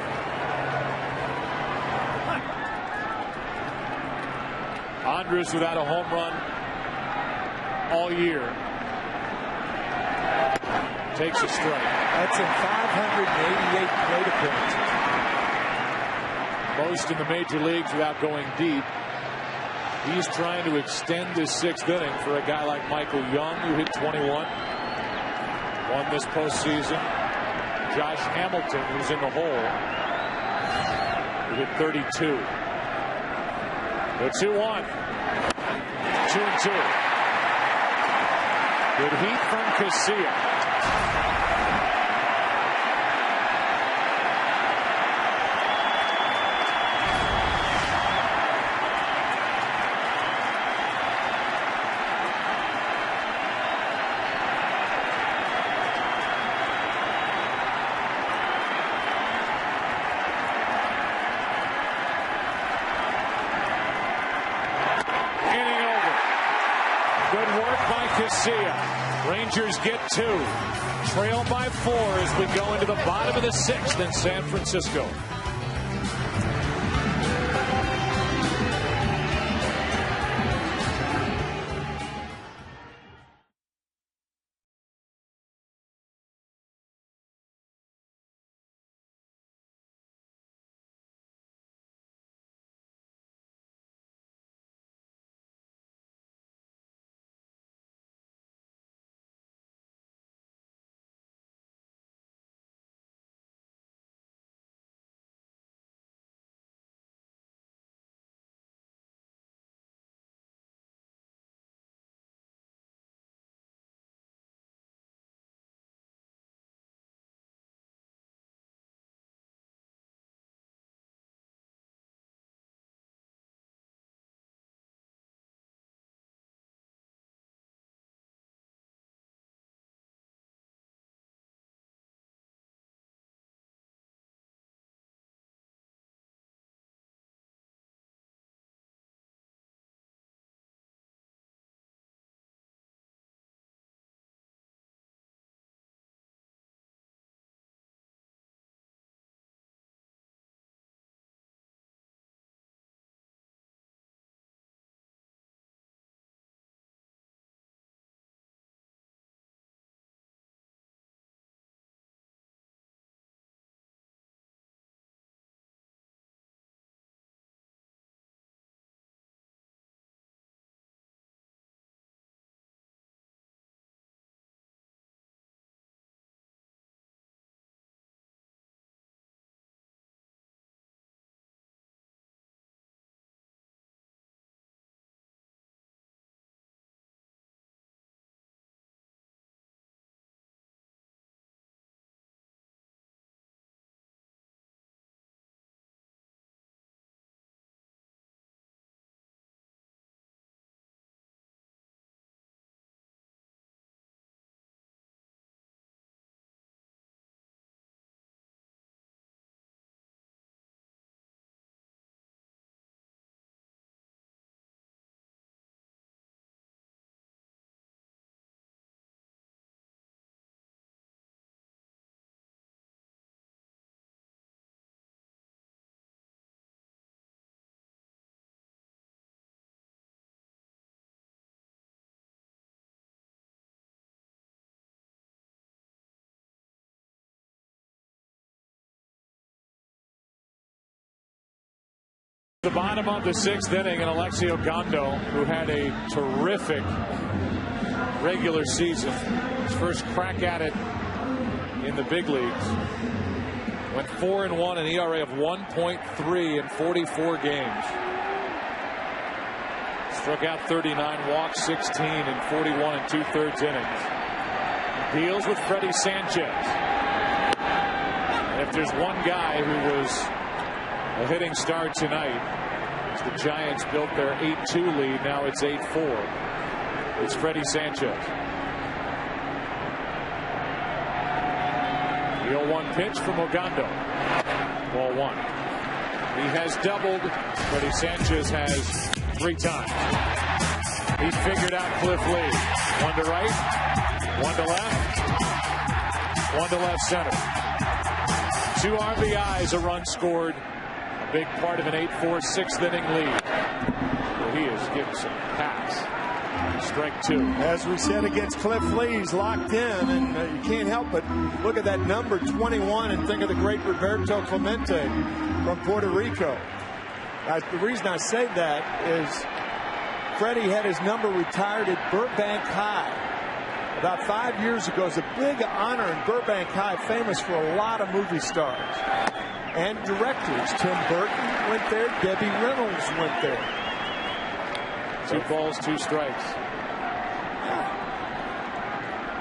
Andrus without a home run all year. Takes a strike. That's in 588 plate appearances. Most in the major leagues without going deep. He's trying to extend this 6th inning for a guy like Michael Young, who hit 21. Won this postseason. Josh Hamilton, who's in the hole, who hit 32. The 2-1. 2-2. Good heat from Casilla. Good work by Casilla. Rangers get 2. Trail by 4 as we go into the bottom of the 6th in San Francisco. the bottom of the 6th inning, and Alexi Ogando, who had a terrific regular season, his first crack at it in the big leagues, went 4-1, an ERA of 1.3 in 44 games. Struck out 39, walked 16 in 41 2/3 innings. Deals with Freddie Sanchez. And if there's one guy who was a hitting star tonight, as the Giants built their 8-2 lead, now it's 8-4. It's Freddie Sanchez. The 0-1 pitch from Ogando. Ball 1. He has doubled. Freddie Sanchez has 3 times. He figured out Cliff Lee. 1 to right, 1 to left, 1 to left center. 2 RBIs, a run scored. A big part of an 8-4 6th inning lead. Well, he is getting some packs. Strike 2. As we said against Cliff Lee, he's locked in, and you can't help but look at that number 21 and think of the great Roberto Clemente from Puerto Rico. The reason I say that is Freddie had his number retired at Burbank High about 5 years ago. It's a big honor in Burbank High, famous for a lot of movie stars and directors. Tim Burton went there. Debbie Reynolds went there. 2 balls, 2 strikes.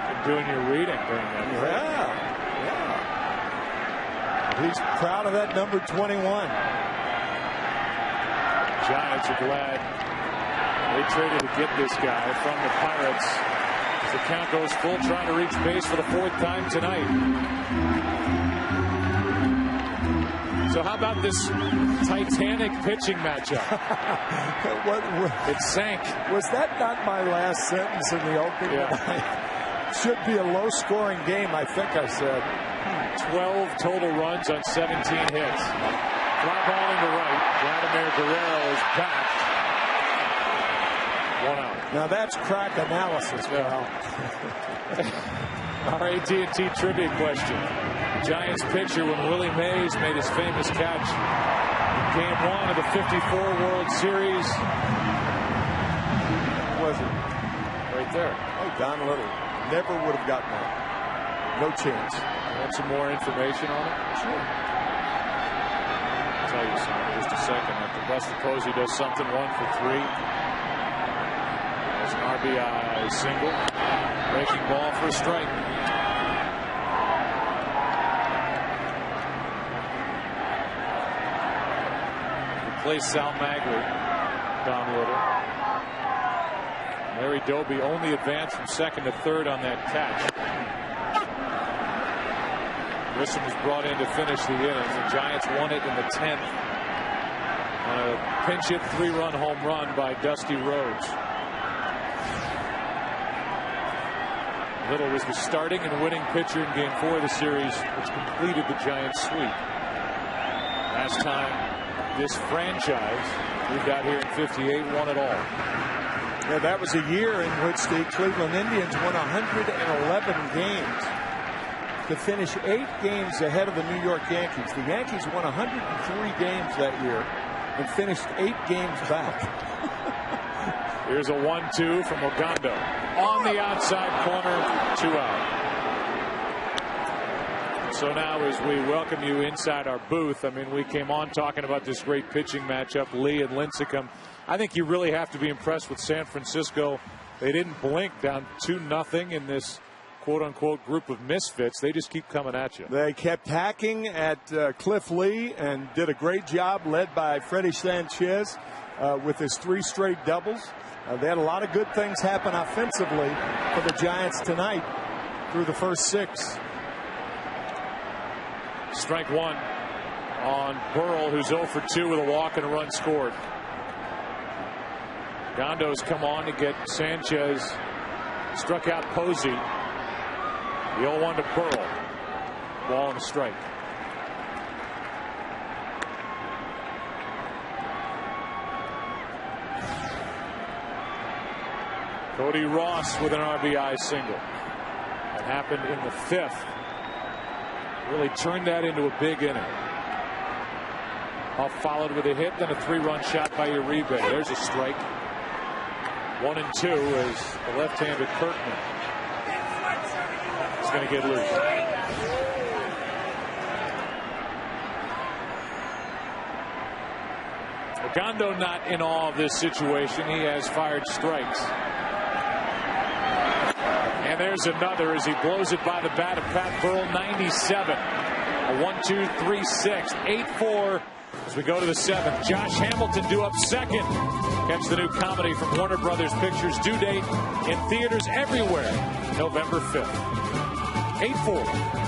Been doing your reading during that. Yeah. He's proud of that number 21. Giants are glad they traded to get this guy from the Pirates. As the count goes full, trying to reach base for the 4th time tonight. So how about this titanic pitching matchup? It sank. Was that not my last sentence in the opening? Yeah. Should be a low-scoring game, I think I said. 12 total runs on 17 hits. Fly ball into right. Vladimir Guerrero is back. 1 out. Now that's crack analysis, pal. Our AT&T trivia question. The Giants pitcher when Willie Mays made his famous catch in Game 1 of the '54 World Series. Was it? Right there. Oh, Don Little. Never would have gotten that. No chance. You want some more information on it? Sure. I'll tell you some in just a second. After Buster Posey does something 1 for 3. There's an RBI single. Breaking ball for a strike. Replace Sal Magri. Don Little. Larry Doby only advanced from 2nd to 3rd on that catch. Grissom was brought in to finish the inning. The Giants won it in the 10th on a pinch hit 3-run home run by Dusty Rhodes. Little was the starting and winning pitcher in Game 4 of the series, which completed the Giants' sweep. Last time this franchise moved out here in '58 won it all. Yeah, that was a year in which the Cleveland Indians won 111 games to finish 8 games ahead of the New York Yankees. The Yankees won 103 games that year and finished 8 games back. Here's a 1-2 from Ogando. On the outside corner, 2 out. So now as we welcome you inside our booth, I mean, we came on talking about this great pitching matchup, Lee and Lincecum. I think you really have to be impressed with San Francisco. They didn't blink, down 2-0 in this quote-unquote group of misfits. They just keep coming at you. They kept hacking at Cliff Lee and did a great job, led by Freddie Sanchez with his 3 straight doubles. They had a lot of good things happen offensively for the Giants tonight through the first 6. Strike 1 on Burrell, who's 0 for 2 with a walk and a run scored. Gondo's come on to get Sanchez. Struck out Posey. The 0-1 to Burrell. Ball and a strike. Cody Ross with an RBI single. That happened in the 5th. Really turned that into a big inning. Followed with a hit, then a 3-run shot by Uribe. There's a strike. 1 and 2 as the left-handed Kirkman is going to get loose. Ogando not in awe of this situation. He has fired strikes. And there's another as he blows it by the bat of Pat Burrell. 97. A 1-2-3-6. 8-4 as we go to the 7th. Josh Hamilton due up second. Catch the new comedy from Warner Brothers Pictures. Due date in theaters everywhere. November 5th. 8-4.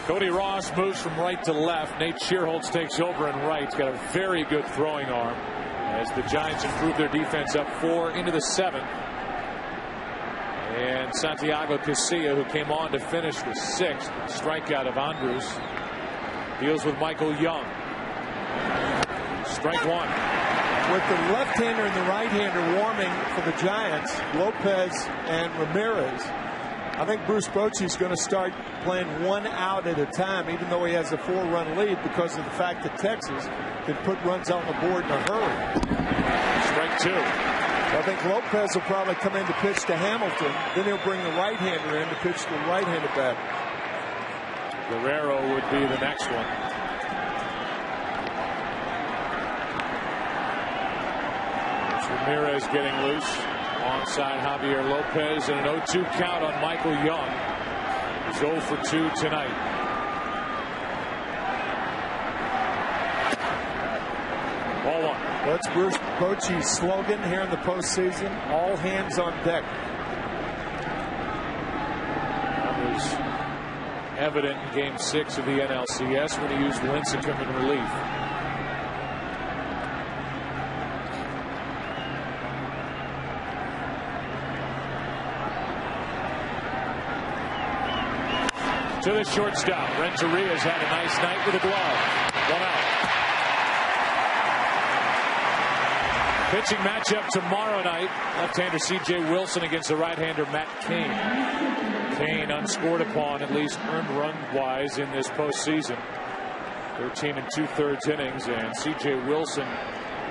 Cody Ross moves from right to left. Nate Shearholtz takes over in right. He's got a very good throwing arm as the Giants improve their defense up 4 into the 7th. And Santiago Casilla, who came on to finish the 6th strikeout of Andrus, deals with Michael Young. Strike 1. With the left-hander and the right-hander warming for the Giants, Lopez and Ramirez, I think Bruce Bochy's going to start playing 1 out at a time, even though he has a 4-run lead, because of the fact that Texas can put runs on the board in a hurry. Strike 2. I think Lopez will probably come in to pitch to Hamilton. Then he'll bring the right-hander in to pitch to the right-handed batter. Guerrero would be the next one. Ramirez getting loose. Onside Javier Lopez and an 0-2 count on Michael Young. He's 0 for 2 tonight. Ball 1. That's Bruce Bochy's slogan here in the postseason. All hands on deck. That was evident in Game 6 of the NLCS when he used Lincecum in relief. To the shortstop. Renteria's had a nice night with a glove. 1 out. Pitching matchup tomorrow night. Left-hander C.J. Wilson against the right-hander Matt Cain. Cain unscored upon, at least earned run-wise, in this postseason. 13 2/3 innings, and C.J. Wilson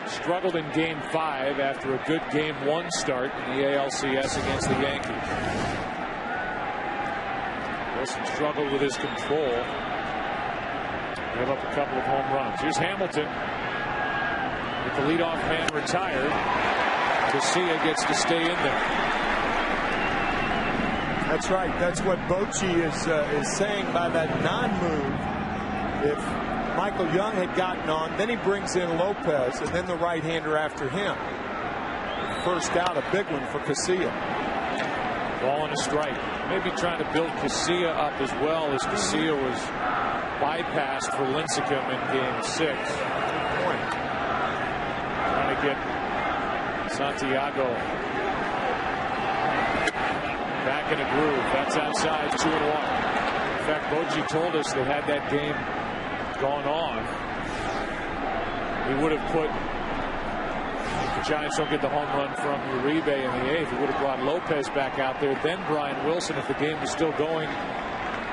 struggled in Game 5 after a good Game 1 start in the ALCS against the Yankees. Wilson struggled with his control. Gave up a couple of home runs. Here's Hamilton. With the leadoff man retired, Casilla gets to stay in there. That's right. That's what Bochy is saying by that non-move. If Michael Young had gotten on, then he brings in Lopez, and then the right-hander after him. First out, a big one for Casilla. Ball and a strike. Maybe trying to build Casilla up as well, as Casilla was bypassed for Lincecum in Game 6. Good point. Trying to get Santiago back in a groove. That's outside, 2-1. In fact, Bochy told us that had that game gone on, he would have put, if the Giants don't get the home run from Uribe in the 8th, he would have brought Lopez back out there, then Brian Wilson. If the game was still going,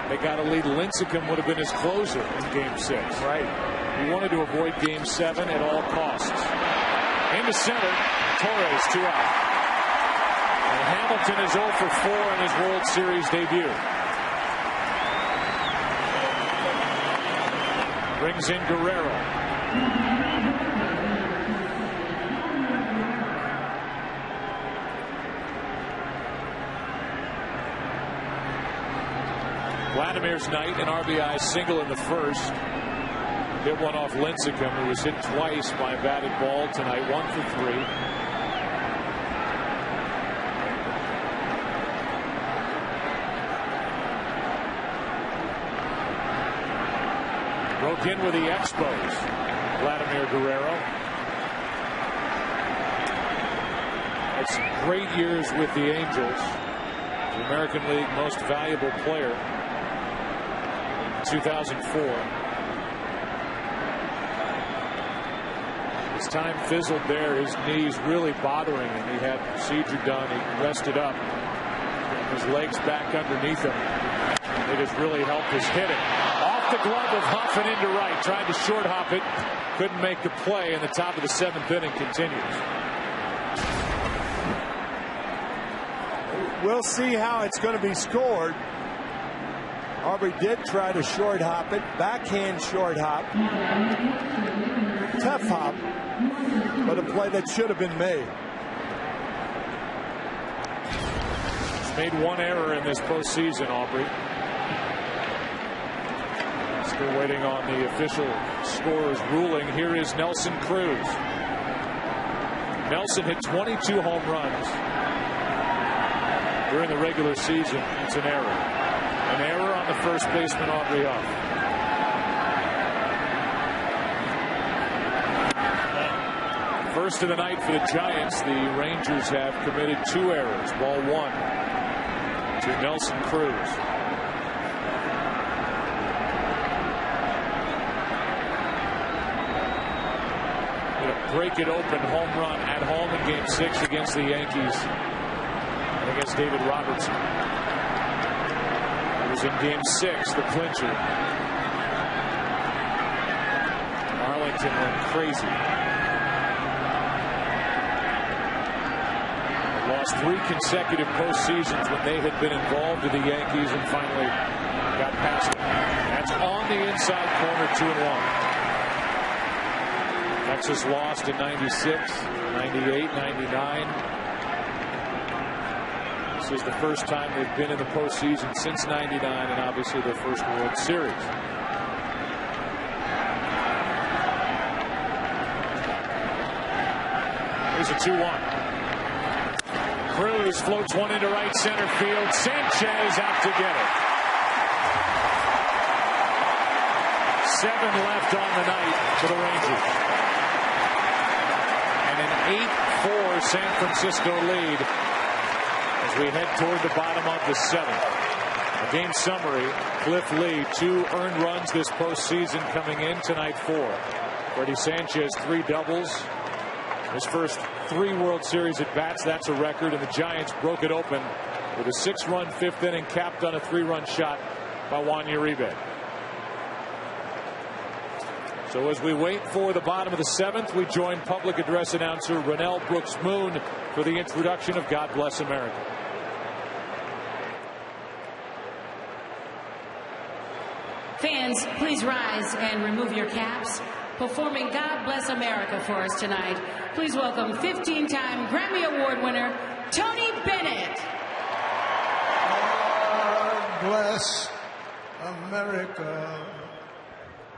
they got a lead. Lincecum would have been his closer in Game 6. Right. He wanted to avoid Game 7 at all costs. Into center, Torres 2 out. And Hamilton is 0 for 4 in his World Series debut. Brings in Guerrero. Vladimir's night, an RBI single in the first. Hit one off Lincecum, who was hit twice by a batted ball tonight, 1 for 3. Broke in with the Expos, Vladimir Guerrero. Had some great years with the Angels. The American League most valuable player in 2004. His time fizzled there. His knees really bothering him. He had procedure done. He rested up. His legs back underneath him. It has really helped his hitting. Off the glove of Huff and into right. Tried to short hop it. Couldn't make the play. And the top of the 7th inning continues. We'll see how it's going to be scored. Aubrey did try to short hop it. Backhand short hop. Tough hop. But a play that should have been made. He's made one error in this postseason, Aubrey. Still waiting on the official scorer's ruling. Here is Nelson Cruz. Nelson hit 22 home runs during the regular season. It's an error. An error on the first baseman, Aubrey Huff. First of the night for the Giants. The Rangers have committed 2 errors. Ball 1 to Nelson Cruz. Break it open home run at home in Game 6 against the Yankees and against David Robertson. It was in Game 6, the clincher. Arlington went crazy. They lost 3 consecutive postseasons when they had been involved with the Yankees and finally got past them. That's on the inside corner, 2-1. Texas lost in 96, 98, 99. This is the first time they've been in the postseason since 99 and obviously their first World Series. Here's a 2-1. Cruz floats one into right center field. Sanchez out to get it. 7 left on the night for the Rangers. An 8-4 San Francisco lead as we head toward the bottom of the 7th. A game summary. Cliff Lee, 2 earned runs this postseason coming in tonight. 4. Freddie Sanchez, 3 doubles. His first 3 World Series at bats, that's a record, and the Giants broke it open with a 6-run 5th inning capped on a 3-run shot by Juan Uribe. So as we wait for the bottom of the 7th, we join public address announcer Ronnell Brooks Moon for the introduction of God Bless America. Fans, please rise and remove your caps. Performing God Bless America for us tonight, please welcome 15-time Grammy Award winner, Tony Bennett. God bless America,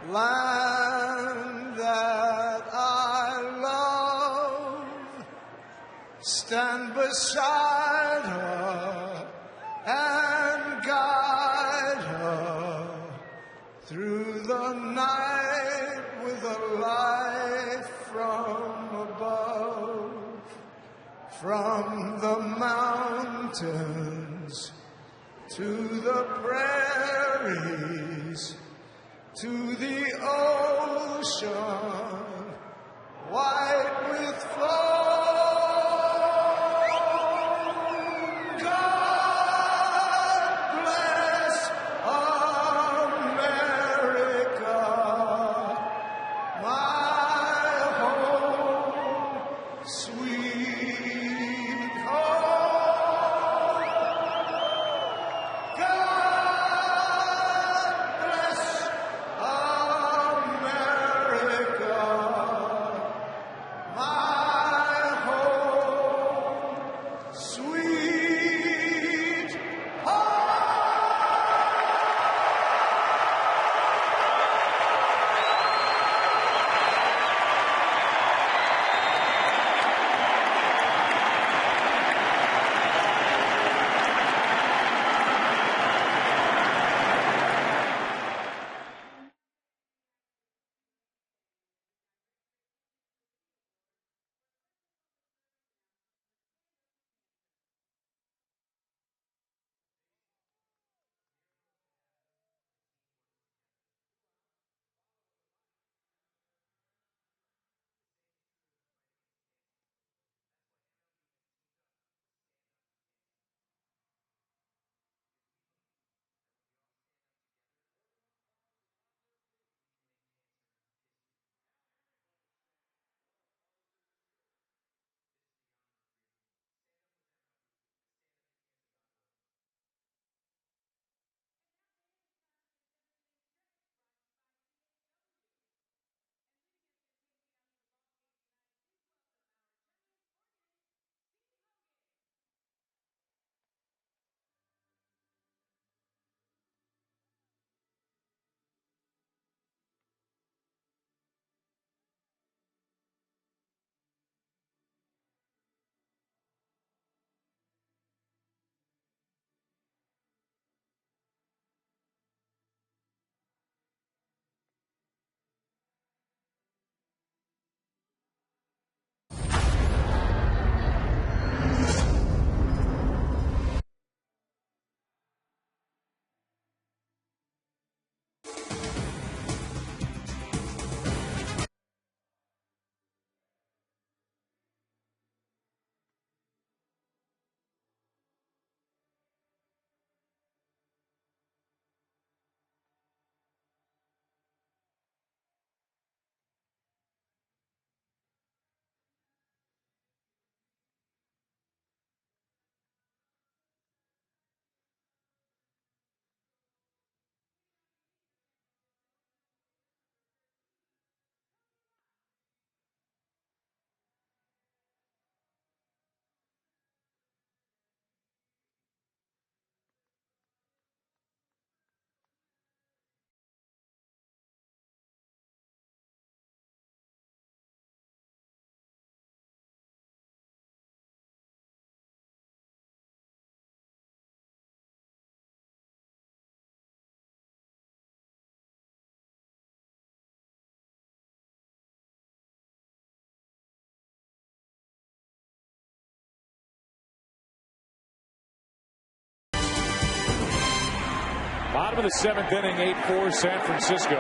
land that I love. Stand beside her and guide her through the night with a light from above, from the mountains to the prairies, to the ocean, white with foam. God bless America, my home, sweet home. God bless America, my home, sweet home. Bottom of the 7th inning, 8-4 San Francisco.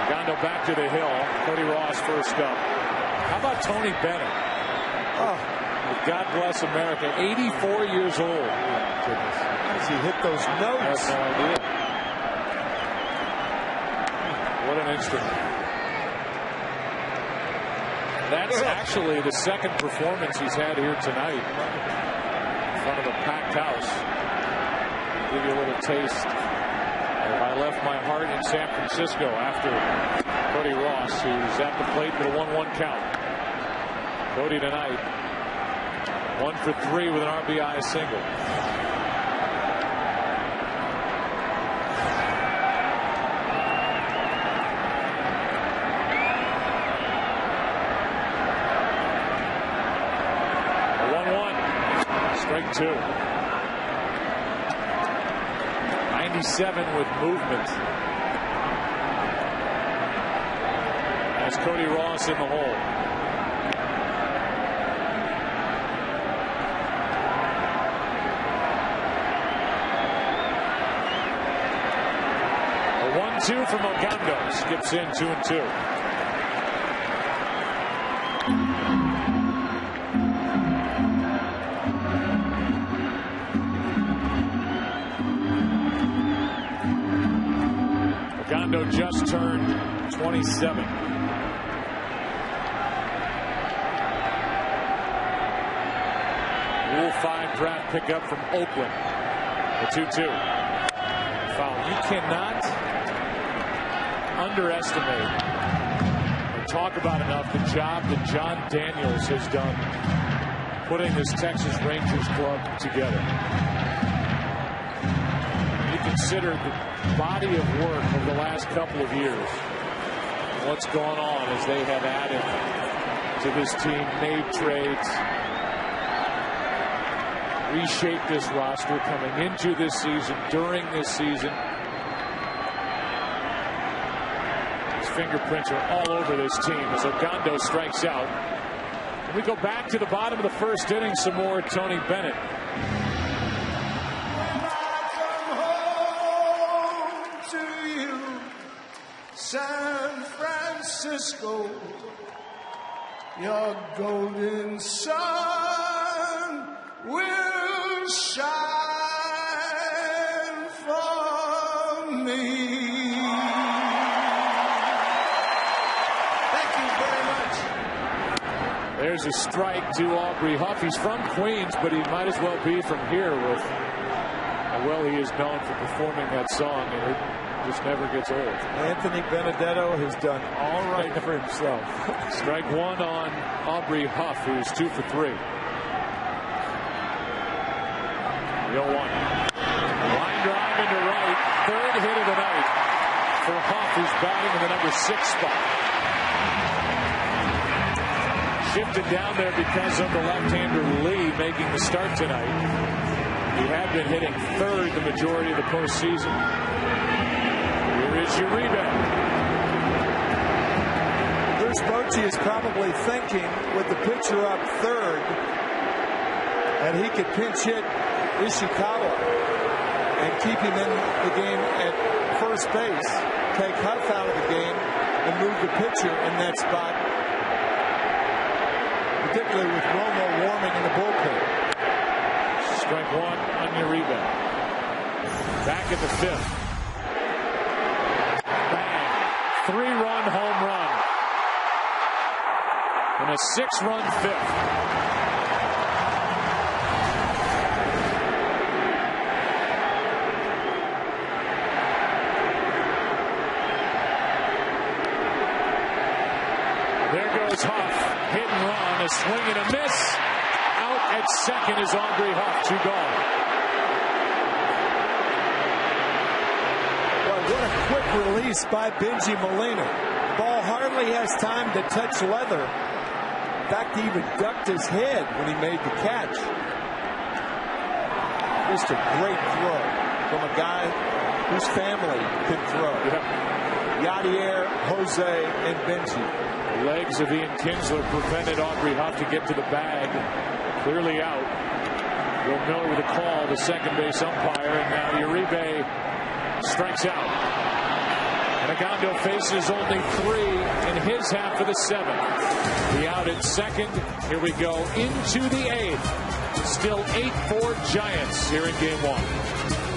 Gondo back to the hill. Cody Ross first up. How about Tony Bennett? Oh. God bless America. 84 years old. Goodness. How does he hit those notes? I have no idea. What an instrument. That's actually the second performance he's had here tonight in front of a packed house. I'll give you a little taste. I left my heart in San Francisco after Cody Ross, who's at the plate with a 1-1 count. Cody tonight, 1 for 3 with an RBI single. Strike 2. 97 with movement. As Cody Ross in the hole. A 1-2 from Ogando. Skips in 2-2. Just turned 27. Rule 5 draft pickup from Oakland. The 2-2. Foul. You cannot underestimate or talk about enough the job that John Daniels has done putting this Texas Rangers club together. You consider the body of work of the last couple of years, what's going on as they have added to this team, made trades, reshaped this roster coming into this season, during this season. His fingerprints are all over this team as Ogando strikes out. And we go back to the bottom of the first inning, some more Tony Bennett. San Francisco, your golden sun will shine for me. Thank you very much. There's a strike to Aubrey Huff. He's from Queens, but he might as well be from here with how well he is known for performing that song. And it just never gets old. Anthony Benedetto has done all right for himself. Strike 1 on Aubrey Huff, who's 2 for 3. 0-1. Line drive into right. Third hit of the night for Huff, who's batting in the number 6 spot. Shifted down there because of the left-hander Lee making the start tonight. He had been hitting third the majority of the postseason. Is Uribe. Bruce Bochy is probably thinking with the pitcher up third that he could pinch hit Ishikawa and keep him in the game at first base, take Huff out of the game and move the pitcher in that spot, particularly with Romo warming in the bullpen. Strike 1 on Uribe. Back in the 5th. 3-run home run and a 6-run 5th. There goes Huff, hit and run, a swing and a miss. Out at second is Aubrey Huff, 2 gone. What a quick release by Benji Molina. Ball hardly has time to touch leather. In fact, he even ducked his head when he made the catch. Just a great throw from a guy whose family can throw. Yadier, Jose, and Benji. The legs of Ian Kinsler prevented Aubrey Huff to get to the bag. Clearly out. Will Miller with a call, the second base umpire, and now Uribe strikes out. And Elizondo faces only 3 in his half of the 7th. The out at second. Here we go into the 8th. Still 8-4 Giants here in game 1.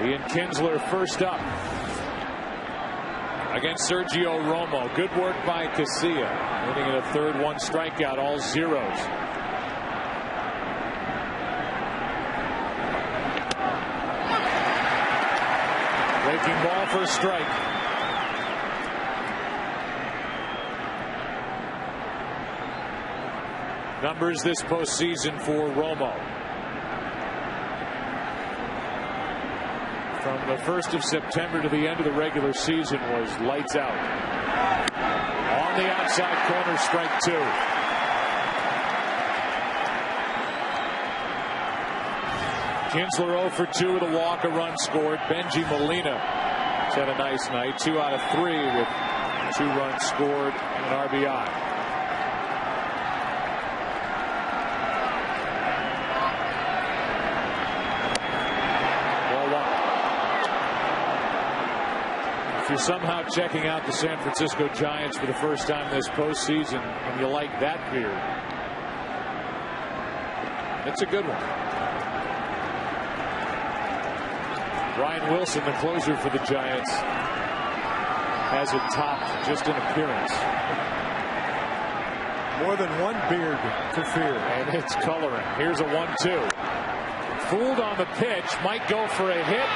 Ian Kinsler first up against Sergio Romo. Good work by Casilla. Hitting it a 3rd, 1 strikeout, all zeros. Breaking ball for a strike. Numbers this postseason for Romo. From the 1st of September to the end of the regular season was lights out. On the outside corner, strike 2. Kinsler 0 for 2 with a walk, a run scored. Benji Molina has had a nice night. 2 out of 3 with 2 runs scored and an RBI. If you're somehow checking out the San Francisco Giants for the first time this postseason and you like that beard, it's a good one. Ryan Wilson, the closer for the Giants, has it topped just in appearance. More than one beard to fear. And it's coloring. Here's a 1-2. Fooled on the pitch, might go for a hit.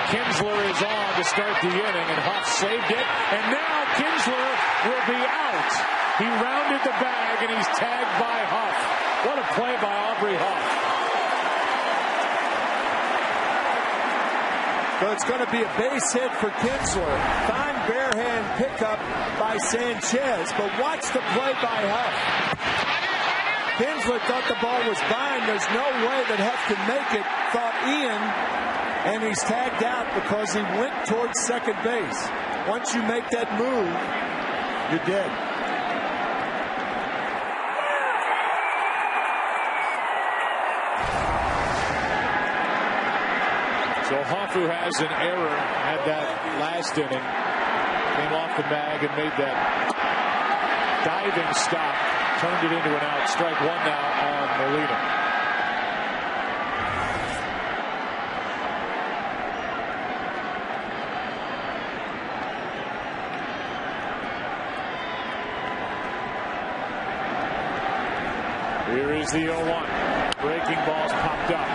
Kinsler is on to start the inning, and Huff saved it. And now Kinsler will be out. He rounded the bag, and he's tagged by Huff. What a play by Aubrey Huff. So it's going to be a base hit for Kinsler. Fine bare hand pickup by Sanchez, but watch the play by Huff. Kinsler thought the ball was fine. There's no way that Huff can make it, thought Ian, and he's tagged out because he went towards second base. Once you make that move, you're dead. So Huff, who has an error, had that last inning, came off the bag and made that diving stop, turned it into an out. Strike one now on Molina. Here is the 0-1. Breaking ball's popped up.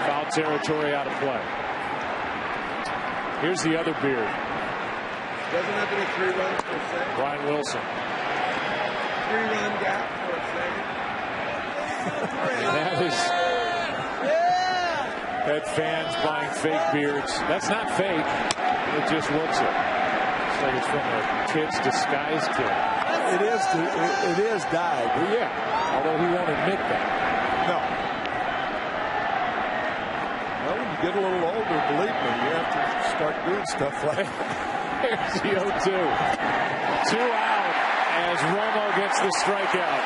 Foul territory out of play. Here's the other beard. Doesn't have any 3 runs per second. Brian Wilson. 3-run gap for a second. That is. That fans buying fake beards. That's not fake. It just looks it. It's like it's from a kid's disguise kit. It is dyed. Well, yeah. Although he won't admit that. No. Well, when you get a little older, believe me, you have to start doing stuff like that. Here's the 0-2. 2 out as Romo gets the strikeout.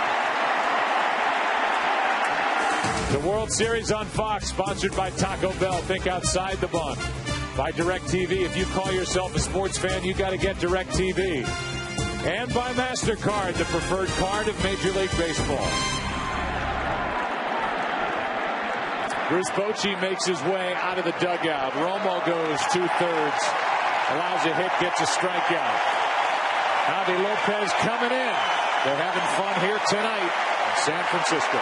The World Series on Fox, sponsored by Taco Bell. Think outside the bun. By DirecTV. If you call yourself a sports fan, you got to get DirecTV. And by MasterCard, the preferred card of Major League Baseball. Bruce Bochy makes his way out of the dugout. Romo goes 2/3. Allows a hit, gets a strikeout. Javi Lopez coming in. They're having fun here tonight in San Francisco.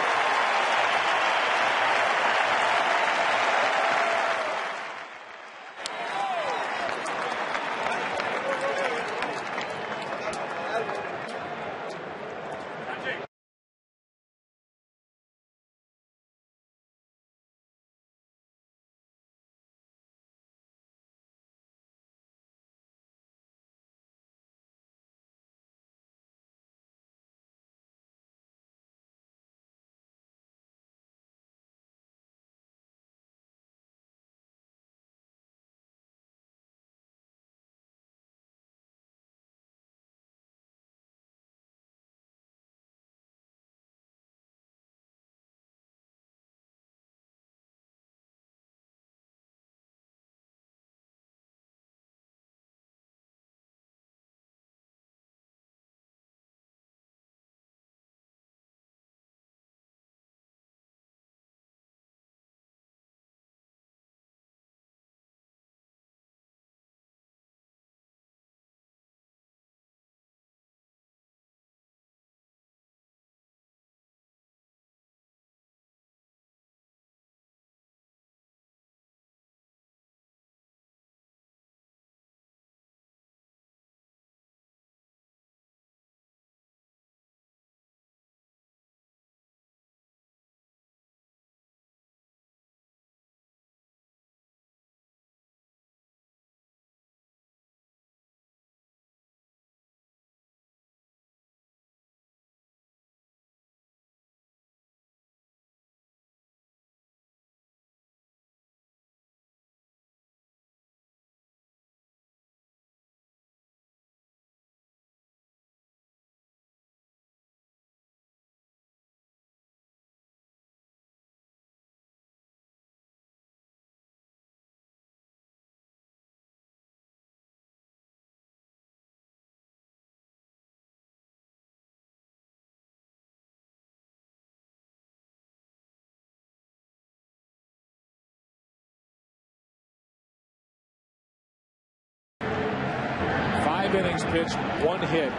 Innings pitched, 1 hit.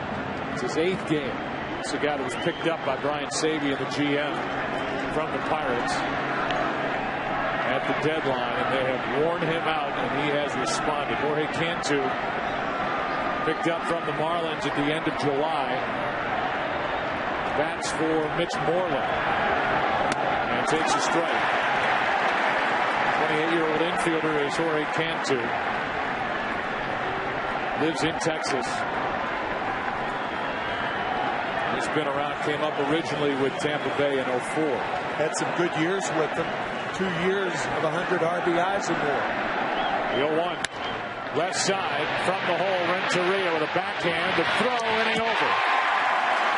It's his 8th game. It's a guy that was picked up by Brian Sabian, the GM, from the Pirates at the deadline, and they have worn him out, and he has responded. Jorge Cantu picked up from the Marlins at the end of July. Bats for Mitch Moreland and takes a strike. 28-year-old infielder is Jorge Cantu. Lives in Texas. He's been around, came up originally with Tampa Bay in 04. Had some good years with them. 2 years of 100 RBIs or more. The 0-1. Left side from the hole. Renteria with a backhand. The throw, inning over.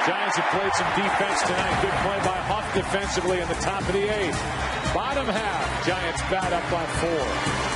Giants have played some defense tonight. Good play by Huff defensively in the top of the 8th. Bottom half. Giants bat up by 4.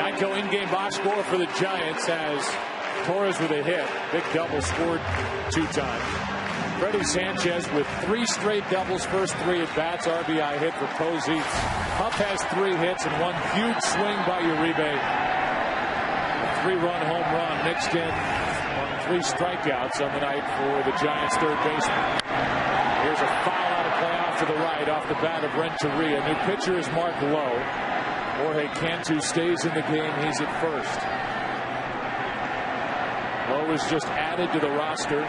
Geico in-game box score for the Giants as Torres with a hit. Big double scored 2 times. Freddie Sanchez with 3 straight doubles, first 3 at bats. RBI hit for Posey. Huff has 3 hits and 1 huge swing by Uribe. A 3-run home run mixed in on 3 strikeouts on the night for the Giants' third baseman. Here's a foul out of play off to the right off the bat of Renteria. New pitcher is Mark Lowe. Jorge Cantu stays in the game. He's at first. Lowe is just added to the roster.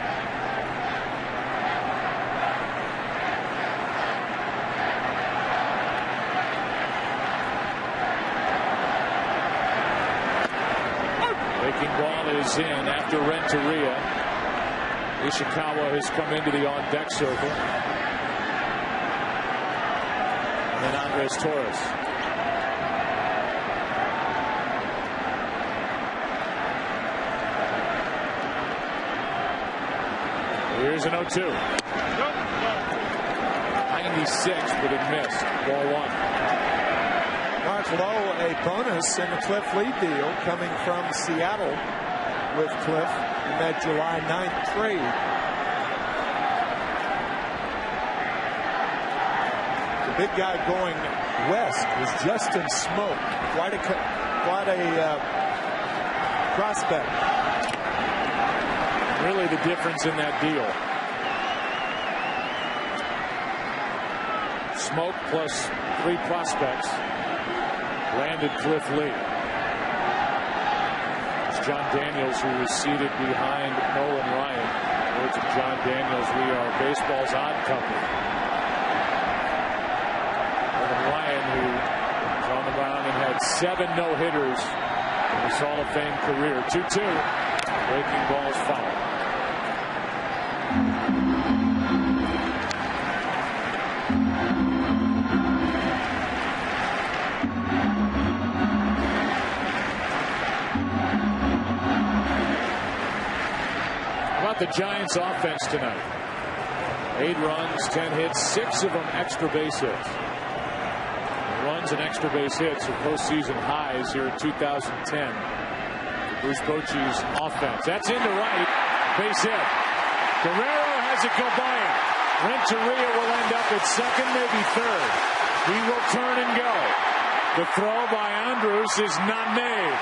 Breaking ball is in after Renteria. Ishikawa has come into the on-deck circle. And then Andres Torres. Here's an 0-2. 96, but it missed. Ball 1. Mark Lowe, a bonus in the Cliff Lee deal coming from Seattle with Cliff in that July 9th trade. The big guy going west was Justin Smoke. Quite a prospect. Really the difference in that deal. smoke plus 3 prospects landed Cliff Lee. It's John Daniels who was seated behind Nolan Ryan. Words of John Daniels, we are baseball's odd couple. Nolan Ryan, who was on the mound and had 7 no-hitters in his Hall of Fame career. 2-2. Breaking balls foul. The Giants offense tonight. 8 runs, 10 hits, 6 of them extra base hits. Runs and extra base hits are postseason highs here in 2010. Bruce Bochy's offense. That's into right. Base hit. Guerrero has it go by him. Renteria will end up at second, maybe third. He will turn and go. The throw by Andrus is not made.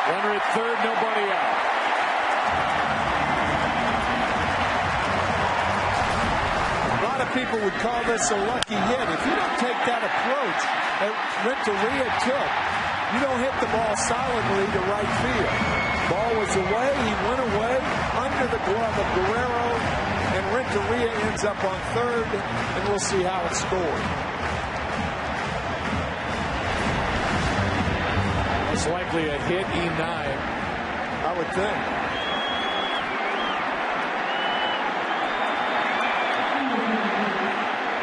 Runner at third, nobody out. People would call this a lucky hit. If you don't take that approach that Renteria took, you don't hit the ball solidly to right field. Ball was away. He went away under the glove of Guerrero, and Renteria ends up on third, and we'll see how it's scored. It's likely a hit E9. I would think.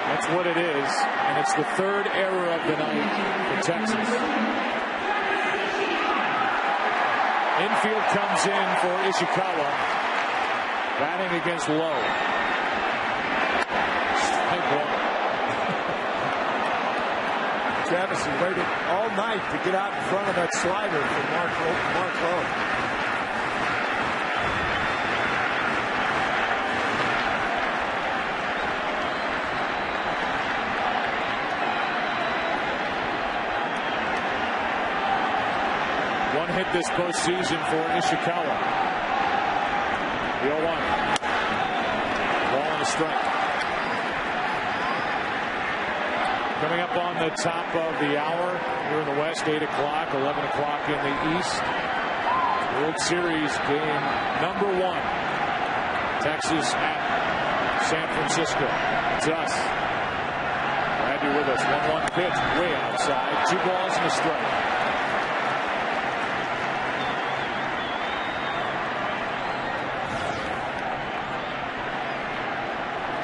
That's what it is, and it's the 3rd error of the night for Texas. Infield comes in for Ishikawa, batting against Lowe. Strike 1. Travis has waited all night to get out in front of that slider for Mark Lowe. Hit this postseason for Ishikawa. The 0-1. Ball and a strike. Coming up on the top of the hour here in the West, 8 o'clock, 11 o'clock in the East. World Series game number 1. Texas at San Francisco. It's us. Glad you're with us. 1-1 pitch way outside. 2 balls and a strike.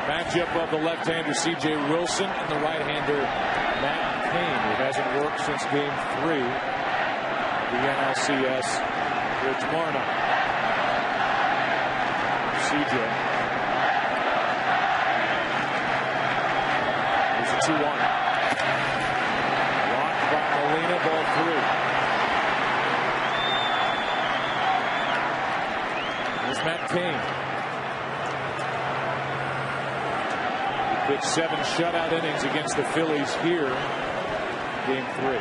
Matchup of the left-hander C.J. Wilson and the right-hander Matt Cain. It hasn't worked since Game 3 of the NLCS. Rich Marna. C.J. There's a 2-1. Blocked by Molina, ball 3. There's Matt Cain. Pitched 7 shutout innings against the Phillies here, Game 3.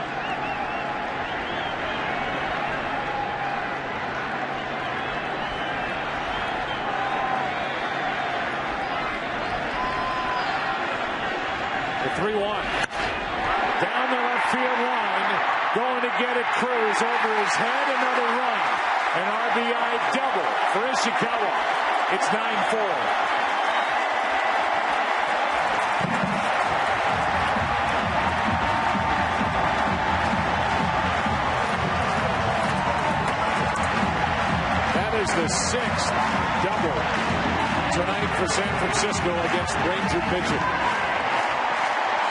The 3-1. Down the left field line. Going to get it. Cruz over his head. Another run. An RBI double for Ishikawa. It's 9-4. The 6th double tonight for San Francisco against Ranger pitching.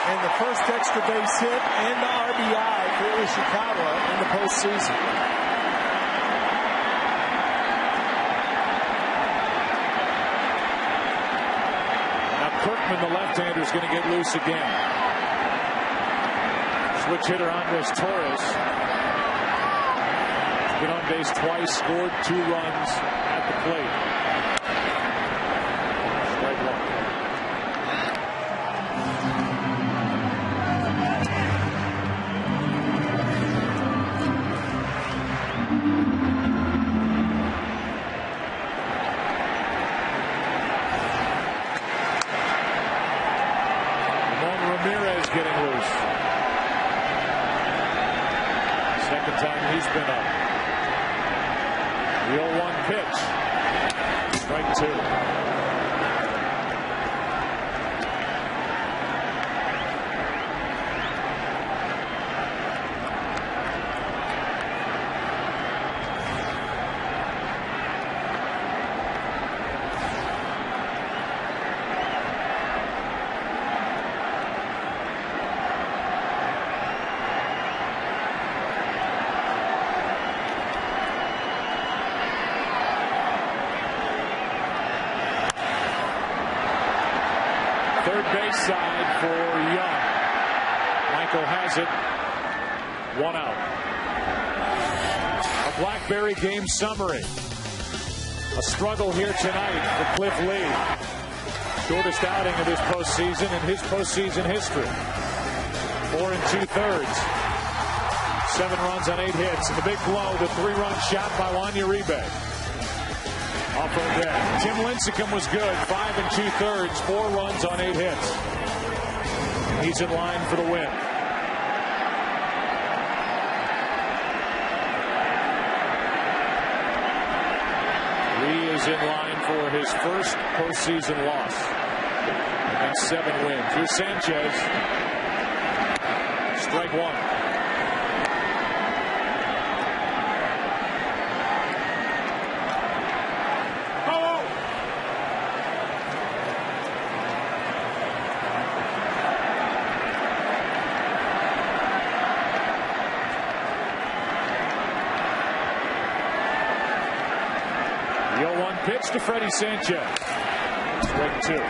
And the first extra base hit and the RBI for Ishikawa in the postseason. Now Kirkman, the left-hander, is going to get loose again. Switch hitter Andres Torres. Been on base twice, scored 2 runs at the plate. Strike 1. time he's been up. The 0-1 pitch. Strike 2. Third base side for Young. Michael has it. 1 out. A Blackberry game summary. A struggle here tonight for Cliff Lee. Shortest outing of his postseason in his postseason history. 4 2/3. 7 runs on 8 hits. And the big blow, the 3-run shot by Juan Uribe. Off of that. Tim Lincecum was good. 5 2/3, 4 runs on 8 hits. He's in line for the win. Lee is in line for his first postseason loss and 7 wins. Here's Sanchez. Strike 1. The 0-1 pitch to Freddie Sanchez. Strike 2.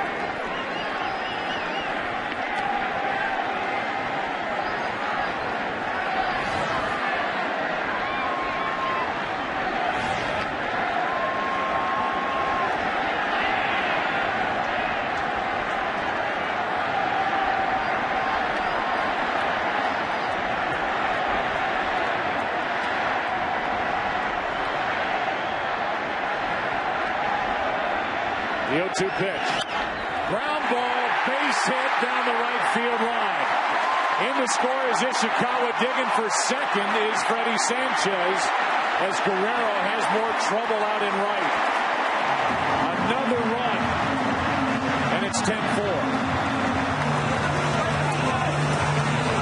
The 0-2 pitch. Ground ball, base hit down the right field line. In to score is Ishikawa. Digging for second is Freddie Sanchez as Guerrero has more trouble out in right. Another run, and it's 10-4.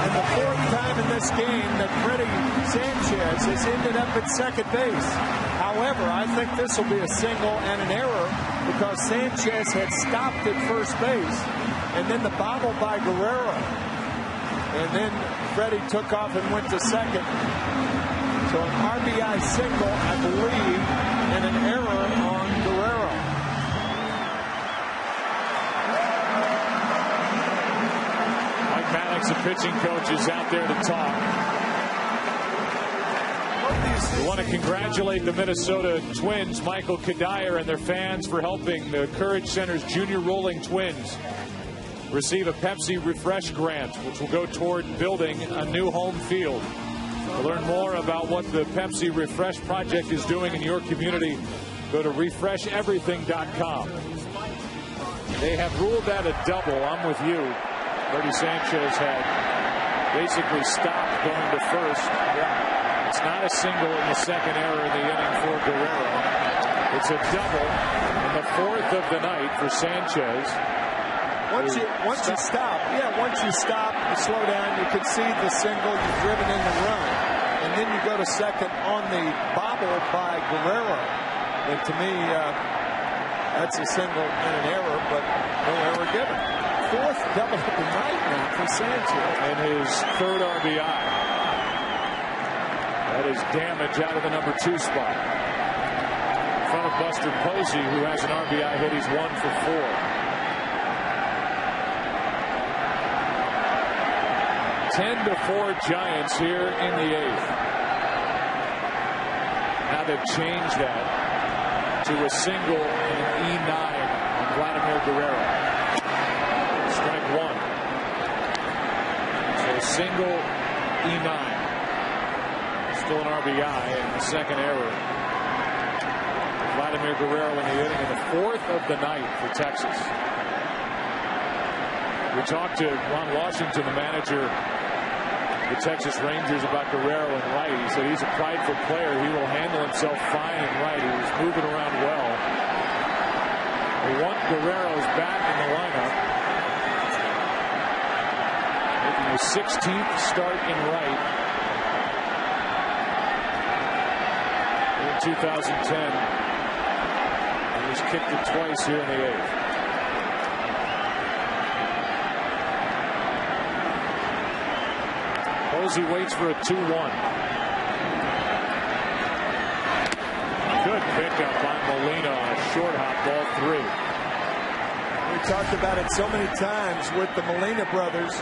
And the 4th time in this game that Freddie Sanchez has ended up at second base. However, I think this will be a single and an error because Sanchez had stopped at first base and then the bobble by Guerrero. And then Freddie took off and went to second. So an RBI single, I believe, and an error on Guerrero. Mike Maddox, the pitching coach, is out there to talk. We want to congratulate the Minnesota Twins, Michael Kadire, and their fans for helping the Courage Center's Junior Rolling Twins receive a Pepsi Refresh grant, which will go toward building a new home field. To learn more about what the Pepsi Refresh project is doing in your community, go to refresheverything.com. They have ruled that a double. I'm with you. Freddie Sanchez had basically stopped going to first. It's not a single in the second error in the inning for Guerrero. It's a double in the 4th of the night for Sanchez. Once you stop, you slow down, you can see the single, you've driven in the run. And then you go to second on the bobble by Guerrero. And to me, that's a single and an error, but no error given. 4th double of the night now for Sanchez. And his 3rd RBI. That is damage out of the number 2 spot. In front of Buster Posey, who has an RBI hit. He's 1 for 4. (10-4) Giants here in the 8th. Now they've changed that to a single and an E9 on Vladimir Guerrero. Strike 1. So a single E9. Still an RBI and the second error. Vladimir Guerrero in the inning in the 4th of the night for Texas. We talked to Ron Washington, the manager the Texas Rangers about Guerrero and right. He said he's a prideful player. He will handle himself fine and right. He was moving around well. They want Guerrero's bat in the lineup. Making his 16th start in right in 2010. And he's kicked it twice here in the 8th. Posey waits for a 2-1. Good pickup by Molina on a short hop, ball 3. We talked about it so many times with the Molina brothers,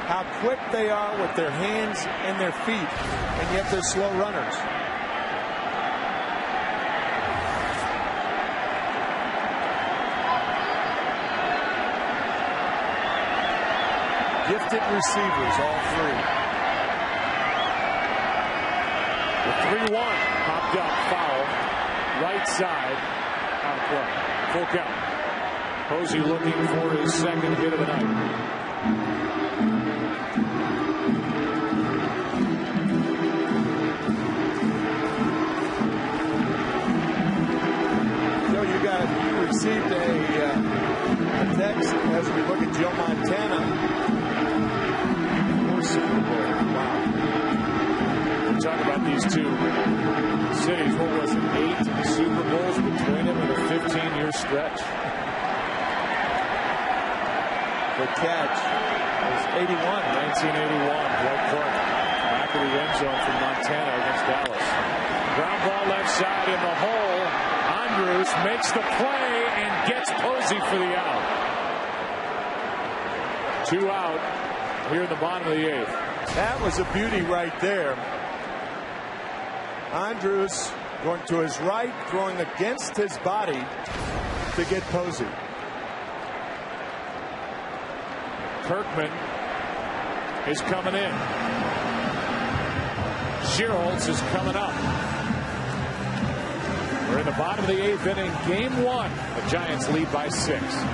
how quick they are with their hands and their feet, and yet they're slow runners. Gifted receivers, all 3. The 3-1 popped up, foul, right side, out of play. Full count. Posey looking for his second hit of the night. Joe, you received a text as we look at Joe Montana. 4 Super Bowl. Wow. Talk about these two cities. What was it? 8 Super Bowls between them in a 15-year stretch. The catch was 81. 1981. Dwight Clark back of the end zone from Montana against Dallas. Ground ball left side in the hole. Andrews makes the play and gets Posey for the out. 2 out here in the bottom of the 8th. That was a beauty right there. Andrews going to his right, throwing against his body to get Posey. Kirkman is coming in. Shearholtz is coming up. We're in the bottom of the 8th inning. Game 1. The Giants lead by 6.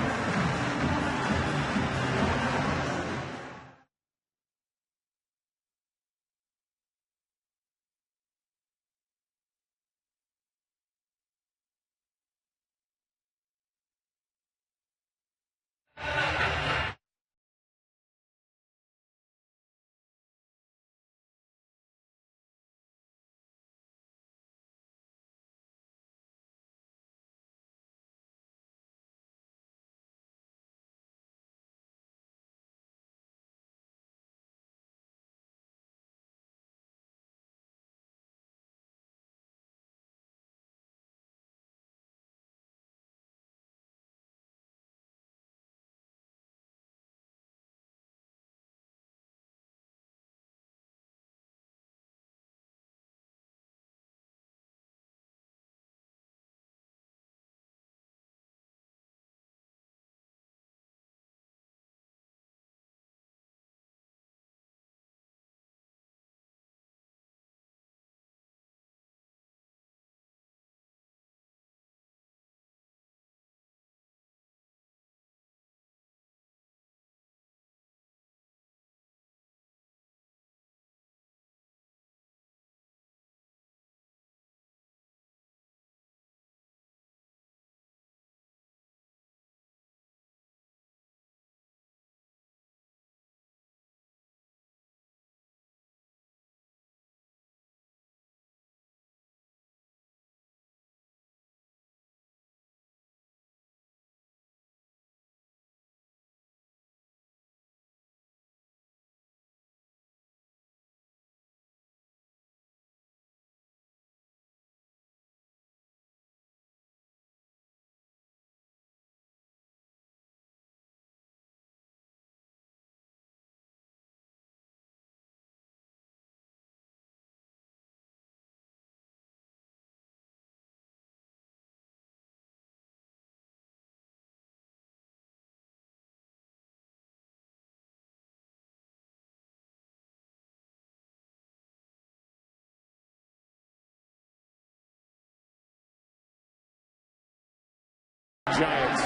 Giants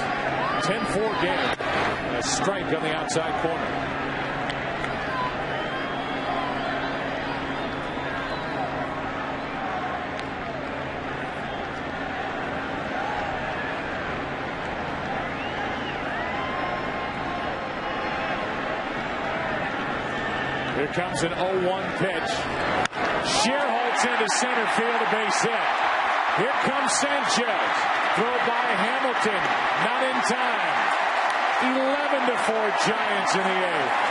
10-4 game. And a strike on the outside corner. Here comes an 0-1 pitch. Shearholt's into center field, a base hit. Here comes Sanchez. Throw by Hamilton. Not in time. 11-4 Giants in the 8th.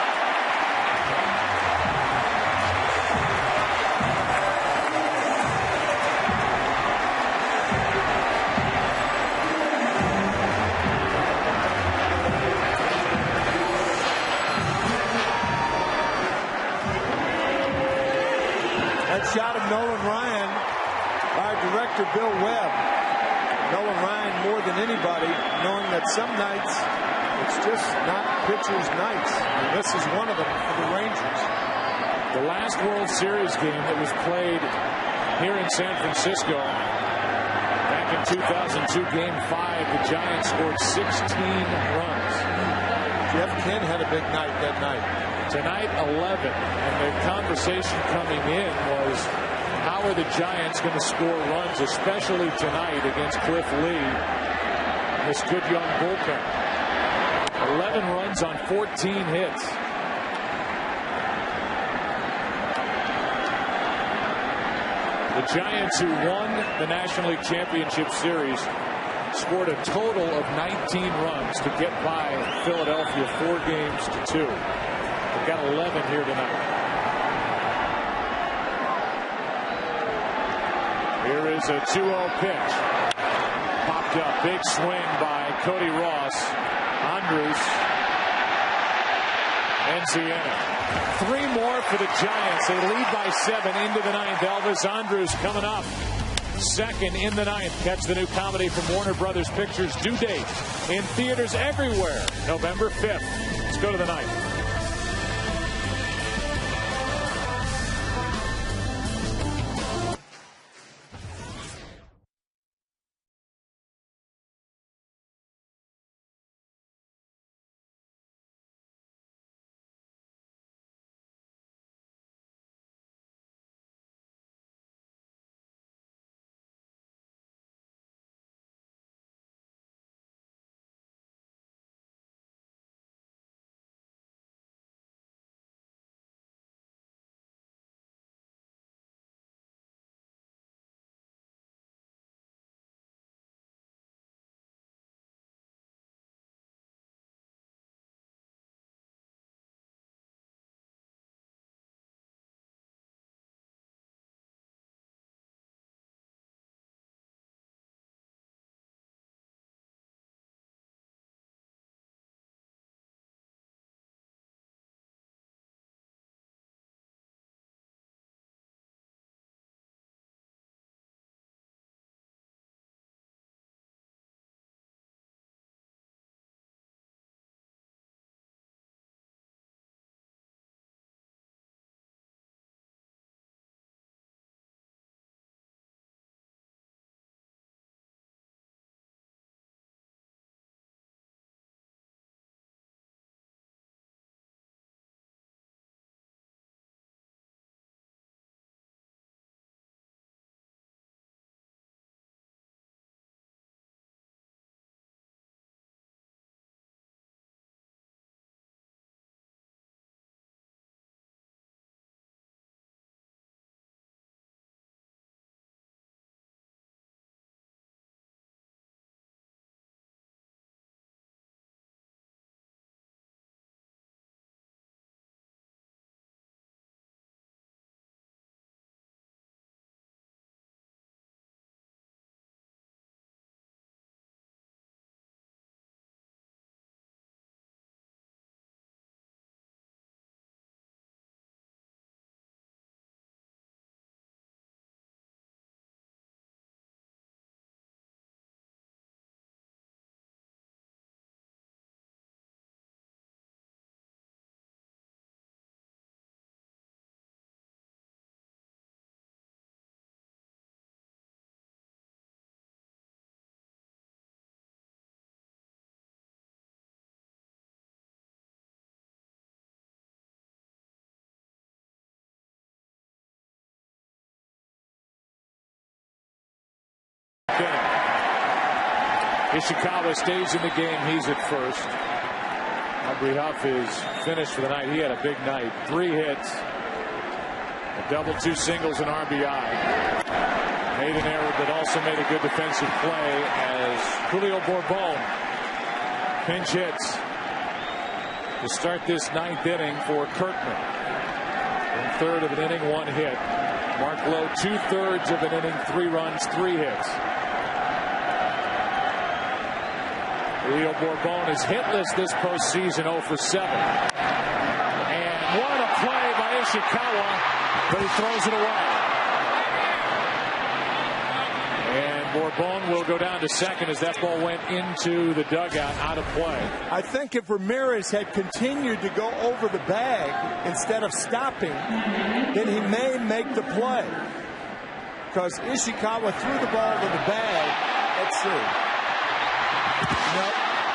Shot of Nolan Ryan by director Bill Webb. Nolan Ryan more than anybody, knowing that some nights it's just not pitchers' nights, and this is one of them for the Rangers. The last World Series game that was played here in San Francisco back in 2002, Game 5, the Giants scored 16 runs. Jeff Kent had a big night that night. Tonight, 11. And the conversation coming in was, how are the Giants going to score runs, especially tonight against Cliff Lee, this good young bullpen? 11 runs on 14 hits. The Giants, who won the National League Championship Series, scored a total of 19 runs to get by Philadelphia 4-2. They've got 11 here tonight. Here is a 2-0 pitch. Popped up. Big swing by Cody Ross. Andrews. And Sienna. 3 more for the Giants. They lead by 7 into the 9th. Elvis Andrews coming up. Second in the 9th. Catch the new comedy from Warner Brothers Pictures. Due date in theaters everywhere. November 5th. Let's go to the 9th. Ishikawa stays in the game. He's at first. Aubrey Huff is finished for the night. He had a big night. 3 hits, a double, 2 singles, and RBI. Made an error, but also made a good defensive play as Julio Bourbon pinch hits to start this 9th inning for Kirkman. 1/3 of an inning, 1 hit. Mark Lowe, 2/3 of an inning, 3 runs, 3 hits. Julio Bourbon is hitless this postseason, 0 for 7. And what a play by Ishikawa, but he throws it away. And Bourbon will go down to second as that ball went into the dugout, out of play. I think if Ramirez had continued to go over the bag instead of stopping, then he may make the play. Because Ishikawa threw the ball to the bag. Let's see.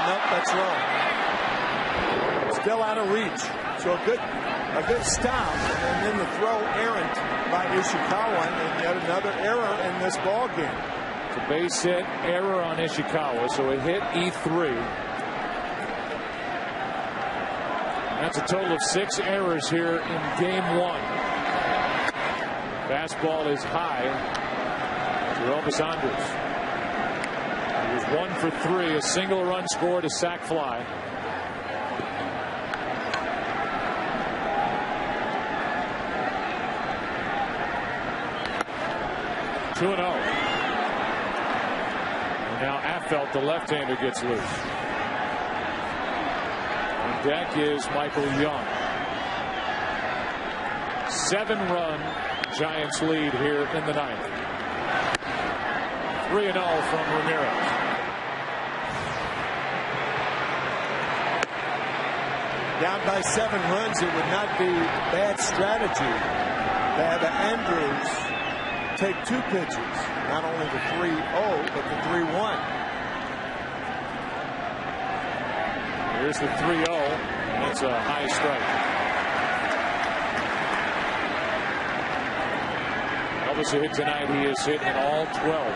Nope, that's wrong. Still out of reach. So a good stop, and then the throw errant by Ishikawa, and yet another error in this ball game. It's a base hit, error on Ishikawa, so a hit, E3. That's a total of 6 errors here in game 1. Fastball is high to Elvis Andrus. He was 1 for 3, a single run scored, a sac fly. Two and 0. And now Affeldt, the left-hander, gets loose. On deck is Michael Young. 7-run Giants lead here in the 9th. 3-0 from Ramirez. Down by 7 runs, it would not be bad strategy to have Andrews take 2 pitches, not only the 3-0, but the 3-1. Here's the 3-0, and it's a high strike. Elvis hit tonight. He has hit in all 12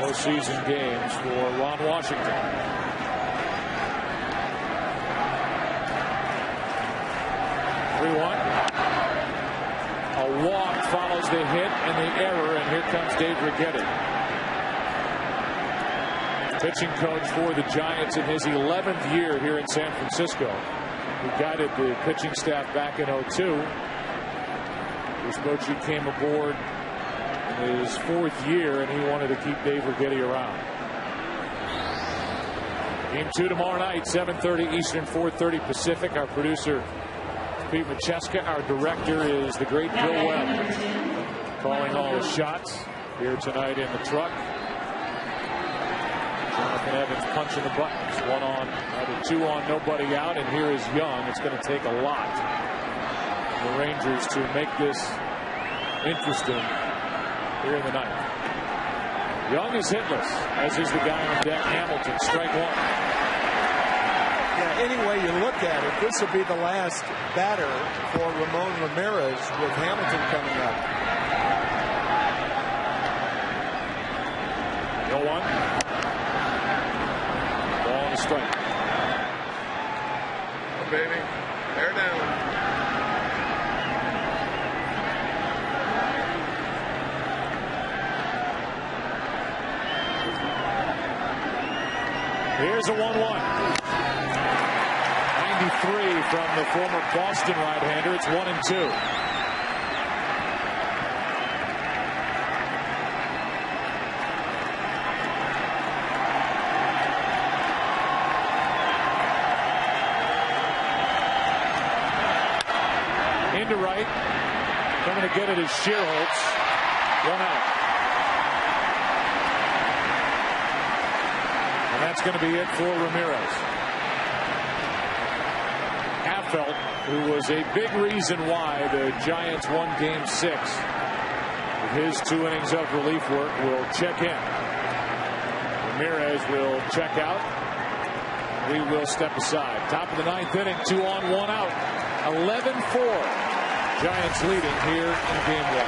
postseason games for Ron Washington. 3-1. A walk follows the hit and the error, and here comes Dave Righetti. Pitching coach for the Giants in his 11th year here in San Francisco. He guided the pitching staff back in 2002. Bruce Bochy came aboard in his 4th year, and he wanted to keep Dave Righetti around. Game 2 tomorrow night, 7:30 Eastern, 4:30 Pacific. Our producer Pete Macheska. Our director is the great Bill Webb, calling all the shots here tonight in the truck. Jonathan Evans punching the buttons. 1 on, 2 on, nobody out, and here is Young. It's going to take a lot for the Rangers to make this interesting here in the 9th. Young is hitless, as is the guy on deck, Hamilton. Strike 1. Yeah, any way you look at it, this will be the last batter for Ramon Ramirez with Hamilton coming up. 0-1. Ball and a strike. Oh, baby. Bear down. Here's a 1-1. 93 from the former Boston right-hander. It's 1-2. Into right. Coming to get it is Shearholtz. 1 out. And that's going to be it for Ramirez. Affeldt, who was a big reason why the Giants won Game 6 with his 2 innings of relief work, will check in. Ramirez will check out. We will step aside. Top of the 9th inning, 2 on, 1 out. 11-4. Giants leading here in Game 1.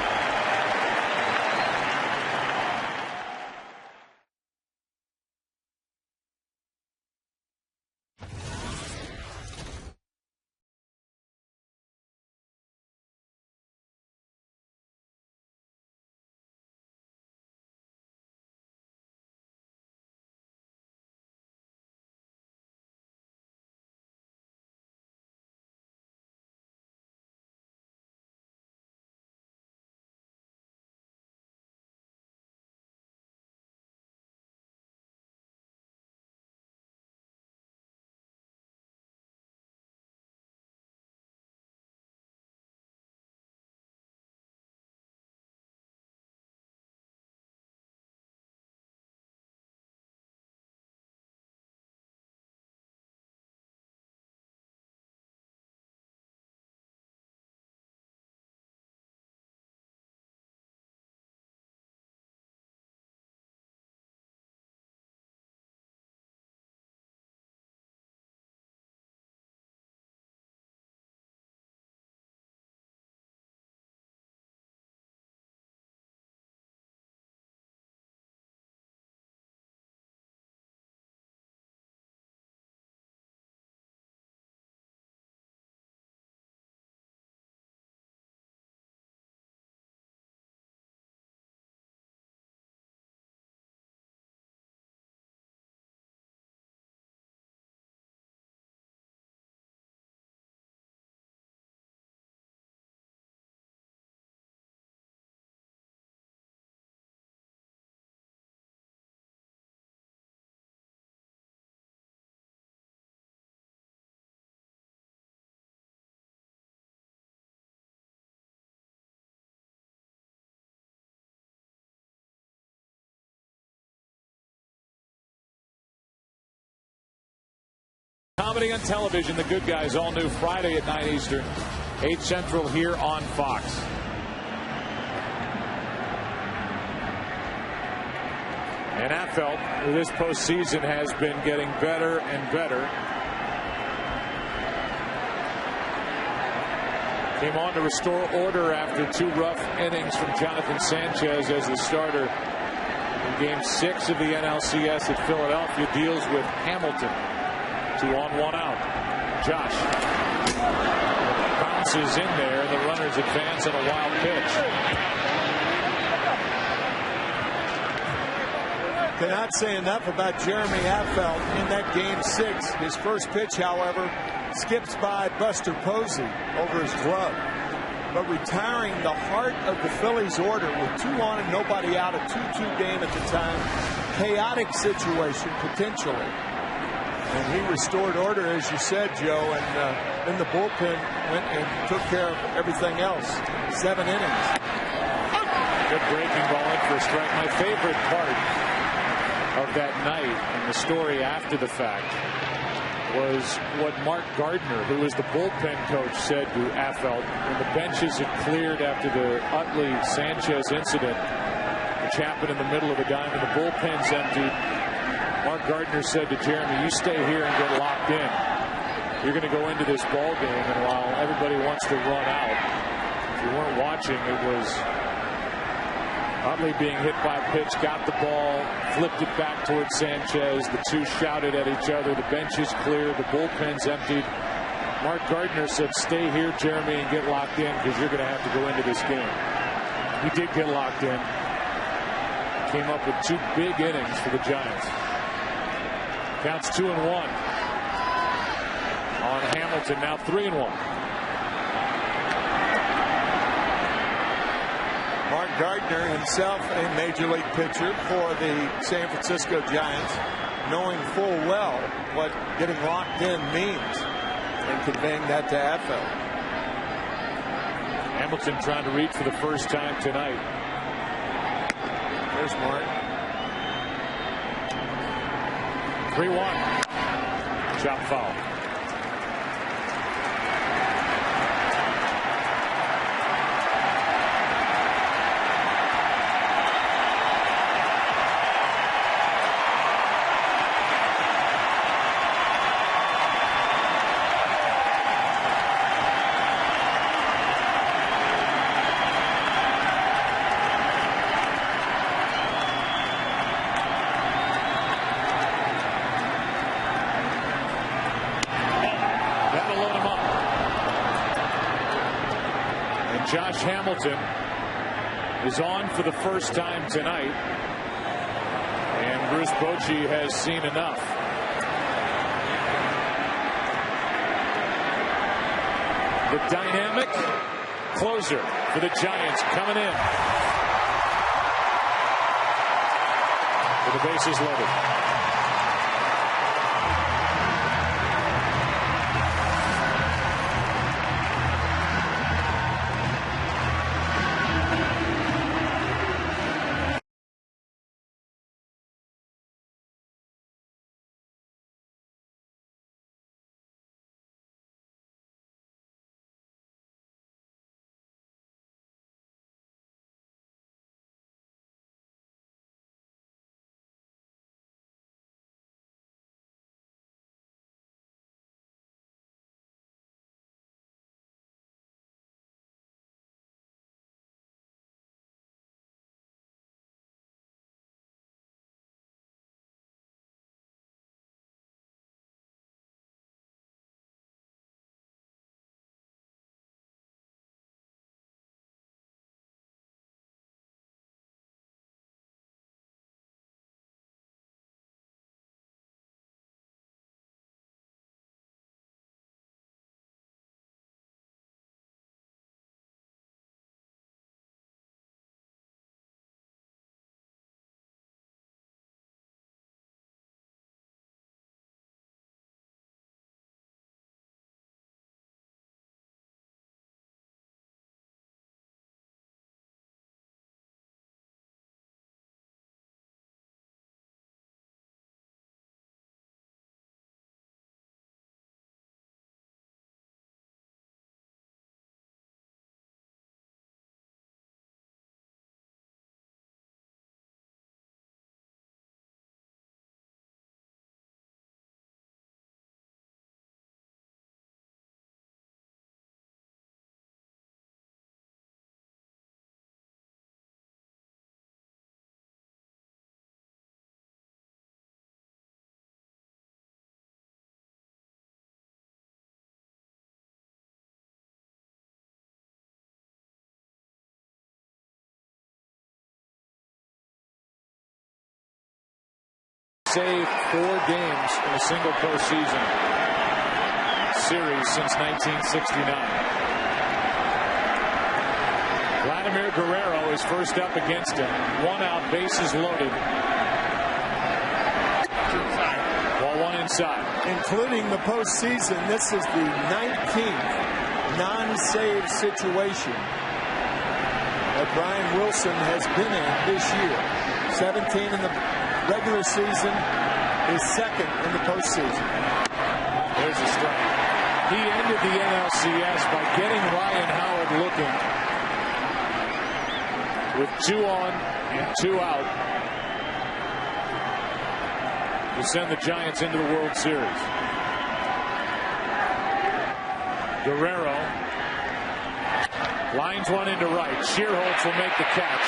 Comedy on television, The Good Guys, all new Friday at 9 Eastern, 8 Central here on Fox. And Affeldt, this postseason, has been getting better and better. Came on to restore order after 2 rough innings from Jonathan Sanchez as the starter in Game 6 of the NLCS at Philadelphia. Deals with Hamilton. 2 on, 1 out. Josh bounces in there, and the runners advance on a wild pitch. Cannot say enough about Jeremy Affeldt in that Game 6. His first pitch, however, skips by Buster Posey over his glove. But retiring the heart of the Phillies order with 2 on and nobody out, a 2-2 game at the time. Chaotic situation, potentially. And he restored order, as you said, Joe, and then the bullpen went and took care of everything else. 7 innings. Good breaking ball in for a strike. My favorite part of that night and the story after the fact was what Mark Gardner, who was the bullpen coach, said to Affeldt when the benches had cleared after the Utley Sanchez incident, which happened in the middle of the dime, and the bullpen's emptied. Mark Gardner said to Jeremy, "You stay here and get locked in. You're going to go into this ball game, and while everybody wants to run out," if you weren't watching, it was Utley being hit by a pitch, got the ball, flipped it back towards Sanchez. The two shouted at each other. The bench is clear. The bullpen's emptied. Mark Gardner said, "Stay here, Jeremy, and get locked in because you're going to have to go into this game." He did get locked in. Came up with 2 big innings for the Giants. Counts 2-1 on Hamilton. Now 3-1. Mark Gardner, himself a major league pitcher for the San Francisco Giants, knowing full well what getting locked in means and conveying that to Affeldt. Hamilton trying to reach for the first time tonight. There's Mark. 3-1. Chop foul. Josh Hamilton is on for the first time tonight, and Bruce Bochy has seen enough. The dynamic closer for the Giants coming in with the bases loaded. saved 4 games in a single postseason series since 1969. Vladimir Guerrero is first up against him. 1 out, bases loaded. Ball 1 inside. Including the postseason, this is the 19th non-save situation that Brian Wilson has been in this year. 17 in the regular season, his second in the postseason. There's a strike. He ended the NLCS by getting Ryan Howard looking with 2 on and 2 out to send the Giants into the World Series. Guerrero lines one into right. Shearholtz will make the catch.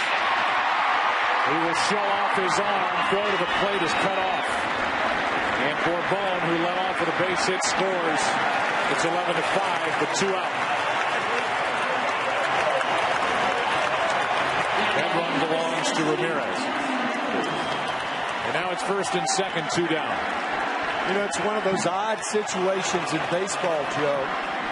He will show off his arm. Throw to the plate is cut off. And Bourbon, who led off with a base hit, scores. It's 11-5 with 2 out. That run belongs to Ramirez. And now it's first and second, 2 down. You know, it's one of those odd situations in baseball, Joe,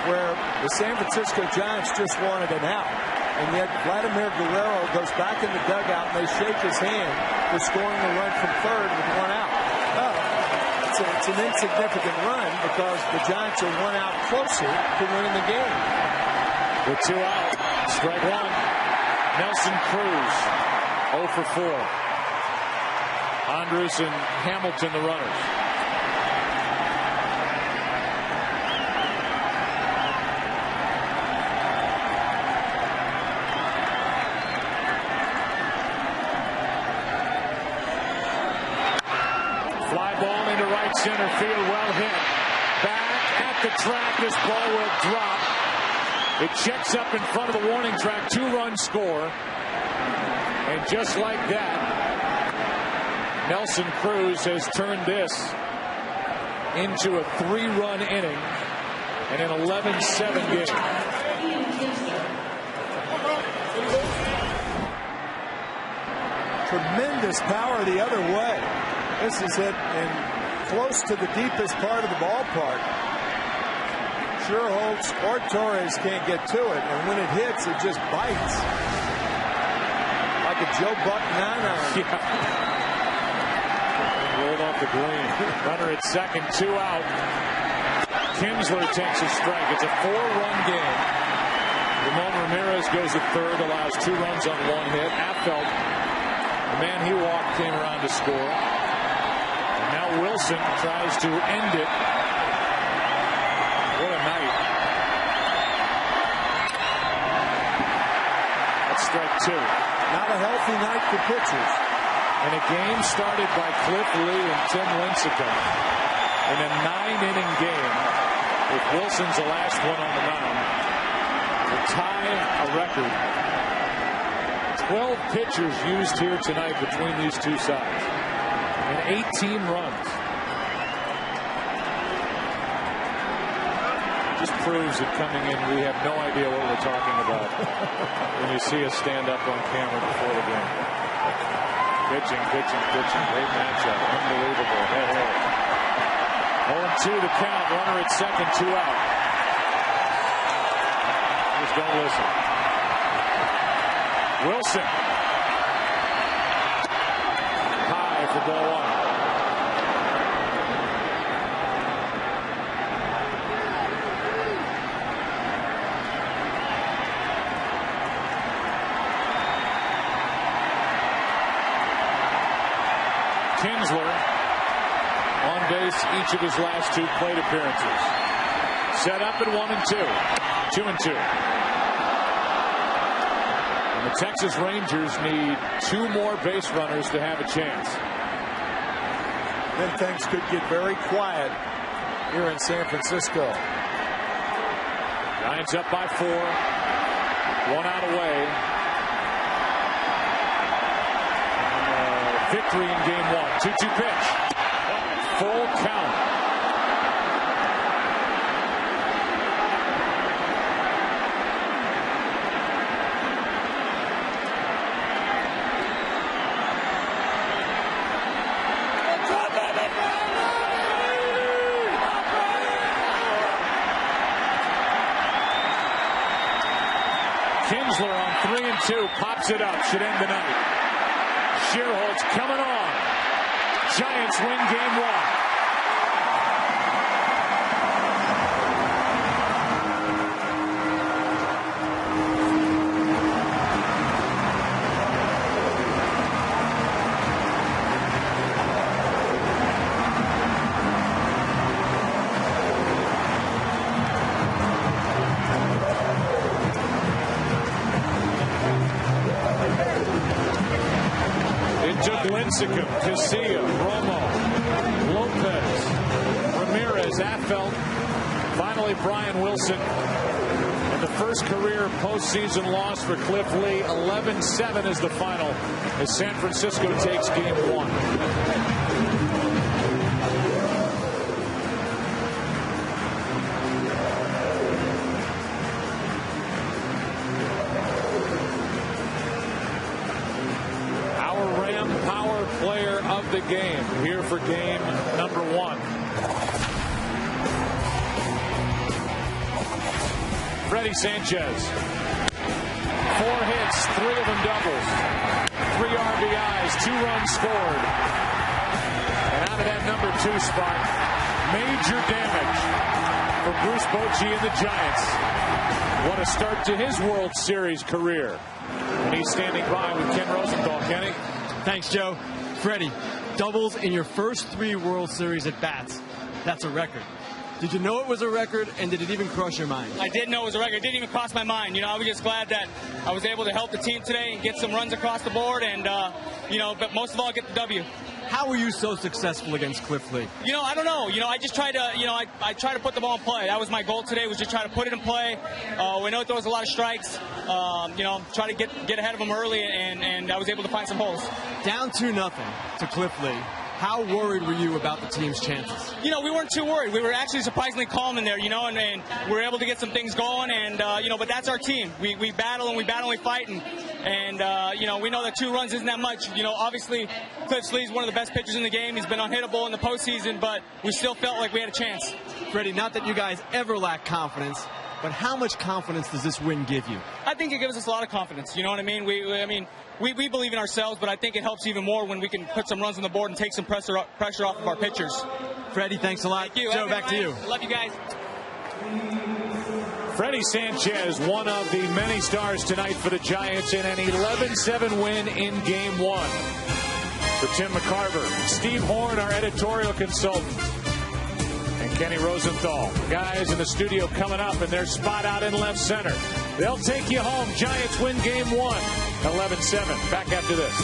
where the San Francisco Giants just wanted an out. And yet Vladimir Guerrero goes back in the dugout and they shake his hand for scoring the run from third with 1 out. Oh, it's an insignificant run because the Giants are 1 out closer to winning the game. With 2 out, strike 1. Nelson Cruz, 0 for 4. Andrus and Hamilton, the runners. Fly ball into right center field, well hit. Back at the track, this ball will drop. It checks up in front of the warning track, 2-run score. And just like that, Nelson Cruz has turned this into a 3-run inning and an 11-7 game. Tremendous power the other way. This is it, and close to the deepest part of the ballpark. Shearholtz or Torres can't get to it, and when it hits, it just bites. Like a Joe Buck 9-iron. Yeah. Rolled off the green. Runner at second, 2 out. Kinsler takes a strike. It's a 4-run game. Ramon Ramirez goes at third, allows 2 runs on 1 hit. Affelt, the man he walked, came around to score. And now Wilson tries to end it. What a night. That's strike 2. Not a healthy night for pitchers. And a game started by Cliff Lee and Tim Lincecum in a 9-inning game, with Wilson's the last one on the mound, to tie a record. 12 pitchers used here tonight between these two sides, and 18 runs. Just proves that coming in, we have no idea what we're talking about when you see us stand up on camera before the game. Pitching. Great matchup. Unbelievable. Hey. 0-2 the count. Runner at second, 2 out. Just don't listen. Wilson. High for ball 1. Kinsler on base each of his last 2 plate appearances. Set up at 1-2. 2-2. And the Texas Rangers need 2 more base runners to have a chance. Then things could get very quiet here in San Francisco. Giants up by 4. 1 out away. Victory in game 1. 2-2 pitch. Full count. Kinsler on 3-2. Pops it up. Should end the night. Shearholt's coming on. Giants win game 1. Lincecum, Casilla, Romo, Lopez, Ramirez, Affelt, finally Brian Wilson. And the first career postseason loss for Cliff Lee. 11-7 is the final as San Francisco takes game 1. Player of the game here for game number 1. Freddie Sanchez. 4 hits, 3 of them doubles. 3 RBIs, 2 runs scored. And out of that number 2 spot, major damage for Bruce Bochy and the Giants. What a start to his World Series career. And he's standing by with Ken Rosenthal. Kenny? Thanks, Joe. Freddie, doubles in your first 3 World Series at bats. That's a record. Did you know it was a record, and did it even cross your mind? I did know it was a record. It didn't even cross my mind. You know, I was just glad that I was able to help the team today and get some runs across the board and, but most of all, get the W. How were you so successful against Cliff Lee? You know, I don't know. You know, I just tried to, I tried to put the ball in play. That was my goal today, was just try to put it in play. We know there was a lot of strikes. Try to get ahead of them early, and I was able to find some holes. Down 2-0 to Cliff Lee. How worried were you about the team's chances? You know, we weren't too worried. We were actually surprisingly calm in there, and we were able to get some things going, and, but that's our team. We battle and we fight, and we know that 2 runs isn't that much. You know, obviously, Cliff Lee's one of the best pitchers in the game. He's been unhittable in the postseason, but we still felt like we had a chance. Freddie, not that you guys ever lack confidence, but how much confidence does this win give you? I think it gives us a lot of confidence. You know what I mean? We believe in ourselves, but I think it helps even more when we can put some runs on the board and take some pressure off of our pitchers. Freddie, thanks a lot. Thank you. Joe, back to you. Love you guys. Freddie Sanchez, one of the many stars tonight for the Giants in an 11-7 win in game 1. For Tim McCarver, Steve Horn, our editorial consultant, and Kenny Rosenthal. Guys in the studio coming up in their spot out in left center. They'll take you home. Giants win game 1, 11-7. Back after this.